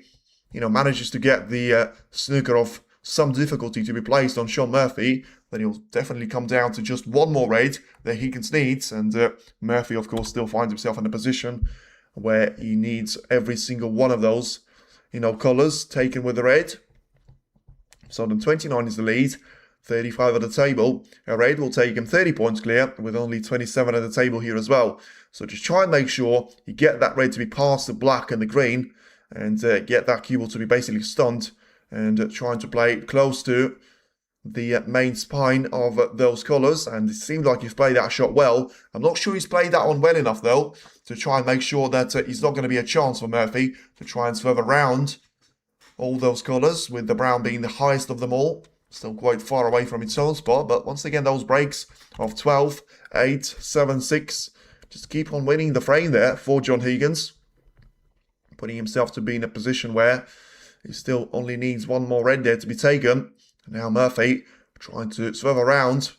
you know, manages to get the snooker of some difficulty to be placed on Shaun Murphy, then he'll definitely come down to just 1 more red that Higgins needs. And Murphy, of course, still finds himself in a position where he needs every single one of those, you know, colours taken with the red. So then 29 is the lead, 35 at the table. A red will take him 30 points clear, with only 27 at the table here as well. So just try and make sure you get that red to be past the black and the green, and get that cue to be basically stunned, and trying to play close to the main spine of those colours. And it seems like he's played that shot well. I'm not sure he's played that one well enough, though, to try and make sure that he's not going to be a chance for Murphy to try and swerve around all those colours, with the brown being the highest of them all. Still quite far away from its own spot, but once again, those breaks of 12, 8, 7, 6, just keep on winning the frame there for John Higgins, putting himself to be in a position where he still only needs 1 more red there to be taken. And now Murphy trying to swerve around,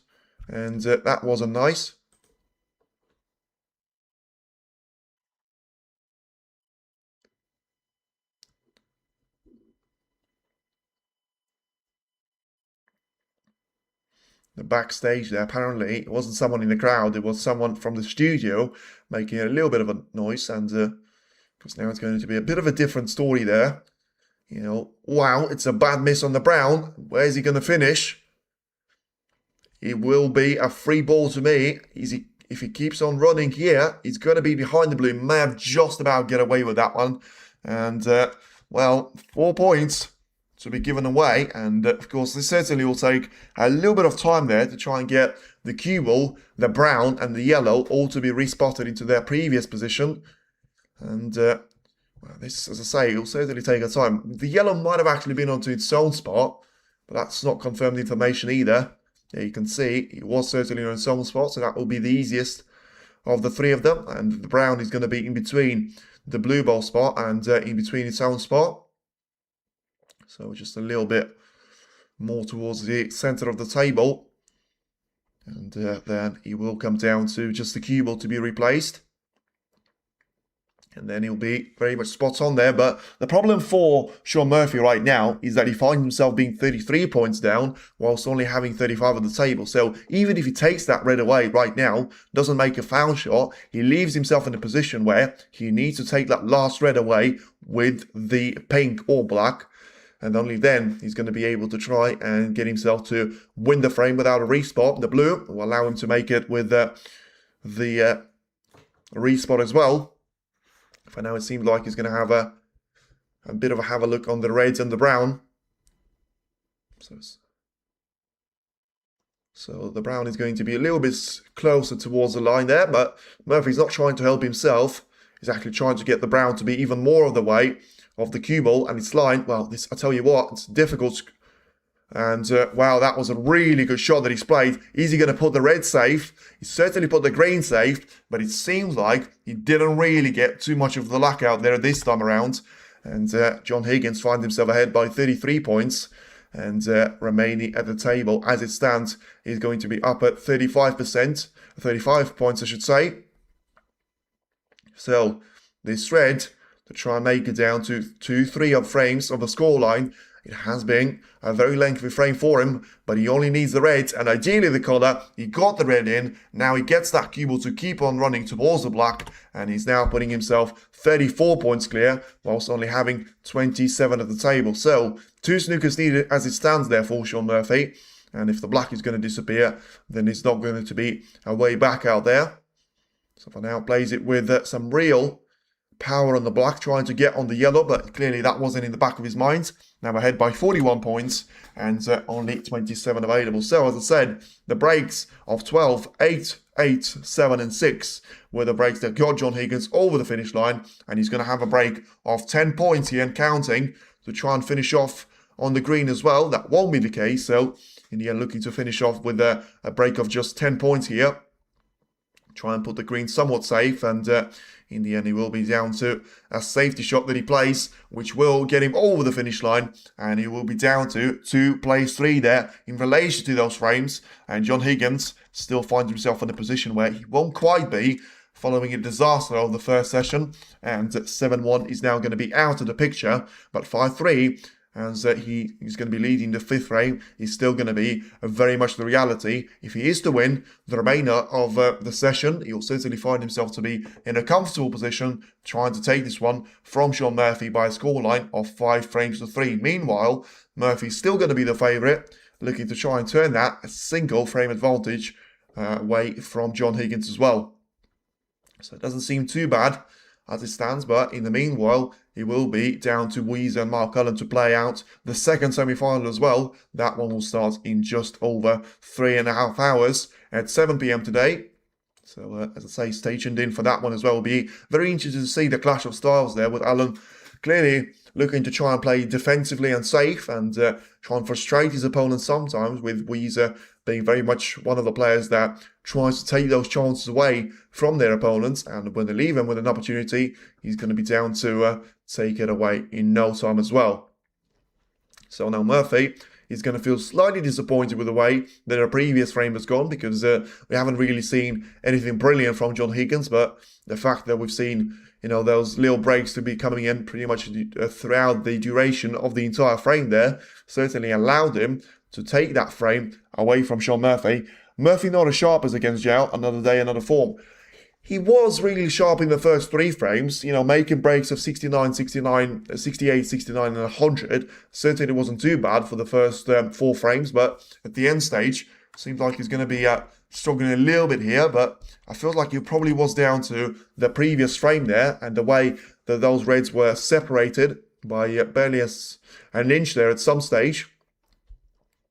and that wasn't nice. The backstage there, apparently it wasn't someone in the crowd, it was someone from the studio making a little bit of a noise, and because now it's going to be a bit of a different story there. You know, wow, it's a bad miss on the brown. Where's he going to finish? It will be a free ball to me. If he keeps on running here, he's going to be behind the blue. May have just about get away with that one. And, well, 4 points to be given away. And, of course, this certainly will take a little bit of time there to try and get the cue ball, the brown and the yellow all to be respotted into their previous position. And, well, this, as I say, will certainly take a time. The yellow might have actually been onto its own spot, but that's not confirmed information either. Yeah, you can see it was certainly on its own spot, so that will be the easiest of the 3 of them. And the brown is going to be in between the blue ball spot and in between its own spot. So just a little bit more towards the centre of the table. And then he will come down to just the cue ball to be replaced. And then he'll be very much spot on there. But the problem for Shaun Murphy right now is that he finds himself being 33 points down whilst only having 35 on the table. So even if he takes that red away right now, doesn't make a foul shot, he leaves himself in a position where he needs to take that last red away with the pink or black. And only then he's going to be able to try and get himself to win the frame without a respot. The blue will allow him to make it with the respot as well. For now, it seems like he's going to have a bit of a look on the reds and the brown. So the brown is going to be a little bit closer towards the line there, but Murphy's not trying to help himself. He's actually trying to get the brown to be even more of the way of the cue ball and its line. Well, this, I tell you what, it's difficult. And wow, that was a really good shot that he's played. Is he going to put the red safe? He certainly put the green safe, but it seems like he didn't really get too much of the luck out there this time around. And John Higgins finds himself ahead by 33 points. And remaining at the table as it stands, he's going to be up at 35%, 35 points I should say. So this red, to try and make it down to 2-3 frames of the scoreline, it has been a very lengthy frame for him, but he only needs the red, and ideally the colour. He got the red in, now he gets that cue ball to keep on running towards the black, and he's now putting himself 34 points clear, whilst only having 27 at the table. So, 2 snookers needed as it stands there for Shaun Murphy, and if the black is going to disappear, then it's not going to be a way back out there. So for now, plays it with some real power on the black, trying to get on the yellow, but clearly that wasn't in the back of his mind. Now ahead by 41 points and only 27 available. So as I said, the breaks of 12, 8, 8, 7 and 6 were the breaks that got John Higgins over the finish line, and he's going to have a break of 10 points here and counting to try and finish off on the green as well. That won't be the case, so in the end looking to finish off with a break of just 10 points here. Try and put the green somewhat safe, and in the end he will be down to a safety shot that he plays, which will get him over the finish line, and he will be down to 2 plays 3 there in relation to those frames. And John Higgins still finds himself in a position where he won't quite be following a disaster of the first session, and 7-1 is now going to be out of the picture, but 5-3 as he is going to be leading the 5th frame is still going to be very much the reality. If he is to win the remainder of the session, he'll certainly find himself to be in a comfortable position trying to take this one from Shaun Murphy by a scoreline of 5 frames to 3. Meanwhile, Murphy's still going to be the favourite, looking to try and turn that a single frame advantage away from John Higgins as well. So it doesn't seem too bad as it stands, but in the meanwhile, he will be down to Weezer and Mark Cullen to play out the second semi-final as well. That one will start in just over 3.5 hours at 7 PM today. So, as I say, stay tuned in for that one as well. It'll be very interesting to see the clash of styles there, with Allen clearly looking to try and play defensively and safe and try and frustrate his opponents sometimes, with Weezer being very much one of the players that tries to take those chances away from their opponents, and when they leave him with an opportunity, he's going to be down to take it away in no time as well. So now Murphy is going to feel slightly disappointed with the way that our previous frame has gone, because we haven't really seen anything brilliant from John Higgins, but the fact that we've seen, you know, those little breaks to be coming in pretty much throughout the duration of the entire frame there certainly allowed him to take that frame away from Shaun Murphy. Murphy not as sharp as against Zhao, another day, another form. He was really sharp in the first 3 frames, you know, making breaks of 69, 69, 68, 69 and 100. Certainly wasn't too bad for the first 4 frames, but at the end stage, seems like he's going to be struggling a little bit here, but I feel like it probably was down to the previous frame there and the way that those reds were separated by barely an inch there at some stage.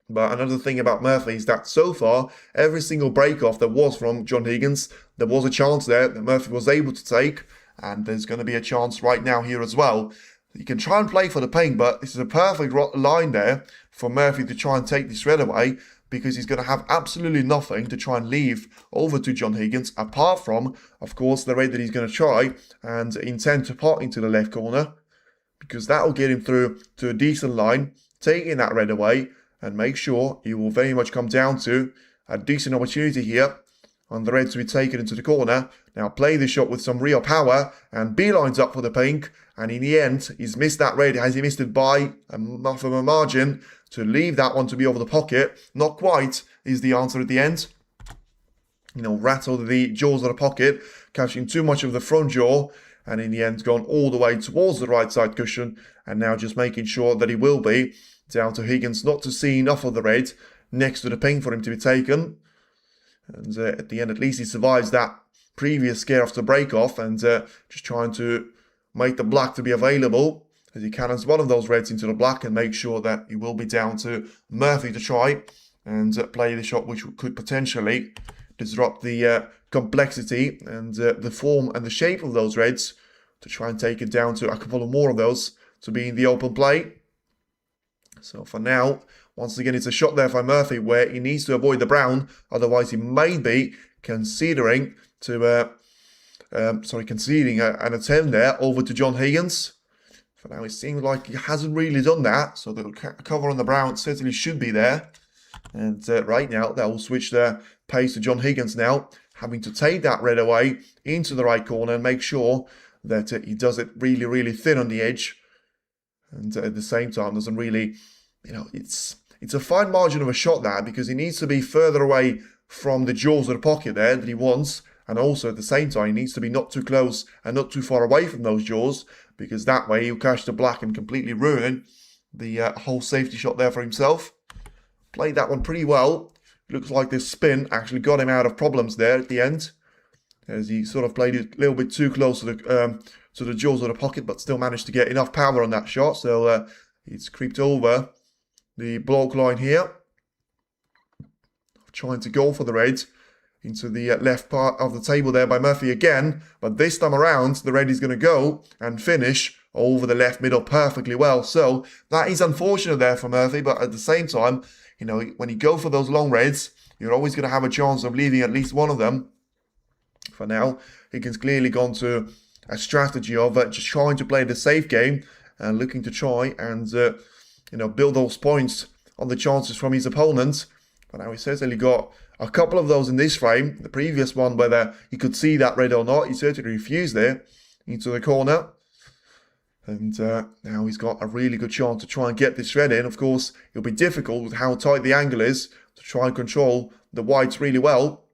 But another thing about Murphy is that so far, every single break-off that was from John Higgins, there was a chance there that Murphy was able to take, and there's going to be a chance right now here as well. You can try and play for the paint, but this is a perfect line there for Murphy to try and take this red away, because he's going to have absolutely nothing to try and leave over to John Higgins, apart from, of course, the red that he's going to try and intend to pot into the left corner, because that will get him through to a decent line, taking that red away, and make sure he will very much come down to a decent opportunity here on the red to be taken into the corner. Now play the shot with some real power and beelines up for the pink. And in the end, he's missed that red. Has he missed it by enough of a margin to leave that one to be over the pocket? Not quite is the answer at the end. Rattled the jaws of the pocket, catching too much of the front jaw. And in the end, gone all the way towards the right side cushion. And now just making sure that he will be down to Higgins not to see enough of the red next to the pink for him to be taken. And at the end, at least he survives that previous scare off the break off and just trying to make the black to be available as he cannons one of those reds into the black and make sure that he will be down to Murphy to try and play the shot which could potentially disrupt the complexity and the form and the shape of those reds to try and take it down to a couple of more of those to be in the open play. So for now, once again, it's a shot there by Murphy where he needs to avoid the brown. Otherwise, he may be conceding to conceding an attempt there over to John Higgins. For now, it seems like he hasn't really done that. So the cover on the brown certainly should be there. And right now, that will switch their pace to John Higgins now, having to take that red away into the right corner and make sure that he does it really, really thin on the edge. And at the same time, doesn't really, it's a fine margin of a shot there because he needs to be further away from the jaws of the pocket there that he wants. And also at the same time, he needs to be not too close and not too far away from those jaws because that way he'll catch the black and completely ruin the whole safety shot there for himself. Played that one pretty well. Looks like this spin actually got him out of problems there at the end, as he sort of played it a little bit too close to the jaws of the pocket, but still managed to get enough power on that shot. So he's creeped over the block line here, trying to go for the red into the left part of the table there by Murphy again. But this time around, the red is going to go and finish over the left middle perfectly well. So that is unfortunate there for Murphy, but at the same time, when you go for those long reds, you're always going to have a chance of leaving at least one of them. For now, Higgins clearly gone to a strategy of just trying to play the safe game and looking to try and build those points on the chances from his opponent. But now he certainly got a couple of those in this frame. The previous one, whether he could see that red or not, he certainly refused there into the corner. And now he's got a really good chance to try and get this red in. Of course, it'll be difficult with how tight the angle is to try and control the whites really well.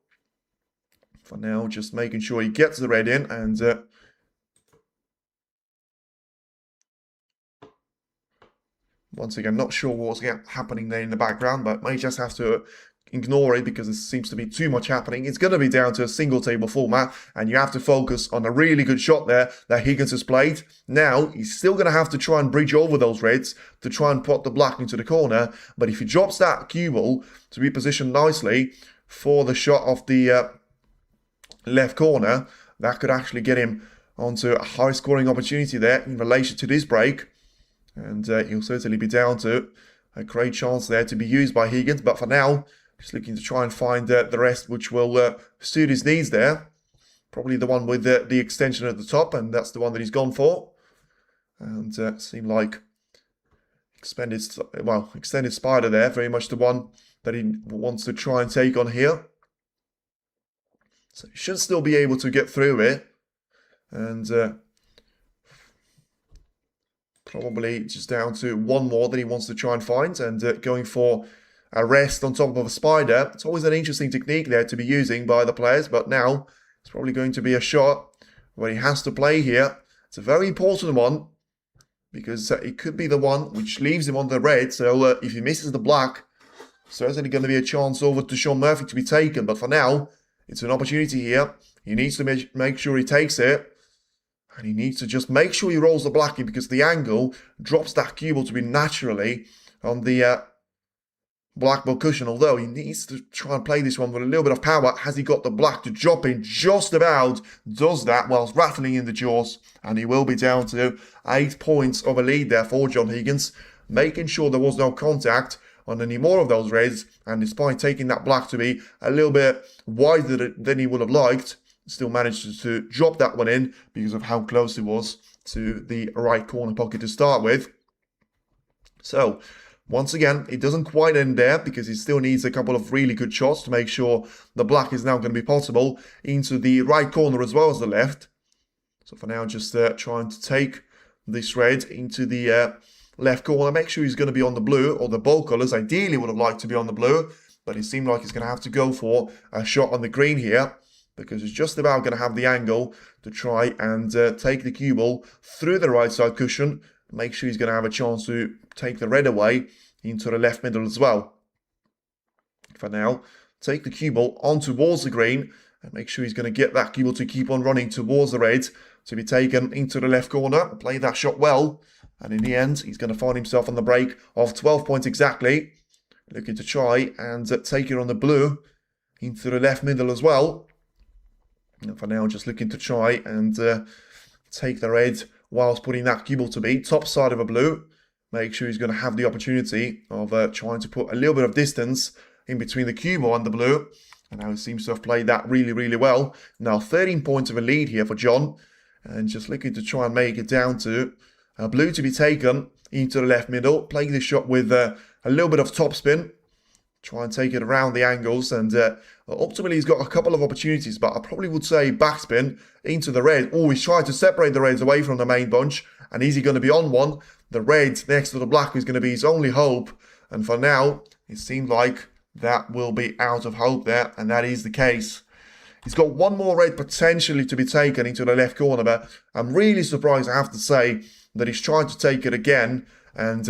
For now, just making sure he gets the red in and once again, not sure what's happening there in the background, but may just have to ignore it because there seems to be too much happening. It's going to be down to a single table format, and you have to focus on a really good shot there that Higgins has played. Now, he's still going to have to try and bridge over those reds to try and pot the black into the corner, but if he drops that cue ball to be positioned nicely for the shot of the left corner, that could actually get him onto a high scoring opportunity there in relation to this break. And he'll certainly be down to a great chance there to be used by Higgins. But for now, just looking to try and find the rest which will suit his needs there. Probably the one with the extension at the top, and that's the one that he's gone for. And seemed like extended spider there, very much the one that he wants to try and take on here. So he should still be able to get through it. And probably just down to one more that he wants to try and find, and going for a rest on top of a spider. It's always an interesting technique there to be using by the players, but now it's probably going to be a shot where he has to play here. It's a very important one because it could be the one which leaves him on the red. So if he misses the black, certainly going to be a chance over to Sean Murphy to be taken. But for now, it's an opportunity here. He needs to make sure he takes it. And he needs to just make sure he rolls the black in because the angle drops that cue ball to be naturally on the black ball cushion. Although he needs to try and play this one with a little bit of power. Has he got the black to drop in? Just about does that whilst rattling in the jaws. And he will be down to 8 points of a lead there for John Higgins. Making sure there was no contact on any more of those reds. And despite taking that black to be a little bit wider than he would have liked, still managed to drop that one in because of how close it was to the right corner pocket to start with. So, Once again, it doesn't quite end there because he still needs a couple of really good shots to make sure the black is now going to be possible into the right corner as well as the left. So for now, just trying to take this red into the left corner. Make sure he's going to be on the blue, or the ball colours. Ideally would have liked to be on the blue, but it seemed like he's going to have to go for a shot on the green here, because he's just about going to have the angle to try and take the cue ball through the right side cushion. Make sure he's going to have a chance to take the red away into the left middle as well. For now, take the cue ball on towards the green and make sure he's going to get that cue ball to keep on running towards the red to be taken into the left corner. Play that shot well, and in the end, he's going to find himself on the break of 12 points exactly. Looking to try and take it on the blue into the left middle as well. And for now, just looking to try and take the red whilst putting that cue ball to be top side of a blue. Make sure he's going to have the opportunity of trying to put a little bit of distance in between the cue ball and the blue. And now he seems to have played that really, really well. Now 13 points of a lead here for John. And just looking to try and make it down to a blue to be taken into the left middle. Playing this shot with a little bit of topspin. Try and take it around the angles, and ultimately he's got a couple of opportunities, but I probably would say backspin into the red. Oh, he's trying to separate the reds away from the main bunch, and is he going to be on one? The red next to the black is going to be his only hope, and for now, it seemed like that will be out of hope there, and that is the case. He's got one more red potentially to be taken into the left corner, but I'm really surprised, I have to say, that he's trying to take it again, and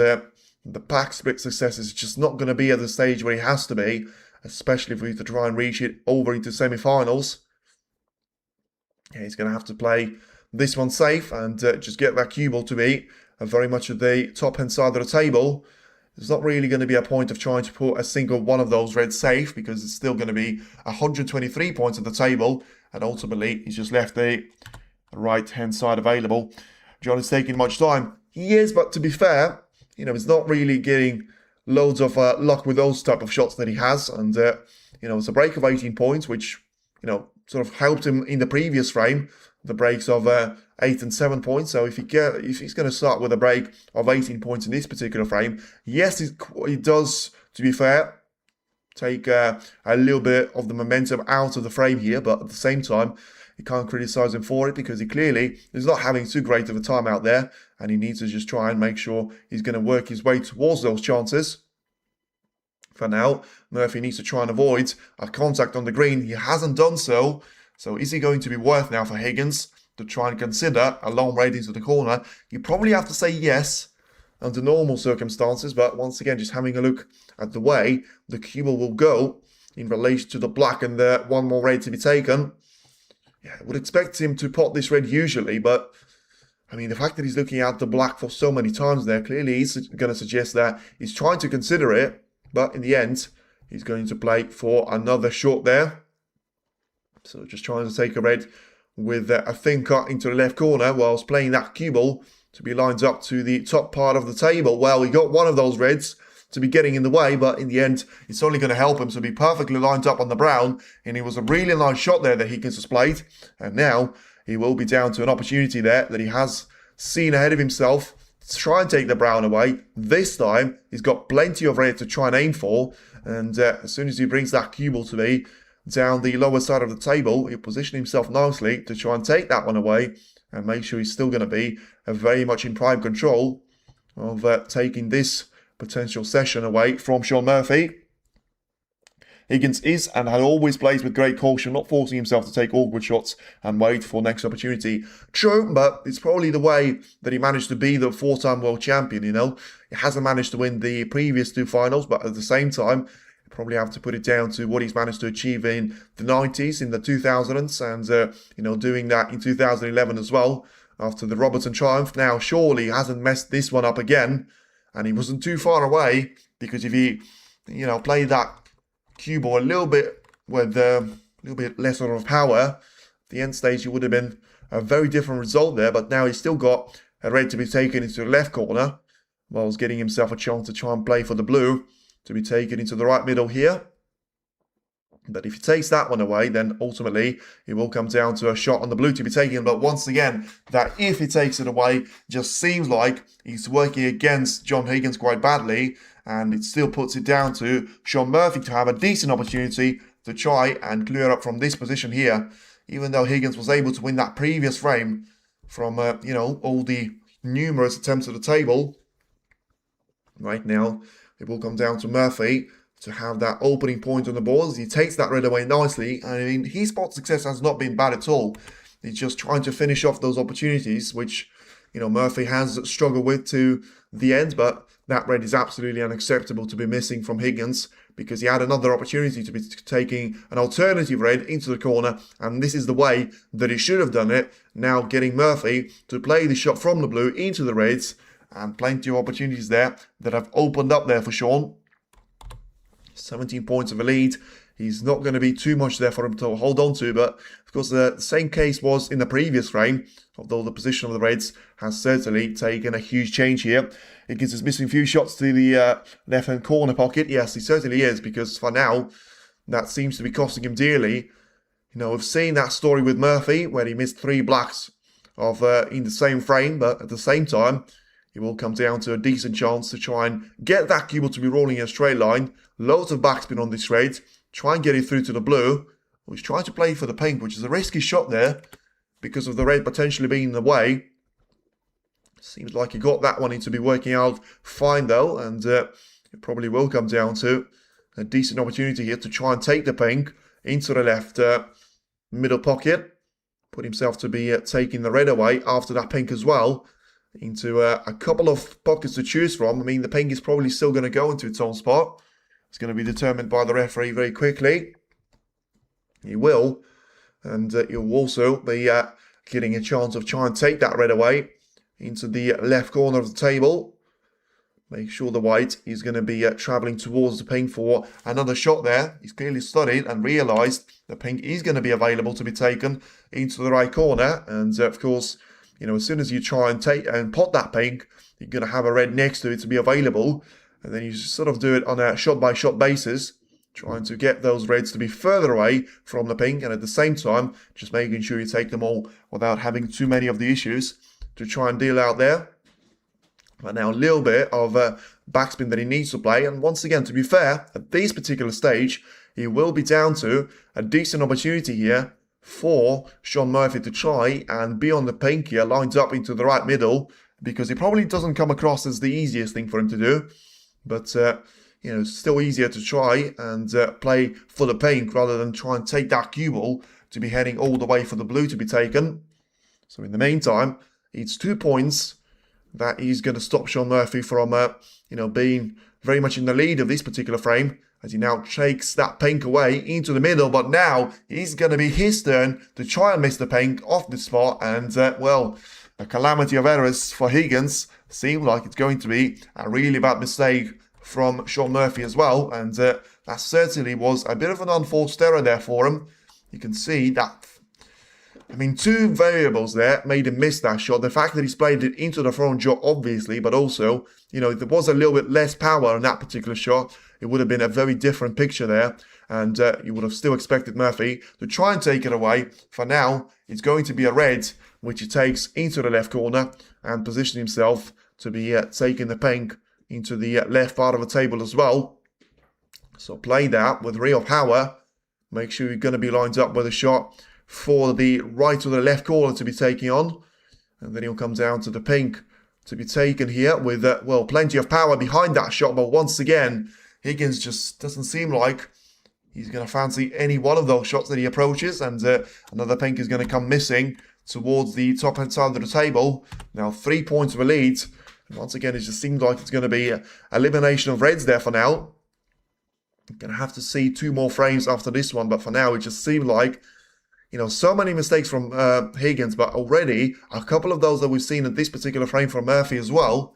the pack split success is just not going to be at the stage where he has to be, especially for you to try and reach it over into semi-finals. Yeah, he's going to have to play this one safe and just get that cue ball to be very much at the top-hand side of the table. There's not really going to be a point of trying to put a single one of those reds safe, because it's still going to be 123 points at the table, and ultimately he's just left the right-hand side available. John is taking much time. He is, but to be fair, you know, he's not really getting loads of luck with those type of shots that he has. And, you know, it's a break of 18 points, which, you know, sort of helped him in the previous frame, the breaks of 8 and 7 points. So if he's going to start with a break of 18 points in this particular frame, yes, it does, to be fair, take a little bit of the momentum out of the frame here. But at the same time, you can't criticize him for it, because he clearly is not having too great of a time out there, and he needs to just try and make sure he's going to work his way towards those chances. For now, Murphy needs to try and avoid a contact on the green. He hasn't done so. So is he going to be worth now for Higgins to try and consider a long raid into the corner? You probably have to say yes under normal circumstances, but once again, just having a look at the way the cue ball will go in relation to the black and the one more raid to be taken. Yeah, I would expect him to pot this red usually, but I mean, the fact that he's looking at the black for so many times there clearly is going to suggest that he's trying to consider it, but in the end, he's going to play for another short there. So just trying to take a red with a thin cut into the left corner whilst playing that cue ball to be lined up to the top part of the table. Well, he got one of those reds to be getting in the way, but in the end, it's only going to help him to be perfectly lined up on the brown, and it was a really nice shot there that Higgins has played, and now he will be down to an opportunity there that he has seen ahead of himself to try and take the brown away. This time, he's got plenty of red to try and aim for, and as soon as he brings that cue ball to be down the lower side of the table, he'll position himself nicely to try and take that one away, and make sure he's still going to be very much in prime control of taking this potential session away from Shaun Murphy. Higgins is and had always plays with great caution, not forcing himself to take awkward shots and wait for next opportunity. True, but it's probably the way that he managed to be the 4-time world champion, you know. He hasn't managed to win the previous 2 finals, but at the same time, you probably have to put it down to what he's managed to achieve in the 90s, in the 2000s, and, you know, doing that in 2011 as well, after the Robertson triumph. Now, surely he hasn't messed this one up again, and he wasn't too far away, because if he, you know, played that cue ball a little bit with a little bit less sort of power, the end stage, it would have been a very different result there. But now he's still got a red to be taken into the left corner, whilst getting himself a chance to try and play for the blue to be taken into the right middle here. But if he takes that one away, then ultimately it will come down to a shot on the blue to be taken. But once again, that if he takes it away, just seems like he's working against John Higgins quite badly. and it still puts it down to Shaun Murphy to have a decent opportunity to try and clear up from this position here, even though Higgins was able to win that previous frame from, all the numerous attempts at the table. Right now, it will come down to Murphy to have that opening point on the board. He takes that red away nicely. I mean, his spot success has not been bad at all. He's just trying to finish off those opportunities, which, Murphy has struggled with to the end, but that red is absolutely unacceptable to be missing from Higgins, because he had another opportunity to be taking an alternative red into the corner, and this is the way that he should have done it. Now getting Murphy to play the shot from the blue into the reds, and plenty of opportunities there that have opened up there for Shaun. 17 points of a lead. He's not going to be too much there for him to hold on to, but of course the same case was in the previous frame, although the position of the Reds has certainly taken a huge change here. Higgins is missing a few shots to the left-hand corner pocket. Yes, he certainly is, because for now, that seems to be costing him dearly. We've seen that story with Murphy, where he missed 3 blacks in the same frame, but at the same time, it will come down to a decent chance to try and get that cue ball to be rolling in a straight line. Loads of backspin on this straight. Try and get it through to the blue. He's trying to play for the pink, which is a risky shot there because of the red potentially being in the way. Seems like he got that one into be working out fine though, and it probably will come down to a decent opportunity here to try and take the pink into the left middle pocket. Put himself to be taking the red away after that pink as well, into a couple of pockets to choose from. I mean, the pink is probably still going to go into its own spot. It's going to be determined by the referee very quickly. He will. And he'll also be getting a chance of trying to take that red away into the left corner of the table. Make sure the white is going to be travelling towards the pink for another shot there. He's clearly studied and realised the pink is going to be available to be taken into the right corner. And of course, as soon as you try and take and pot that pink, you're going to have a red next to it to be available. And then you sort of do it on a shot-by-shot basis, trying to get those reds to be further away from the pink, and at the same time, just making sure you take them all without having too many of the issues to try and deal out there. But now a little bit of backspin that he needs to play, and once again, to be fair, at this particular stage, he will be down to a decent opportunity here for Shaun Murphy to try and be on the pink here, lined up into the right middle, because it probably doesn't come across as the easiest thing for him to do. But, it's still easier to try and play for the pink rather than try and take that cue ball to be heading all the way for the blue to be taken. So in the meantime, it's 2 points that is going to stop Shaun Murphy from, being very much in the lead of this particular frame, as he now takes that pink away into the middle. But now it's going to be his turn to try and miss the pink off the spot. And, a calamity of errors for Higgins. Seemed like it's going to be a really bad mistake from Shaun Murphy as well. And that certainly was a bit of an unforced error there for him. You can see that, 2 variables there made him miss that shot. The fact that he's played it into the front jaw, obviously, but also, if there was a little bit less power on that particular shot, it would have been a very different picture there. And you would have still expected Murphy to try and take it away. For now, it's going to be a red, which he takes into the left corner and position himself to be taking the pink into the left part of the table as well. So play that with real power. Make sure you're going to be lined up with a shot for the right or the left corner to be taking on. And then he'll come down to the pink to be taken here with, plenty of power behind that shot. But once again, Higgins just doesn't seem like he's going to fancy any one of those shots that he approaches. And another pink is going to come missing towards the top-hand side of the table. Now 3 points of a lead. And once again, it just seems like it's going to be an elimination of reds there for now. I'm going to have to see 2 more frames after this one. But for now, it just seemed like, so many mistakes from Higgins. But already, a couple of those that we've seen in this particular frame from Murphy as well.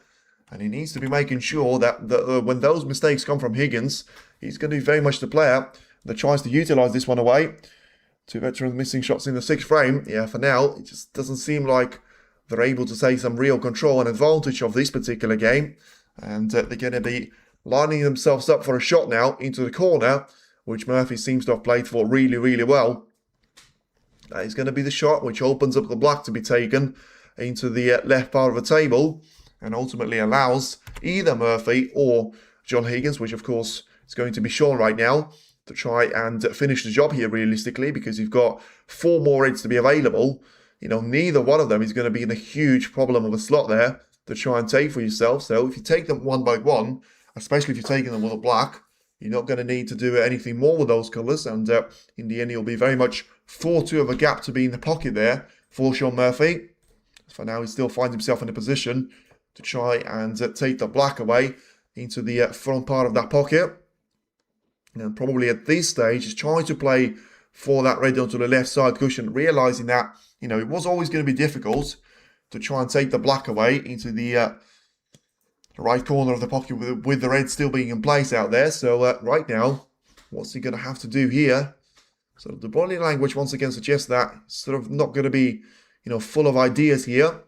And he needs to be making sure that when those mistakes come from Higgins, he's going to be very much the player that tries to utilise this one away. 2 veterans missing shots in the 6th frame. Yeah, for now, it just doesn't seem like they're able to take some real control and advantage of this particular game. And they're going to be lining themselves up for a shot now into the corner, which Murphy seems to have played for really, really well. That is going to be the shot which opens up the black to be taken into the left part of the table, and ultimately allows either Murphy or John Higgins, which of course is going to be Sean right now, to try and finish the job here realistically, because you've got 4 more reds to be available. You know, neither one of them is going to be in a huge problem of a slot there to try and take for yourself. So if you take them one by one, especially if you're taking them with a black, you're not going to need to do anything more with those colours. And in the end, you'll be very much 4-2 of a gap to be in the pocket there for Sean Murphy. For now, he still finds himself in a position to try and take the black away into the front part of that pocket. And probably at this stage, he's trying to play for that red onto the left side cushion, realising that, you know, it was always going to be difficult to try and take the black away into the right corner of the pocket with the red still being in place out there. So right now, what's he going to have to do here? So the body language once again suggests that he's sort of not going to be, you know, full of ideas here.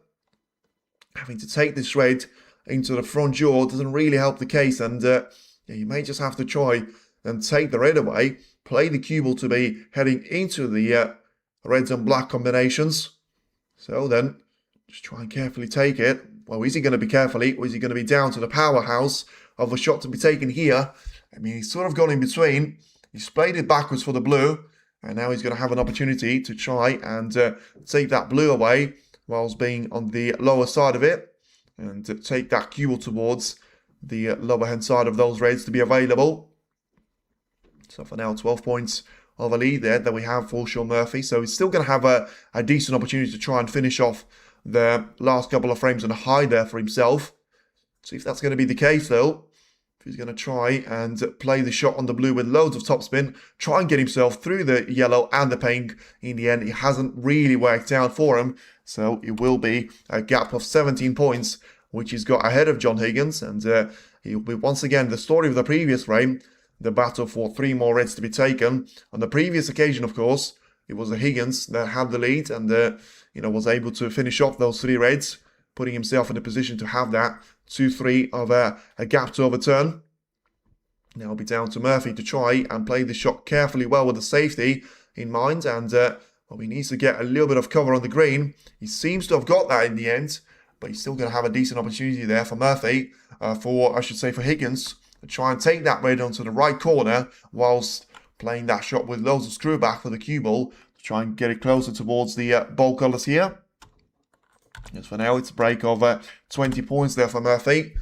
Having to take this red into the front jaw doesn't really help the case, and yeah, you may just have to try and take the red away, play the cue ball to be heading into the reds and black combinations. So then, just try and carefully take it. Well, is he going to be carefully, or is he going to be down to the powerhouse of a shot to be taken here? I mean, he's sort of gone in between. He's played it backwards for the blue, and now he's going to have an opportunity to try and take that blue away whilst being on the lower side of it, and take that cue ball towards the lower hand side of those reds to be available. So for now, 12 points of a lead there that we have for Sean Murphy. So he's still going to have a decent opportunity to try and finish off the last couple of frames on a high there for himself. See if that's going to be the case though. If he's going to try and play the shot on the blue with loads of topspin, try and get himself through the yellow and the pink. In the end, it hasn't really worked out for him. So it will be a gap of 17 points, which he's got ahead of John Higgins. And he'll be once again the story of the previous frame, the battle for 3 more reds to be taken. On the previous occasion, of course, it was the Higgins that had the lead and you know, was able to finish off those 3 reds, putting himself in a position to have that 2-3 of a gap to overturn. Now it'll be down to Murphy to try and play the shot carefully well with the safety in mind. And well, he needs to get a little bit of cover on the green. He seems to have got that in the end, but he's still going to have a decent opportunity there for Murphy, for Higgins, to try and take that red onto the right corner whilst playing that shot with loads of screw back for the cue ball to try and get it closer towards the bold colours here. As for now, it's a break of 20 points there for Murphy.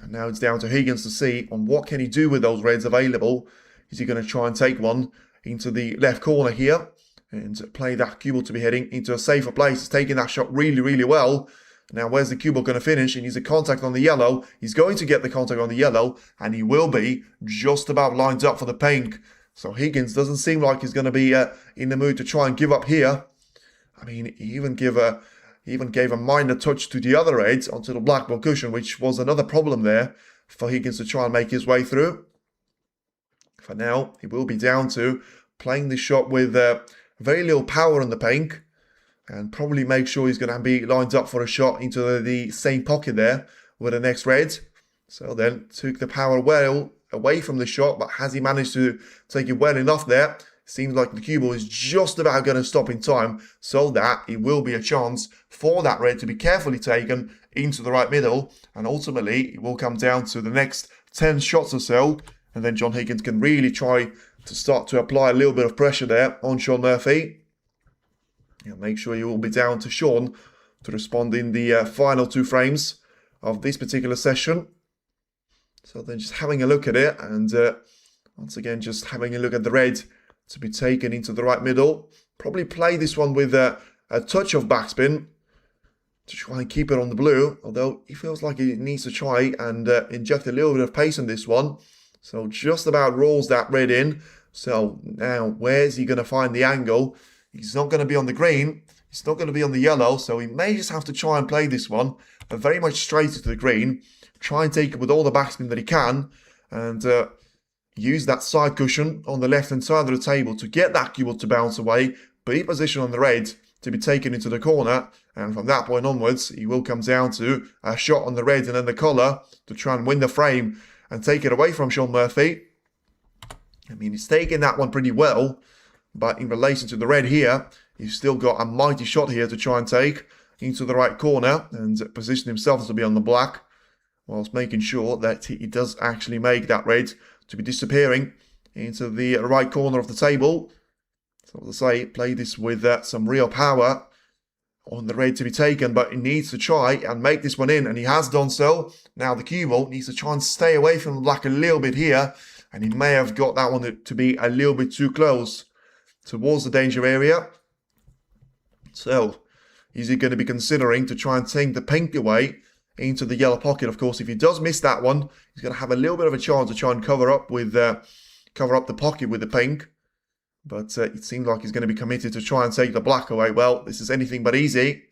And now it's down to Higgins to see on what can he do with those reds available. Is he going to try and take one into the left corner here and play that cue ball to be heading into a safer place? He's taking that shot really, really well. Now, where's the cue ball going to finish? He needs a contact on the yellow. He's going to get the contact on the yellow, and he will be just about lined up for the pink. So Higgins doesn't seem like he's going to be in the mood to try and give up here. I mean, he even gave a minor touch to the other reds onto the black ball cushion, which was another problem there for Higgins to try and make his way through. For now, he will be down to playing the shot with very little power on the pink, and probably make sure he's going to be lined up for a shot into the same pocket there with the next red. So then took the power well away from the shot, but has he managed to take it well enough there? Seems like the cue ball is just about going to stop in time, so that it will be a chance for that red to be carefully taken into the right middle, and ultimately it will come down to the next 10 shots or so, and then John Higgins can really try to start to apply a little bit of pressure there on Sean Murphy. Make sure you will be down to Sean to respond in the final 2 frames of this particular session. So then just having a look at it, and once again just having a look at the red to be taken into the right middle. Probably play this one with a touch of backspin to try and keep it on the blue, although he feels like he needs to try and inject a little bit of pace in this one. So just about rolls that red in. So now where's he going to find the angle? He's not going to be on the green. He's not going to be on the yellow. So he may just have to try and play this one very much straight into the green. Try and take it with all the backspin that he can. And use that side cushion on the left hand side of the table to get that cue ball to bounce away. Be positioned on the red to be taken into the corner. And from that point onwards, he will come down to a shot on the red and then the collar to try and win the frame and take it away from Sean Murphy. I mean, he's taken that one pretty well. But in relation to the red here, he's still got a mighty shot here to try and take into the right corner and position himself to be on the black. whilst making sure that he does actually make that red to be disappearing into the right corner of the table. So as I say, play this with some real power on the red to be taken, but he needs to try and make this one in, and he has done so. Now the cue ball needs to try and stay away from the black a little bit here, and he may have got that one to be a little bit too close towards the danger area. So, is he going to be considering to try and take the pink away into the yellow pocket? Of course, if he does miss that one, he's going to have a little bit of a chance to try and cover up the pocket with the pink. But it seems like he's going to be committed to try and take the black away. Well, this is anything but easy.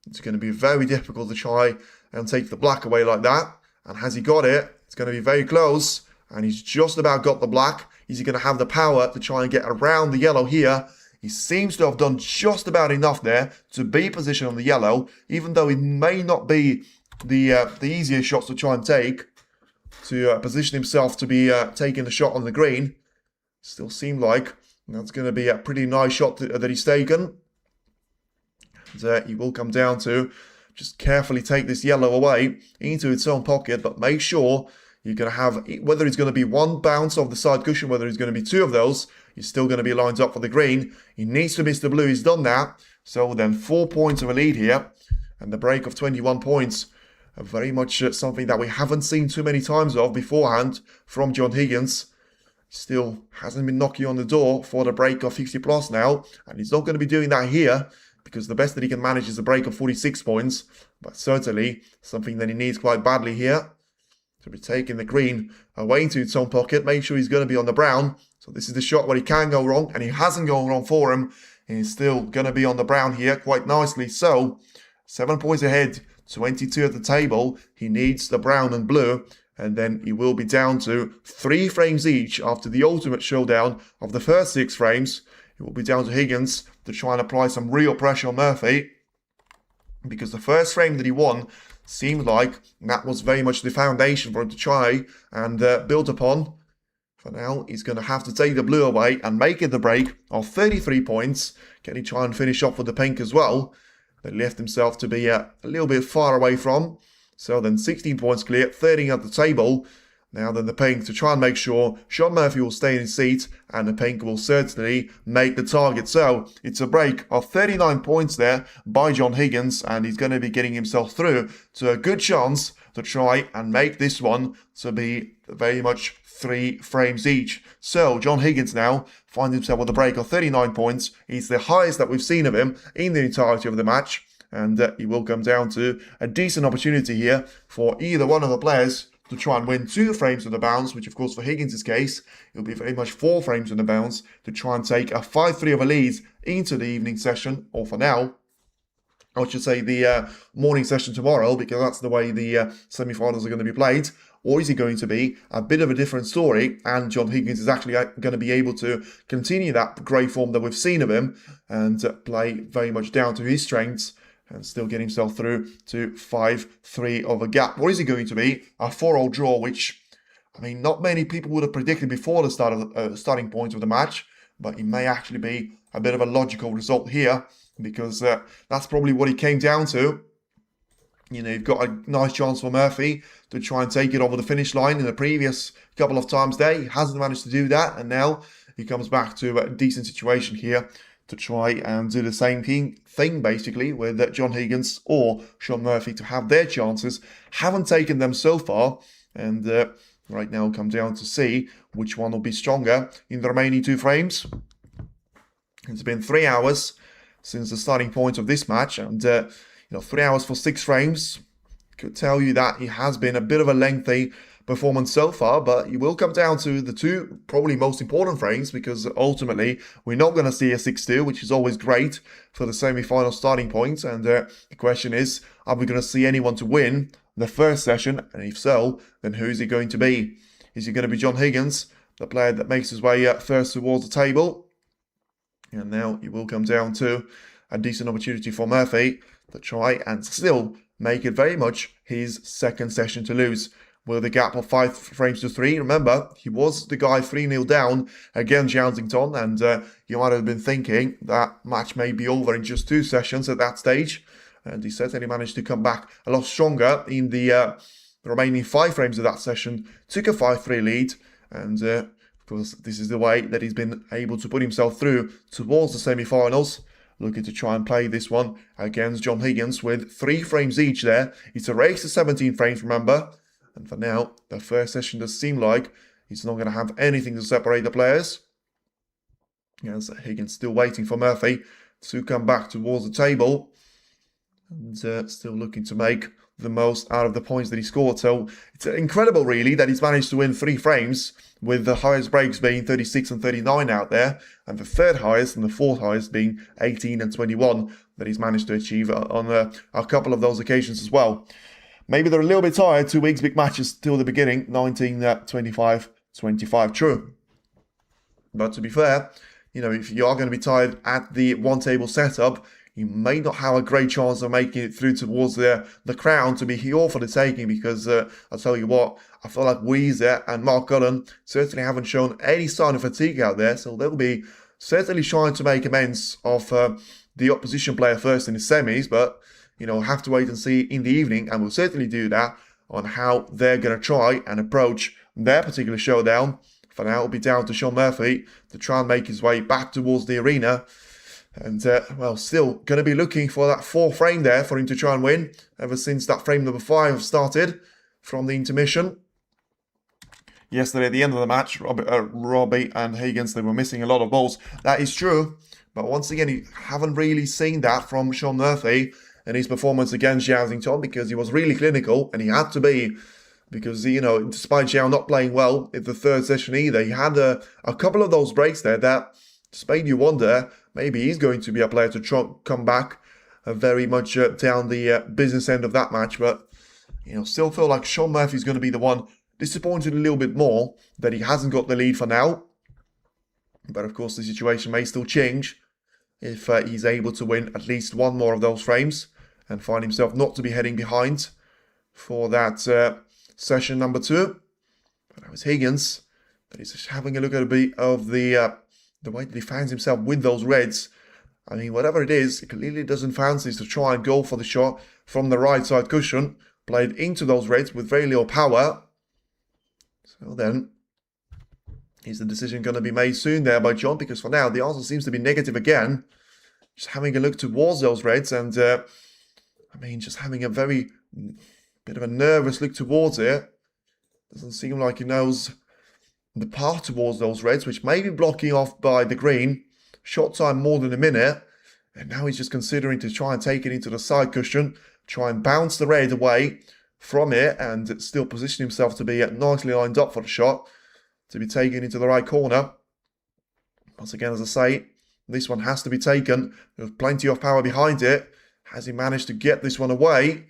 It's going to be very difficult to try and take the black away like that. And has he got it? It's going to be very close. And he's just about got the black. Is he going to have the power to try and get around the yellow here? He seems to have done just about enough there to be positioned on the yellow, even though it may not be the easiest shots to try and take, to position himself to be taking the shot on the green. Still seem like that's going to be a pretty nice shot that he's taken. And, he will come down to just carefully take this yellow away into its own pocket, but make sure you're going to have, whether it's going to be one bounce off the side cushion, whether it's going to be two of those, he's still going to be lined up for the green. He needs to miss the blue. He's done that. So then 4 points of a lead here. And the break of 21 points are very much something that we haven't seen too many times of beforehand from John Higgins. Still hasn't been knocking on the door for the break of 50 plus now. And he's not going to be doing that here, because the best that he can manage is a break of 46 points. But certainly something that he needs quite badly here. To be taking the green away into its own pocket. Make sure he's going to be on the brown. So this is the shot where he can go wrong, and he hasn't gone wrong for him. And he's still going to be on the brown here quite nicely. So 7 points ahead, 22 at the table. He needs the brown and blue, and then he will be down to 3 frames each after the ultimate showdown of the first 6 frames. It will be down to Higgins to try and apply some real pressure on Murphy, because the first frame that he won seemed like that was very much the foundation for him to try and build upon. For now, he's going to have to take the blue away and make it the break of 33 points. Can he try and finish off with the pink as well? They left himself to be a little bit far away from. So then 16 points clear, 13 at the table. Now then the pink to try and make sure Shaun Murphy will stay in his seat, and the pink will certainly make the target. So it's a break of 39 points there by John Higgins, and he's going to be getting himself through to a good chance to try and make this one to be very much 3 frames each. So John Higgins now finds himself with a break of 39 points. He's the highest that we've seen of him in the entirety of the match, and he will come down to a decent opportunity here for either one of the players to try and win 2 frames on the bounce, which of course for Higgins' case, it'll be very much 4 frames on the bounce to try and take a 5-3 of a lead into the evening session, or for now, I should say the morning session tomorrow, because that's the way the semi-finals are going to be played. Or is it going to be a bit of a different story, and John Higgins is actually going to be able to continue that great form that we've seen of him and play very much down to his strengths and still get himself through to 5-3 of a gap? Or is it going to be a 4-all draw, which, I mean, not many people would have predicted before the start of starting point of the match, but it may actually be a bit of a logical result here, because that's probably what it came down to. You know, you've got a nice chance for Murphy to try and take it over the finish line in the previous couple of times there. He hasn't managed to do that, and now he comes back to a decent situation here to try and do the same thing basically with John Higgins or Shaun Murphy to have their chances. Haven't taken them so far, and right now come down to see which one will be stronger in the remaining 2 frames. It's been 3 hours since the starting point of this match, and 3 hours for 6 frames could tell you that it has been a bit of a lengthy performance so far, but it will come down to the 2 probably most important frames, because ultimately we're not going to see a 6-2, which is always great for the semi-final starting point. And the question is, are we going to see anyone to win the first session? And if so, then who is it going to be? Is it going to be John Higgins, the player that makes his way first towards the table? And now it will come down to a decent opportunity for Murphy to try and still make it very much his second session to lose, with a gap of 5 frames to 3. Remember, he was the guy 3-0 down against Jounsington, and you might have been thinking that match may be over in just 2 sessions at that stage. And he certainly managed to come back a lot stronger in the the remaining 5 frames of that session, took a 5-3 lead, and of course this is the way that he's been able to put himself through towards the semi-finals. Looking to try and play this one against John Higgins with 3 frames each there. It's a race to 17 frames, remember. And for now, the first session does seem like he's not going to have anything to separate the players. As Higgins still waiting for Murphy to come back towards the table. And still looking to make the most out of the points that he scored. So it's incredible, really, that he's managed to win 3 frames, with the highest breaks being 36 and 39 out there, and the third highest and the fourth highest being 18 and 21 that he's managed to achieve on a couple of those occasions as well. Maybe they're a little bit tired, 2 weeks, big matches till the beginning, 19, 25, 25, true. But to be fair, you know, if you are going to be tired at the one table setup, you may not have a great chance of making it through towards the crown to be here for the taking, because I'll tell you what, I feel like Weezer and Mark Cullen certainly haven't shown any sign of fatigue out there, so they'll be certainly trying to make amends of the opposition player first in the semis, but, you know, have to wait and see in the evening, and we'll certainly do that on how they're going to try and approach their particular showdown. For now, it'll be down to Sean Murphy to try and make his way back towards the arena. And, well, still going to be looking for that 4th frame there for him to try and win, ever since that frame number 5 started from the intermission. Yesterday, at the end of the match, Robbie and Higgins, they were missing a lot of balls. That is true, but once again, you haven't really seen that from Sean Murphy in his performance against Zhao Xingtong, because he was really clinical, and he had to be, because, you know, despite Zhao not playing well in the 3rd session either, he had a couple of those breaks there that just made you wonder, maybe he's going to be a player to come back very much down the business end of that match. But, you know, still feel like Sean Murphy's going to be the one. Disappointed a little bit more that he hasn't got the lead for now. But, of course, the situation may still change if he's able to win at least one more of those frames and find himself not to be heading behind for that session number 2. But that was Higgins. But he's just having a look at a bit of the way that he finds himself with those reds. I mean, whatever it is, he clearly doesn't fancy to try and go for the shot from the right side cushion. Played into those reds with very little power. So then, is the decision going to be made soon there by John? Because for now, the answer seems to be negative again. Just having a look towards those reds, and I mean, just having a very bit of a nervous look towards it. Doesn't seem like he knows the path towards those reds, which may be blocking off by the green. Shot time more than a minute, and now he's just considering to try and take it into the side cushion, try and bounce the red away from it, and still position himself to be nicely lined up for the shot, to be taken into the right corner. Once again, as I say, this one has to be taken. There's plenty of power behind it. Has he managed to get this one away?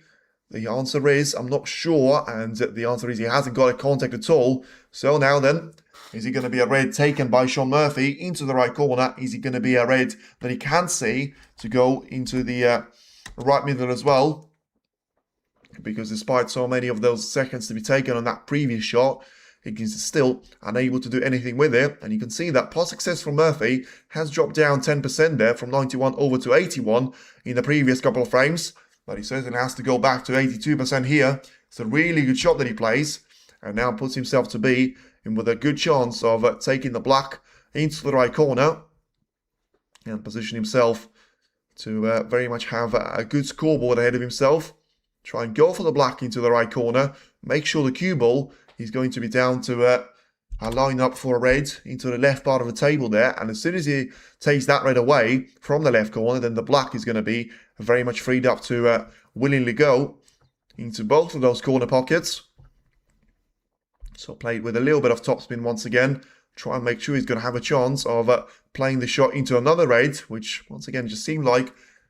The answer is, I'm not sure, and the answer is he hasn't got a contact at all. So now then, is he going to be a red taken by Sean Murphy into the right corner? Is he going to be a red that he can see to go into the right middle as well? Because despite so many of those seconds to be taken on that previous shot, Higgins is still unable to do anything with it. And you can see that pass success from Murphy has dropped down 10% there, from 91 over to 81 in the previous couple of frames. But he certainly has to go back to 82% here. It's a really good shot that he plays, and now puts himself to be in with a good chance of taking the black into the right corner and position himself to very much have a good scoreboard ahead of himself. Try and go for the black into the right corner. Make sure the cue ball is going to be down to a line up for a red into the left part of the table there. And as soon as he takes that red away from the left corner, then the black is going to be very much freed up to willingly go into both of those corner pockets. So played with a little bit of topspin once again. Try and make sure he's going to have a chance of playing the shot into another red, which once again just seemed like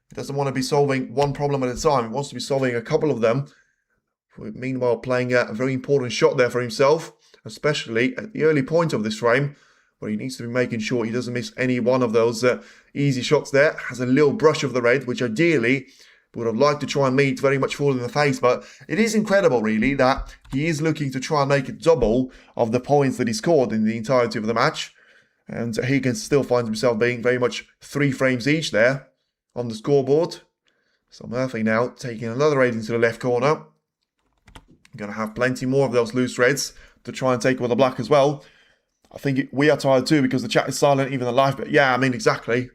he doesn't want to be solving one problem at a time. He wants to be solving a couple of them. Meanwhile, playing a very important shot there for himself, especially at the early point of this frame, where he needs to be making sure he doesn't miss any one of those easy shots there. Has a little brush of the red, which ideally would have liked to try and meet, very much fall in the face. But it is incredible, really, that he is looking to try and make it double of the points that he scored in the entirety of the match. And Higgins still finds himself being very much 3 frames each there on the scoreboard. So Murphy now taking another raid into the left corner. You're going to have plenty more of those loose reds to try and take with the black as well. I think we are tired too because the chat is silent, even the live. But yeah, I mean, exactly.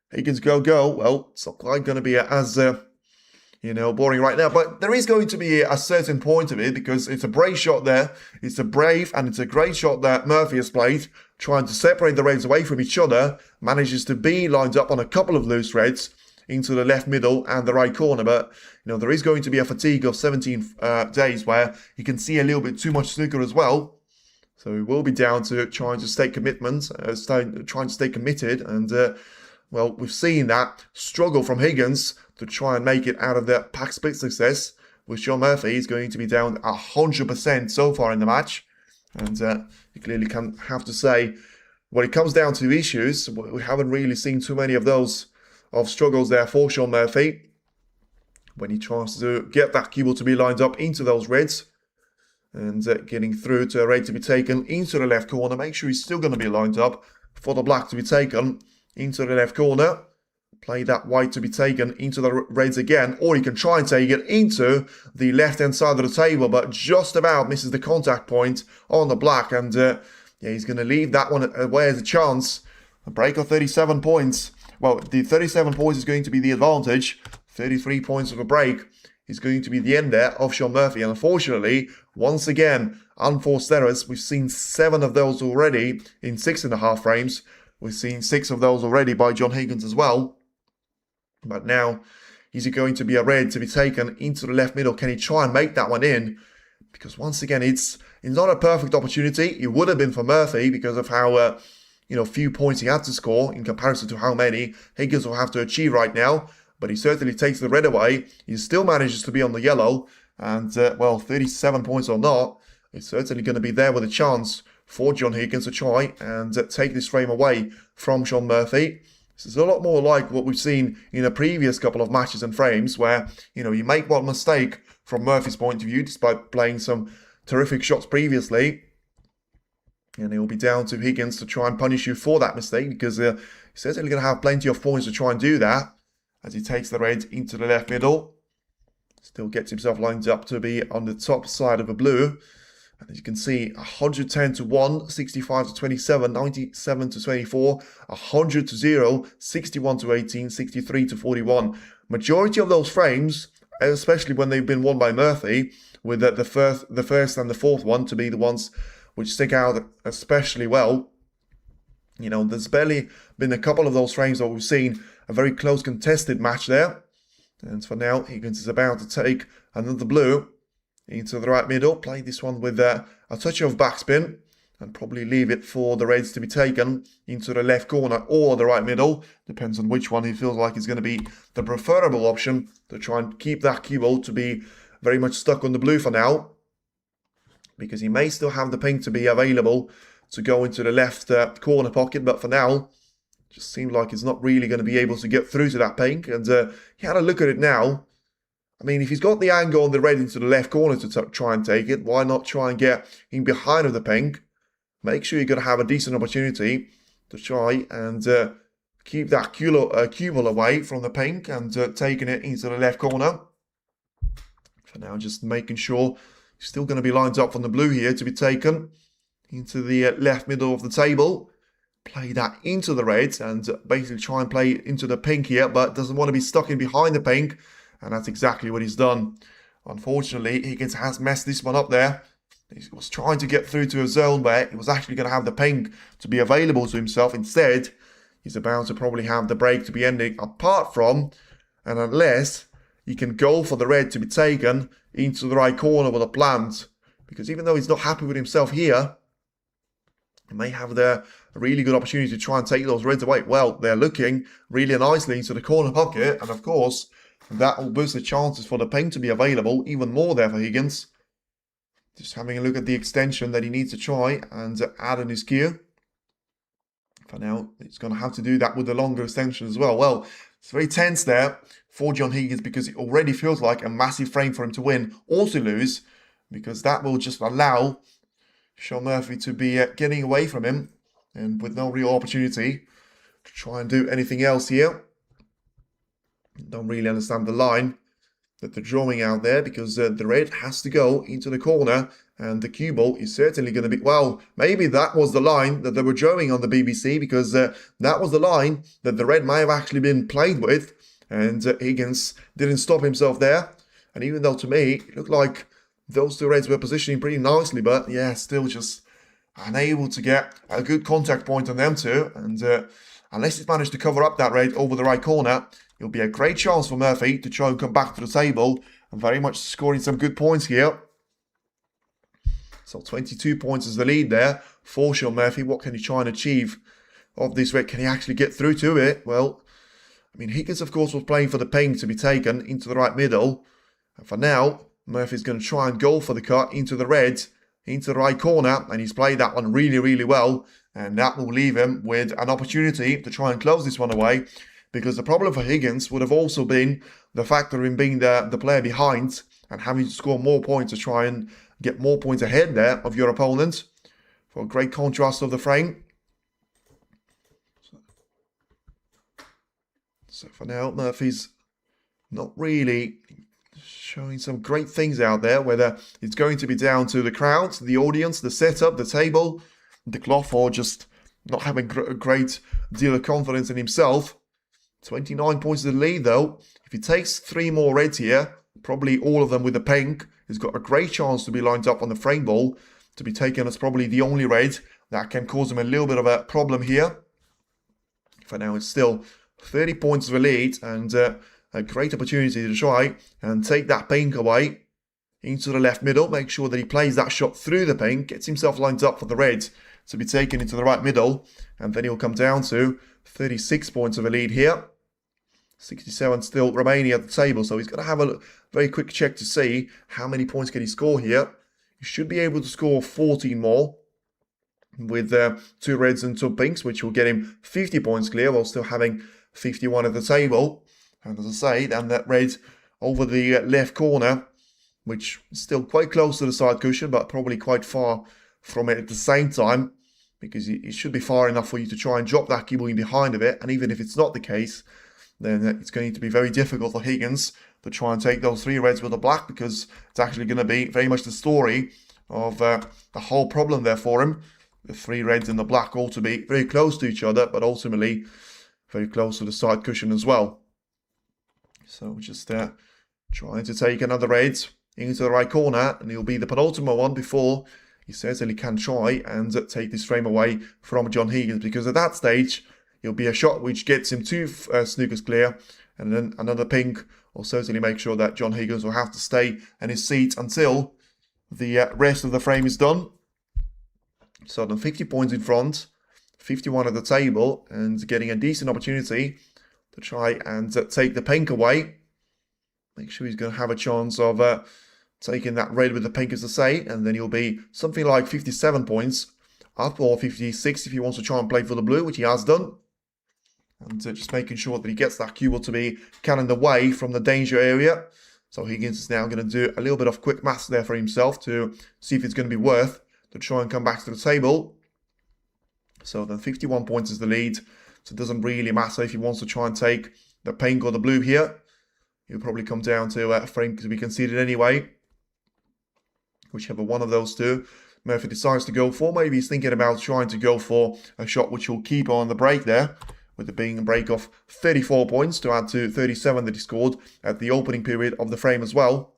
Higgins go. Well, it's not quite going to be as, boring right now. But there is going to be a certain point of it because it's a brave shot there. It's a brave and it's a great shot that Murphy has played, trying to separate the reds away from each other. Manages to be lined up on a couple of loose reds into the left middle and the right corner. But, there is going to be a fatigue of 17 days where you can see a little bit too much snooker as well. So it will be down to trying to stay trying to stay committed. And, we've seen that struggle from Higgins to try and make it out of the pack split success, with John Murphy is going to be down 100% so far in the match. And you clearly can have to say, when it comes down to issues, we haven't really seen too many of those struggles there for Sean Murphy. When he tries to get that cue ball to be lined up into those reds, and getting through to a red to be taken into the left corner. Make sure he's still going to be lined up for the black to be taken into the left corner. Play that white to be taken into the reds again, or you can try and take it into the left-hand side of the table, but just about misses the contact point on the black. And he's going to leave that one away as a chance. A break of 37 points. Well, the 37 points is going to be the advantage. 33 points of a break is going to be the end there of Sean Murphy. And unfortunately, once again, unforced errors. We've seen 7 of those already in 6.5 frames. We've seen 6 of those already by John Higgins as well. But now, is it going to be a red to be taken into the left middle? Can he try and make that one in? Because once again, it's not a perfect opportunity. It would have been for Murphy because of how few points he had to score in comparison to how many Higgins will have to achieve right now. But he certainly takes the red away. He still manages to be on the yellow. And, 37 points or not, it's certainly going to be there with a chance for John Higgins to try and take this frame away from Sean Murphy. This is a lot more like what we've seen in the previous couple of matches and frames where, you make one mistake from Murphy's point of view, despite playing some terrific shots previously. And it will be down to Higgins to try and punish you for that mistake because he's certainly going to have plenty of points to try and do that. As he takes the red into the left middle. Still gets himself lined up to be on the top side of a blue. And as you can see, 110 to 1, 65 to 27, 97 to 24, 100 to 0, 61 to 18, 63 to 41. Majority of those frames, especially when they've been won by Murphy, with the first and the fourth one to be the ones which stick out especially well. There's barely been a couple of those frames that we've seen a very close contested match there. And for now, Higgins is about to take another blue into the right middle. Play this one with a touch of backspin and probably leave it for the reds to be taken into the left corner or the right middle. Depends on which one he feels like is going to be the preferable option to try and keep that cue ball to be very much stuck on the blue for now. Because he may still have the pink to be available to go into the left corner pocket. But for now, just seemed like he's not really going to be able to get through to that pink. And he had a look at it now. I mean, if he's got the angle on the red into the left corner to try and take it, why not try and get in behind of the pink? Make sure you're going to have a decent opportunity to try and keep that cue ball away from the pink and taking it into the left corner. For now, just making sure he's still going to be lined up from the blue here to be taken into the left middle of the table. Play that into the reds and basically try and play into the pink here, but doesn't want to be stuck in behind the pink. And that's exactly what he's done. Unfortunately, Higgins has messed this one up there. He was trying to get through to a zone where he was actually going to have the pink to be available to himself. Instead, he's about to probably have the break to be ending apart from, and unless he can go for the red to be taken into the right corner with a plant. Because even though he's not happy with himself here, he may have a really good opportunity to try and take those reds away. Well, they're looking really nicely into the corner pocket. And of course, that will boost the chances for the pink to be available even more there for Higgins. Just having a look at the extension that he needs to try and add in his cue. For now, he's going to have to do that with the longer extension as well. Well, it's very tense there for John Higgins because it already feels like a massive frame for him to win or to lose. Because that will just allow Sean Murphy to be getting away from him and with no real opportunity to try and do anything else here. Don't really understand the line. that they're drawing out there, because the red has to go into the corner, and the cue ball is certainly going to be, well, maybe that was the line that they were drawing on the BBC, because that was the line that the red may have actually been played with, and Higgins didn't stop himself there. And even though to me, it looked like those two reds were positioning pretty nicely, but yeah, still just unable to get a good contact point on them two. And unless he's managed to cover up that red over the right corner, it'll be a great chance for Murphy to try and come back to the table and very much scoring some good points here. So 22 points is the lead there for Sean Murphy. What can he try and achieve of this red? Can he actually get through to it? Well, I mean, Higgins, of course, was playing for the pink to be taken into the right middle. And for now, Murphy's going to try and go for the cut into the red, into the right corner. And he's played that one really, really well. And that will leave him with an opportunity to try and close this one away. Because the problem for Higgins would have also been the factor in being the player behind and having to score more points to try and get more points ahead there of your opponent. For a great contrast of the frame. So for now, Murphy's not really showing some great things out there, whether it's going to be down to the crowd, the audience, the setup, the table, the cloth, or just not having a great deal of confidence in himself. 29 points to the lead though. If he takes 3 more reds here, probably all of them with the pink, he's got a great chance to be lined up on the frame ball, to be taken as probably the only red that can cause him a little bit of a problem here. For now, it's still 30 points of a lead, and a great opportunity to try and take that pink away into the left middle. Make sure that he plays that shot through the pink, gets himself lined up for the red to be taken into the right middle, and then he'll come down to 36 points of a lead here. 67 still remaining at the table, so he's going to have a very quick check to see how many points can he score here. He should be able to score 14 more with 2 reds and 2 pinks, which will get him 50 points clear while still having 51 at the table. And as I say, then that red over the left corner, which is still quite close to the side cushion, but probably quite far from it at the same time, because it should be far enough for you to try and drop that cue ball in behind of it. And even if it's not the case, then it's going to be very difficult for Higgins to try and take those 3 reds with a black, because it's actually going to be very much the story of the whole problem there for him. The 3 reds and the black all to be very close to each other, but ultimately very close to the side cushion as well. So just trying to take another red into the right corner, and he'll be the penultimate one before he certainly can try and take this frame away from John Higgins, because at that stage it'll be a shot which gets him 2 snookers clear, and then another pink will certainly make sure that John Higgins will have to stay in his seat until the rest of the frame is done. So then 50 points in front, 51 at the table, and getting a decent opportunity to try and take the pink away. Make sure he's going to have a chance of taking that red with the pink, as I say, and then he'll be something like 57 points up, or 56 if he wants to try and play for the blue, which he has done. And just making sure that he gets that cue ball to be cannoned away from the danger area. So Higgins is now going to do a little bit of quick maths there for himself to see if it's going to be worth to try and come back to the table. So then 51 points is the lead. So it doesn't really matter if he wants to try and take the pink or the blue here. He'll probably come down to a frame to be conceded anyway. Whichever one of those two Murphy decides to go for. Maybe he's thinking about trying to go for a shot which will keep on the break there, with it being a break of 34 points to add to 37 that he scored at the opening period of the frame as well.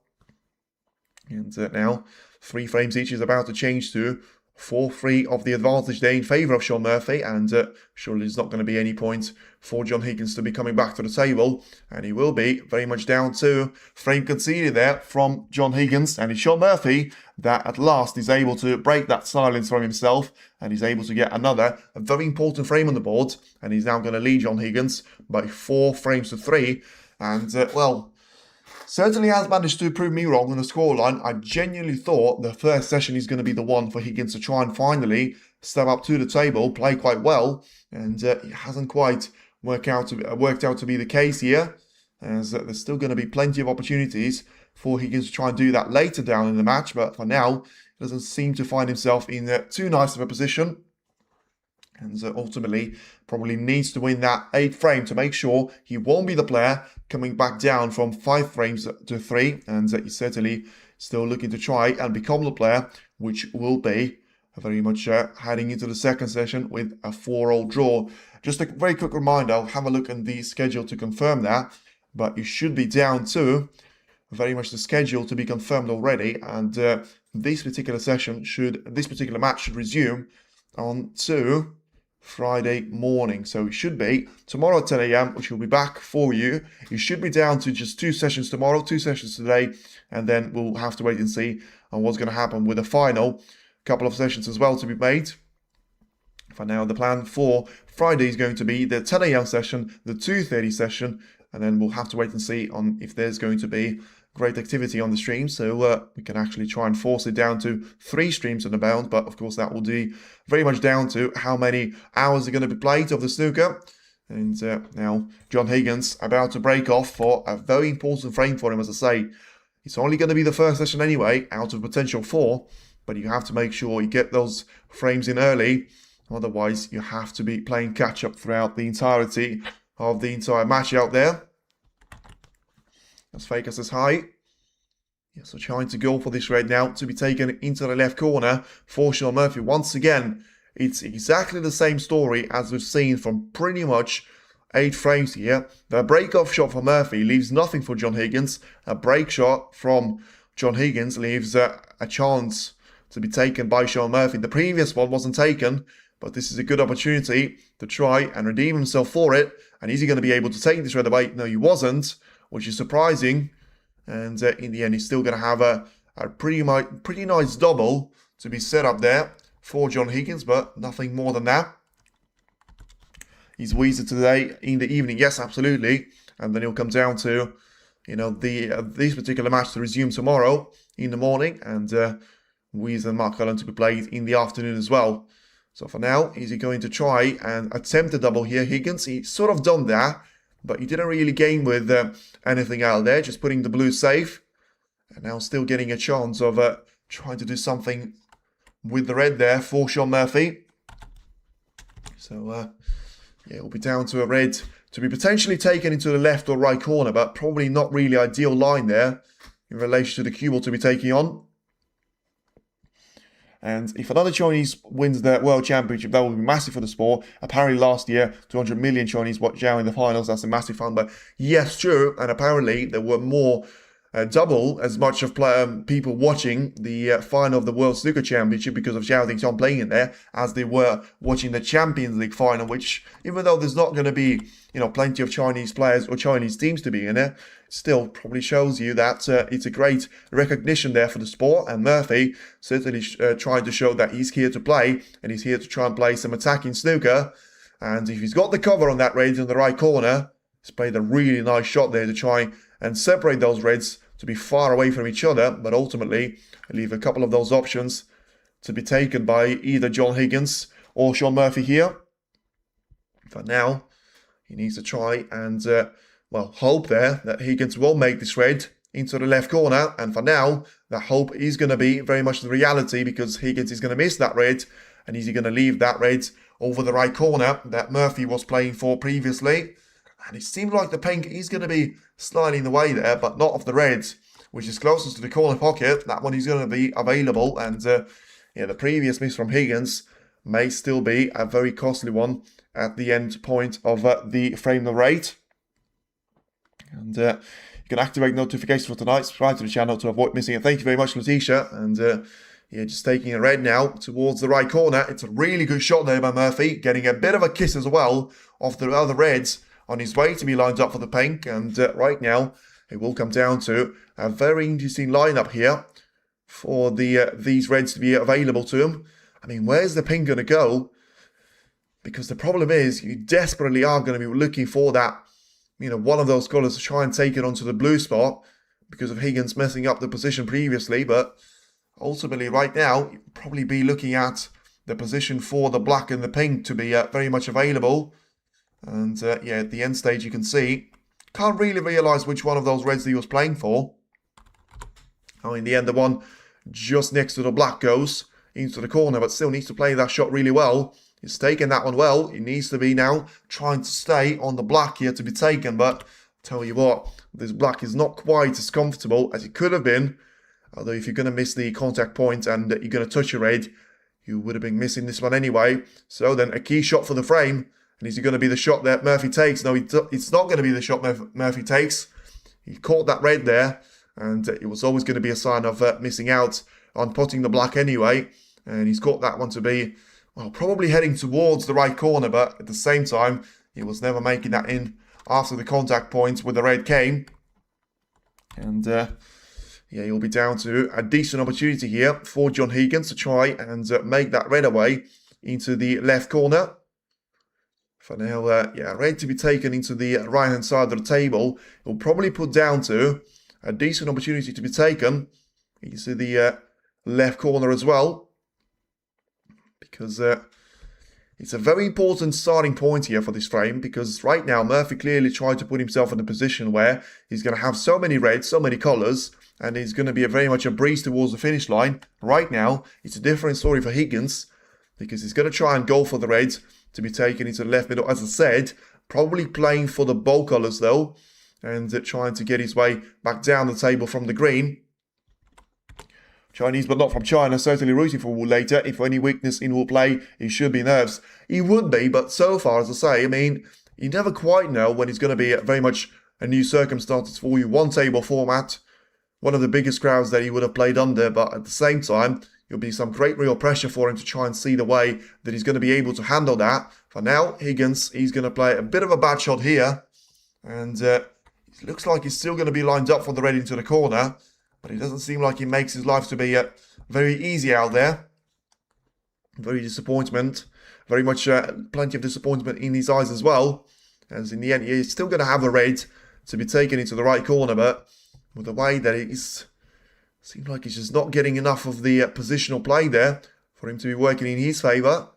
And now 3 frames each is about to change to 4-3 of the advantage there in favour of Sean Murphy, and surely there's not going to be any point for John Higgins to be coming back to the table, and he will be very much down to frame conceded there from John Higgins, and it's Sean Murphy that at last is able to break that silence from himself, and he's able to get a very important frame on the board, and he's now going to lead John Higgins by 4 frames to 3, and well, certainly has managed to prove me wrong on the scoreline. I genuinely thought the first session is going to be the one for Higgins to try and finally step up to the table, play quite well, and it hasn't quite worked out to be the case here, as there's still going to be plenty of opportunities for Higgins to try and do that later down in the match, but for now, he doesn't seem to find himself in too nice of a position. And so ultimately, probably needs to win that 8th frame to make sure he won't be the player coming back down from 5 frames to 3. And he's certainly still looking to try and become the player, which will be very much heading into the second session with a 4-all draw. Just a very quick reminder, I'll have a look in the schedule to confirm that. But you should be down to very much the schedule to be confirmed already. And this particular match should resume on to Friday morning. So it should be tomorrow at 10 a.m, which will be back for you. You should be down to just 2 sessions tomorrow, 2 sessions today, and then we'll have to wait and see on what's going to happen with the final couple of sessions as well to be made. For now, the plan for Friday is going to be the 10 a.m. session, the 2:30 session, and then we'll have to wait and see on if there's going to be great activity on the stream, so we can actually try and force it down to 3 streams and about. But of course that will be very much down to how many hours are going to be played of the snooker. And now John Higgins about to break off for a very important frame for him. As I say, it's only going to be the first session anyway out of potential 4, but you have to make sure you get those frames in early, otherwise you have to be playing catch up throughout the entirety of the entire match out there. As Faker says hi. Yeah, so trying to go for this red now to be taken into the left corner for Sean Murphy. Once again, it's exactly the same story as we've seen from pretty much 8 frames here. The break-off shot for Murphy leaves nothing for John Higgins. A break shot from John Higgins leaves a chance to be taken by Sean Murphy. The previous one wasn't taken, but this is a good opportunity to try and redeem himself for it. And is he going to be able to take this red away? No, he wasn't, which is surprising. And in the end, he's still going to have a pretty nice double to be set up there for John Higgins, but nothing more than that. He's Weezer today in the evening, yes, absolutely. And then he'll come down to, this particular match to resume tomorrow in the morning, and Weezer and Mark Cullen to be played in the afternoon as well. So for now, is he going to try and attempt a double here? Higgins, he's sort of done that, but he didn't really gain with anything out there, just putting the blue safe. And now still getting a chance of trying to do something with the red there for Sean Murphy. So, yeah, it'll be down to a red to be potentially taken into the left or right corner, but probably not really ideal line there in relation to the cue ball to be taking on. And if another Chinese wins the World Championship, that will be massive for the sport. Apparently last year, 200 million Chinese watched Zhao in the finals. That's a massive fun. But yes, true. And apparently there were more, double as much of people watching the final of the World Snooker Championship because of Zhao Dingtong playing in there as they were watching the Champions League final, which even though there's not going to be, plenty of Chinese players or Chinese teams to be in there, still probably shows you that it's a great recognition there for the sport. And Murphy certainly trying to show that he's here to play and he's here to try and play some attacking snooker. And if he's got the cover on that red in the right corner, he's played a really nice shot there to try and separate those reds to be far away from each other, but ultimately leave a couple of those options to be taken by either John Higgins or Sean Murphy here. For now, he needs to try and hope there that Higgins will make this red into the left corner. And for now, the hope is going to be very much the reality because Higgins is going to miss that red. And is he going to leave that red over the right corner that Murphy was playing for previously? And it seems like the pink is going to be slightly in the way there, but not of the red, which is closest to the corner pocket. That one is going to be available. And the previous miss from Higgins may still be a very costly one at the end point of the frame rate. And you can activate notifications for tonight, subscribe to the channel to avoid missing it. Thank you very much, Letitia. And just taking a red now towards the right corner. It's a really good shot there by Murphy, getting a bit of a kiss as well off the other reds on his way to be lined up for the pink. And right now, it will come down to a very interesting lineup here for these reds to be available to him. I mean, where's the pink going to go? Because the problem is, you desperately are going to be looking for that, one of those colours to try and take it onto the blue spot because of Higgins messing up the position previously. But ultimately, right now, you'll probably be looking at the position for the black and the pink to be very much available. And at the end stage, you can see, can't really realise which one of those reds that he was playing for. Oh, in the end, the one just next to the black goes into the corner, but still needs to play that shot really well He's taken that one well. He needs to be now trying to stay on the black here to be taken. But tell you what, this black is not quite as comfortable as it could have been. Although if you're going to miss the contact point and you're going to touch a red, you would have been missing this one anyway. So then a key shot for the frame. And is it going to be the shot that Murphy takes? No, it's not going to be the shot Murphy takes. He caught that red there. And it was always going to be a sign of missing out on potting the black anyway. And he's got that one to be, well, probably heading towards the right corner. But at the same time, he was never making that in after the contact point with the red came. And yeah, he'll be down to a decent opportunity here for John Higgins to try and make that red away into the left corner. For now, yeah, red to be taken into the right-hand side of the table. It will probably put down to a decent opportunity to be taken into the left corner as well. Because it's a very important starting point here for this frame. Because right now, Murphy clearly tried to put himself in a position where he's going to have so many reds, so many colours, and it's going to be very much a breeze towards the finish line. Right now, it's a different story for Higgins. Because he's going to try and go for the reds to be taken into the left middle, as I said, probably playing for the bold colours though, and trying to get his way back down the table from the green. Chinese but not from China, certainly rooting for Wu later. If any weakness in Wu play, he should be nerves. He would be, but so far, as I say, I mean, you never quite know when it's going to be very much a new circumstances for you. One table format, one of the biggest crowds that he would have played under, but at the same time, there'll be some great real pressure for him to try and see the way that he's going to be able to handle that. For now, Higgins, he's going to play a bit of a bad shot here. And it looks like he's still going to be lined up for the red into the corner. But it doesn't seem like he makes his life to be very easy out there. Very disappointment. Very much plenty of disappointment in his eyes as well. As in the end, he's still going to have a red to be taken into the right corner. But with the way that he's... Seems like he's just not getting enough of the positional play there for him to be working in his favour.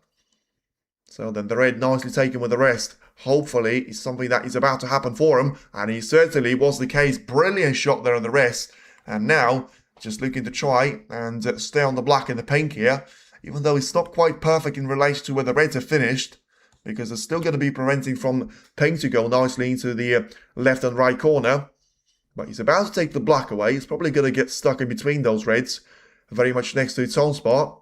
So then the red nicely taken with the rest. Hopefully it's something that is about to happen for him. And he certainly was the case. Brilliant shot there on the rest. And now just looking to try and stay on the black and the pink here. Even though it's not quite perfect in relation to where the reds are finished. Because they're still going to be preventing from pink to go nicely into the left and right corner. But he's about to take the black away. He's probably going to get stuck in between those reds. Very much next to its own spot.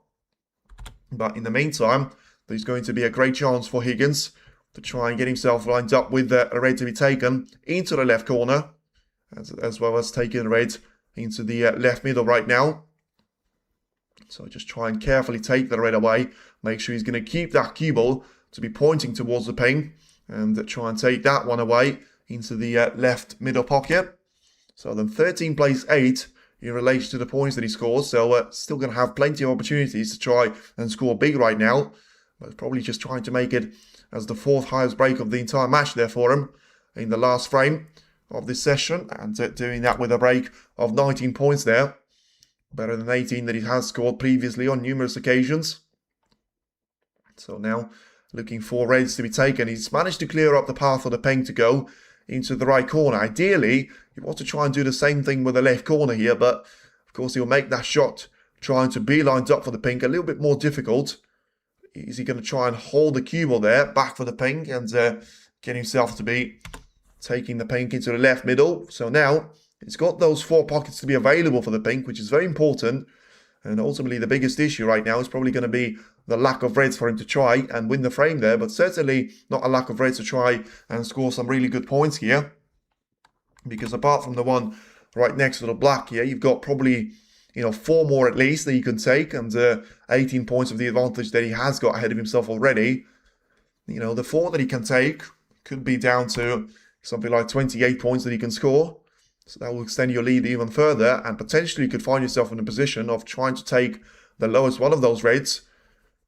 But in the meantime, there's going to be a great chance for Higgins to try and get himself lined up with a red to be taken into the left corner. As well as taking red into the left middle right now. So just try and carefully take the red away. Make sure he's going to keep that cue ball to be pointing towards the pink. And try and take that one away into the left middle pocket. So then 13 plays 8 in relation to the points that he scores. So still going to have plenty of opportunities to try and score big right now. But probably just trying to make it as the 4th highest break of the entire match there for him in the last frame of this session. And doing that with a break of 19 points there. Better than 18 that he has scored previously on numerous occasions. So now looking for reds to be taken. He's managed to clear up the path for the pink to go into the right corner. Ideally, he wants to try and do the same thing with the left corner here, but of course he'll make that shot trying to be lined up for the pink a little bit more difficult. Is he going to try and hold the cue ball there back for the pink and get himself to be taking the pink into the left middle? So now he's got those 4 pockets to be available for the pink, which is very important. And ultimately the biggest issue right now is probably going to be the lack of reds for him to try and win the frame there, but certainly not a lack of reds to try and score some really good points here. Because apart from the one right next to the black here, you've got probably, 4 more at least that you can take, and 18 points of the advantage that he has got ahead of himself already. The 4 that he can take could be down to something like 28 points that he can score. So that will extend your lead even further, and potentially you could find yourself in a position of trying to take the lowest one of those reds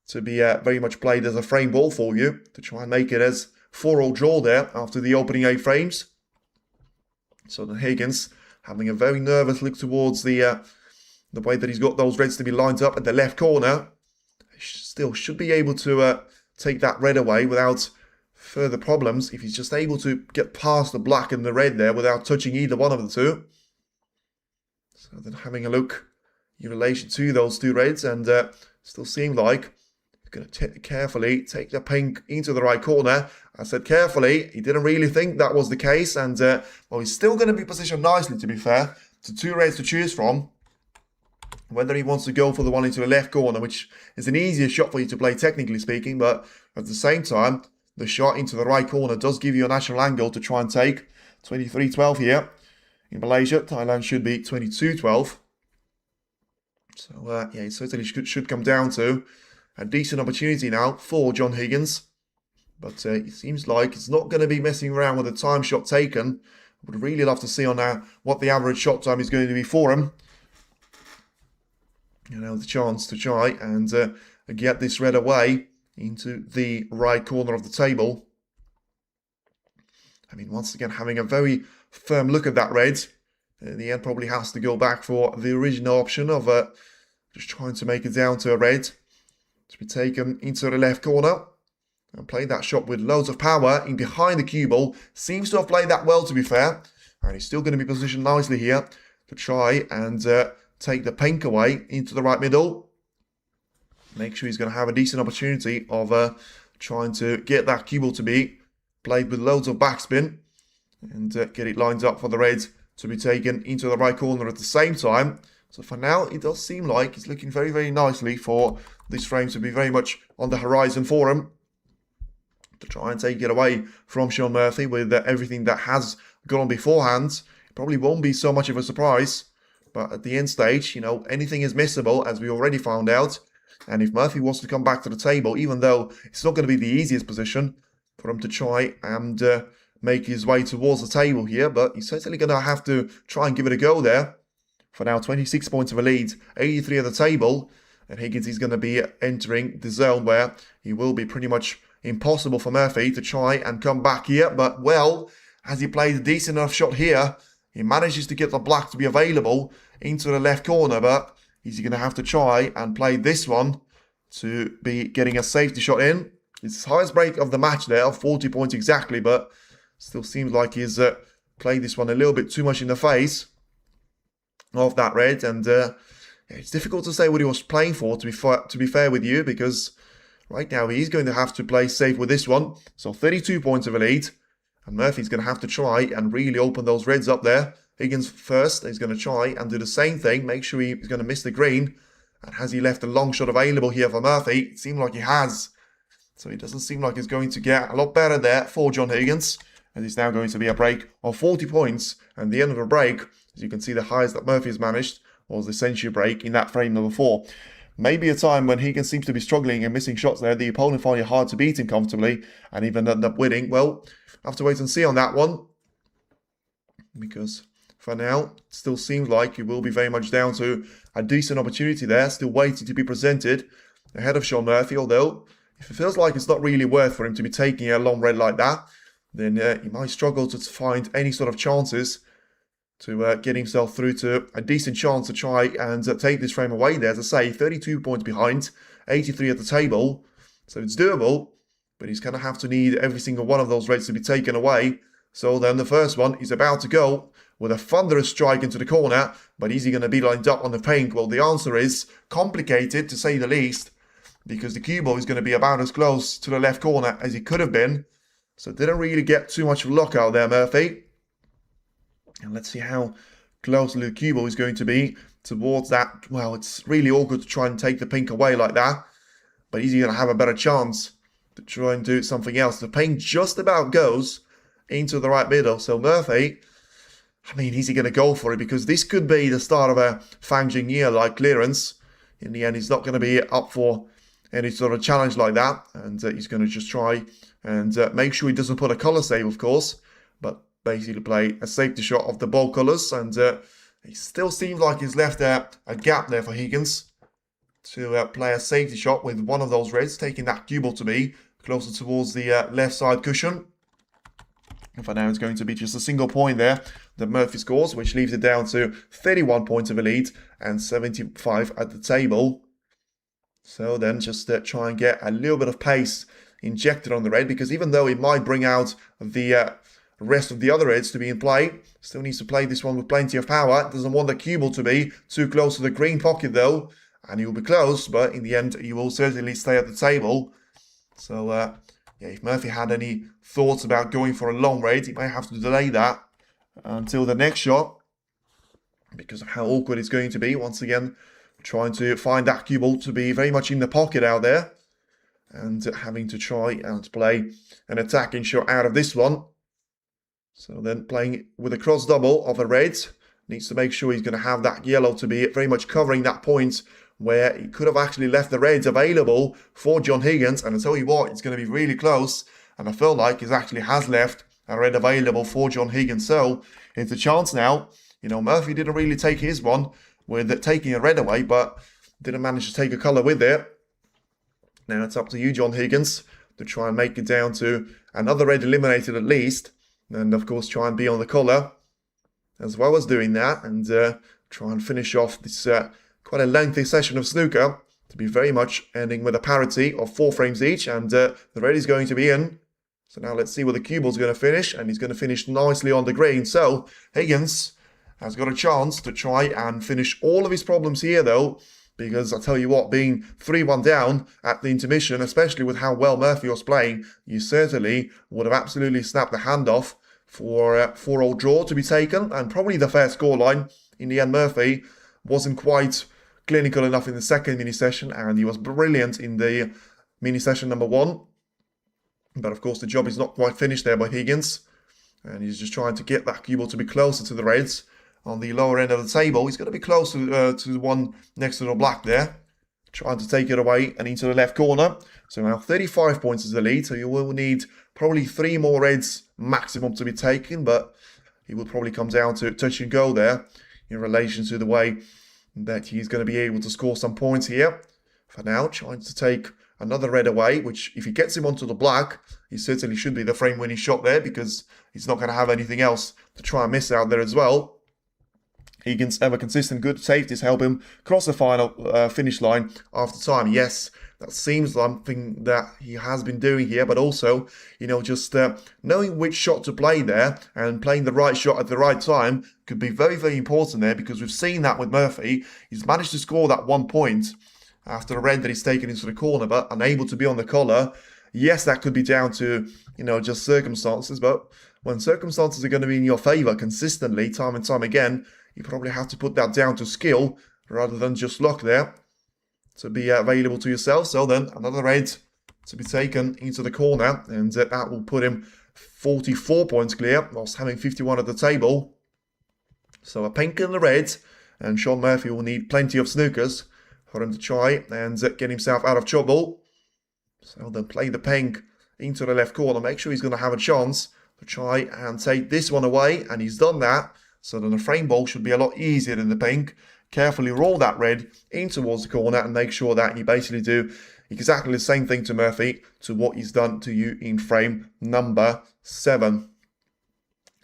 to be very much played as a frame ball for you, to try and make it as 4-all draw there after the opening 8 frames. So then Higgins having a very nervous look towards the way that he's got those reds to be lined up at the left corner. Still should be able to take that red away without further problems if he's just able to get past the black and the red there without touching either one of the two. So then having a look in relation to those 2 reds, and still seem like going to carefully take the pink into the right corner. I said carefully. He didn't really think that was the case. And, well, he's still going to be positioned nicely, to be fair, to 2 reds to choose from. Whether he wants to go for the one into the left corner, which is an easier shot for you to play, technically speaking. But at the same time, the shot into the right corner does give you a natural angle to try and take. 23-12 here. In Malaysia, Thailand should be 22-12. So, yeah, it certainly should come down to a decent opportunity now for John Higgins. But it seems like it's not going to be messing around with the time shot taken. I would really love to see on what the average shot time is going to be for him. You know, the chance to try and get this red away into the right corner of the table. I mean, once again, having a very firm look at that red. In the end, probably has to go back for the original option of just trying to make it down to a red. To be taken into the left corner. And played that shot with loads of power in behind the cue ball. Seems to have played that well, to be fair. And he's still going to be positioned nicely here to try and take the pink away into the right middle. Make sure he's going to have a decent opportunity of trying to get that cue ball to be played with loads of backspin. And get it lined up for the red to be taken into the right corner at the same time. So for now, it does seem like it's looking very, very nicely for this frame to be very much on the horizon for him. To try and take it away from Shaun Murphy with everything that has gone on beforehand. It probably won't be so much of a surprise. But at the end stage, you know, anything is missable, as we already found out. And if Murphy wants to come back to the table, even though it's not going to be the easiest position for him to try and make his way towards the table here, but he's certainly going to have to try and give it a go there. For now, 26 points of a lead, 83 at the table. And Higgins is going to be entering the zone where he will be pretty much impossible for Murphy to try and come back here. But, well, as he played a decent enough shot here, he manages to get the black to be available into the left corner. But he's going to have to try and play this one to be getting a safety shot in. It's his highest break of the match there, of 40 points exactly. But still seems like he's played this one a little bit too much in the face of that red. And it's difficult to say what he was playing for, to be fair with you, because right now he's going to have to play safe with this one. So 32 points of a lead. And Murphy's going to have to try and really open those reds up there. Higgins first is going to try and do the same thing. Make sure he's going to miss the green. And has he left a long shot available here for Murphy? It seemed like he has. So it doesn't seem like it's going to get a lot better there for John Higgins. And it's now going to be a break of 40 points. And the end of the break, as you can see, the highest that Murphy has managed was the century break in that frame number 4. Maybe a time when Higgins seems to be struggling and missing shots there, the opponent find it hard to beat him comfortably and even end up winning. Well, I have to wait and see on that one. Because for now, it still seems like it will be very much down to a decent opportunity there, still waiting to be presented ahead of Shaun Murphy. Although, if it feels like it's not really worth for him to be taking a long red like that, then he might struggle to find any sort of chances to get himself through to a decent chance to try and take this frame away there. As I say, 32 points behind, 83 at the table. So it's doable, but he's going to have to need every single one of those reds to be taken away. So then the first one is about to go with a thunderous strike into the corner. But is he going to be lined up on the pink? Well, the answer is complicated, to say the least, because the cue ball is going to be about as close to the left corner as it could have been. So didn't really get too much luck out there, Murphy. And let's see how closely the cue ball is going to be towards that. Well, it's really awkward to try and take the pink away like that. But is he going to have a better chance to try and do something else? The pink just about goes into the right middle. So Murphy, I mean, is he going to go for it? Because this could be the start of a Fang Jingye-like clearance. In the end, he's not going to be up for any sort of challenge like that. And he's going to just try and make sure he doesn't put a colour save, of course. But basically play a safety shot of the ball colours. And it still seems like he's left a gap there for Higgins to play a safety shot with one of those reds, taking that cue ball to be closer towards the left side cushion. And for now, it's going to be just a single point there that Murphy scores, which leaves it down to 31 points of a lead and 75 at the table. So then just try and get a little bit of pace injected on the red, because even though it might bring out the rest of the other reds to be in play, still needs to play this one with plenty of power. Doesn't want the cue ball to be too close to the green pocket though, and he will be close, but in the end, he will certainly stay at the table. So, yeah, if Murphy had any thoughts about going for a long raid, he may have to delay that until the next shot, because of how awkward it's going to be. Once again, trying to find that cue ball to be very much in the pocket out there, and having to try and play an attacking shot out of this one. So then playing with a cross double of a red, needs to make sure he's going to have that yellow to be very much covering that point where he could have actually left the reds available for John Higgins. And I tell you what, it's going to be really close, and I feel like he actually has left a red available for John Higgins. So it's a chance now. You know, Murphy didn't really take his one with taking a red away, but didn't manage to take a colour with it. Now it's up to you, John Higgins, to try and make it down to another red eliminated at least. And of course try and be on the colour as well as doing that, and try and finish off this quite a lengthy session of snooker to be very much ending with a parity of 4 frames each. And the red is going to be in. So now let's see where the cue ball's going to finish, and he's going to finish nicely on the green. So Higgins has got a chance to try and finish all of his problems here though, because I tell you what, being 3-1 down at the intermission, especially with how well Murphy was playing, you certainly would have absolutely snapped the hand off for a 4-all draw to be taken, and probably the fair scoreline. In the end, Murphy wasn't quite clinical enough in the second mini-session, and he was brilliant in the mini-session number 1. But of course, the job is not quite finished there by Higgins, and he's just trying to get that cue ball to be closer to the reds. On the lower end of the table, he's going to be close to the one next to the black there, trying to take it away and into the left corner. So now 35 points is the lead, so you will need probably 3 more reds maximum to be taken, but he will probably come down to touch and go there in relation to the way that he's going to be able to score some points here. For now, trying to take another red away, which if he gets him onto the black, he certainly should be the frame winning shot there, because he's not going to have anything else to try and miss out there as well. Higgins' ever consistent good safeties help him cross the final finish line after time. Yes, that seems something that he has been doing here, but also, you know, just knowing which shot to play there and playing the right shot at the right time could be very, very important there, because we've seen that with Murphy. He's managed to score that 1 point after a red that he's taken into the corner, but unable to be on the collar. Yes, that could be down to, you know, just circumstances, but when circumstances are going to be in your favour consistently, time and time again, you probably have to put that down to skill rather than just luck there to be available to yourself. So then another red to be taken into the corner, and that will put him 44 points clear whilst having 51 at the table. So a pink and a red, and Shaun Murphy will need plenty of snookers for him to try and get himself out of trouble. So then play the pink into the left corner, make sure he's going to have a chance to try and take this one away, and he's done that. So then the frame ball should be a lot easier than the pink. Carefully roll that red in towards the corner and make sure that you basically do exactly the same thing to Murphy to what he's done to you in frame number 7.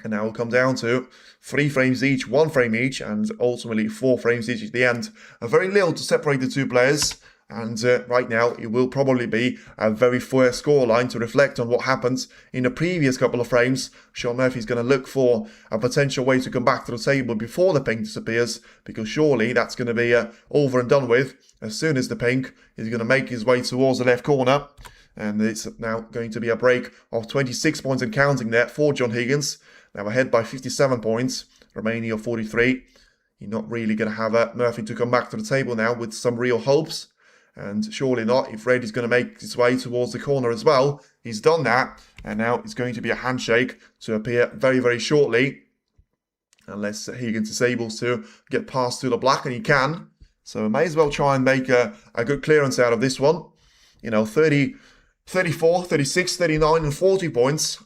And now we'll come down to 3 frames each, 1 frame each, and ultimately 4 frames each at the end. Very little to separate the two players. And right now, it will probably be a very fair scoreline to reflect on what happened in the previous couple of frames. Shaun Murphy's going to look for a potential way to come back to the table before the pink disappears, because surely that's going to be over and done with as soon as the pink is going to make his way towards the left corner. And it's now going to be a break of 26 points and counting there for John Higgins. Now ahead by 57 points, remaining of 43. You're not really going to have Murphy to come back to the table now with some real hopes. And surely not, if red is going to make his way towards the corner as well. He's done that, and now it's going to be a handshake to appear very, very shortly. Unless Higgins is able to get past to the black, and he can. So may as well try and make a good clearance out of this one. You know, 30, 34, 36, 39 and 40 points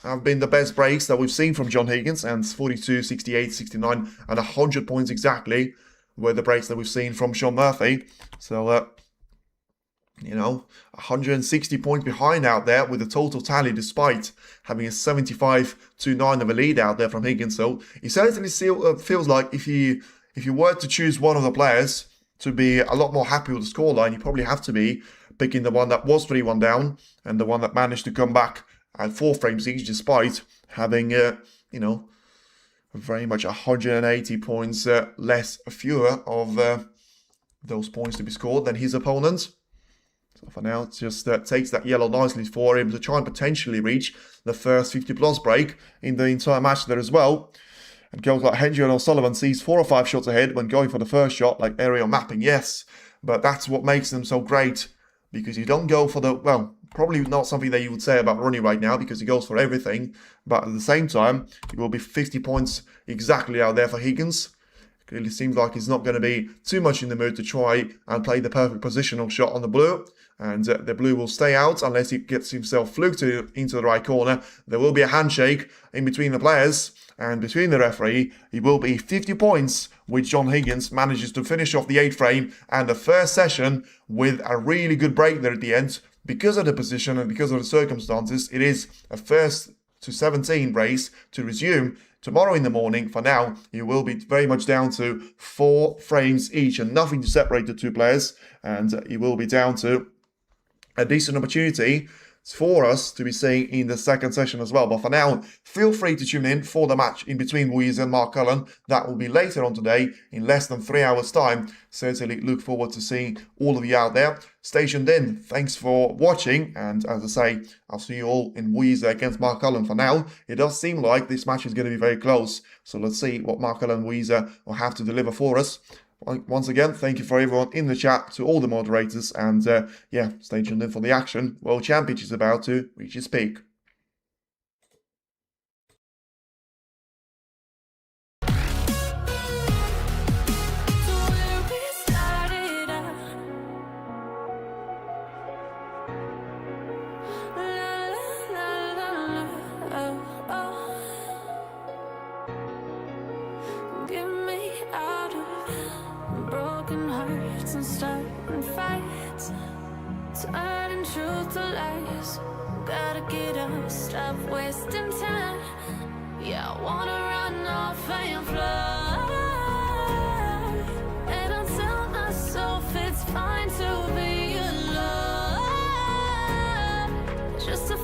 have been the best breaks that we've seen from John Higgins. And 42, 68, 69 and 100 points exactly were the breaks that we've seen from Shaun Murphy. So, you know, 160 points behind out there with the total tally, despite having a 75-9 of a lead out there from Higgins. So it certainly feels like if you were to choose one of the players to be a lot more happy with the scoreline, you probably have to be picking the one that was 3-1 down and the one that managed to come back at 4 frames each, despite having, you know, very much 180 points fewer of those points to be scored than his opponent. So for now, it just takes that yellow nicely for him to try and potentially reach the first 50+ break in the entire match there as well. And goals like Henry and O'Sullivan sees 4 or 5 shots ahead when going for the first shot, like aerial mapping, yes. But that's what makes them so great, because you don't go for the, well, probably not something that you would say about Ronnie right now, because he goes for everything. But at the same time, it will be 50 points exactly out there for Higgins. It really seems like he's not going to be too much in the mood to try and play the perfect positional shot on the blue. And the blue will stay out unless he gets himself fluked into the right corner. There will be a handshake in between the players and between the referee. It will be 50 points, which John Higgins manages to finish off the 8th frame and the first session with a really good break there at the end. Because of the position and because of the circumstances, it is a 1st to 17 race to resume tomorrow in the morning. For now, it will be very much down to 4 frames each and nothing to separate the two players. And it will be down to a decent opportunity for us to be seeing in the second session as well. But for now, feel free to tune in for the match in between Weezer and Mark Cullen. That will be later on today in less than 3 hours time. Certainly look forward to seeing all of you out there. Stay tuned in. Thanks for watching. And as I say, I'll see you all in Weezer against Mark Cullen. For now, it does seem like this match is going to be very close. So let's see what Mark Cullen and Weezer will have to deliver for us. Once again, thank you for everyone in the chat, to all the moderators, and yeah, stay tuned in for the action. World Championship is about to reach its peak. And starting fights, turning truth to lies. Gotta get up, stop wasting time. Yeah, I wanna run off and fly. And I'll tell myself it's fine to be alone, just to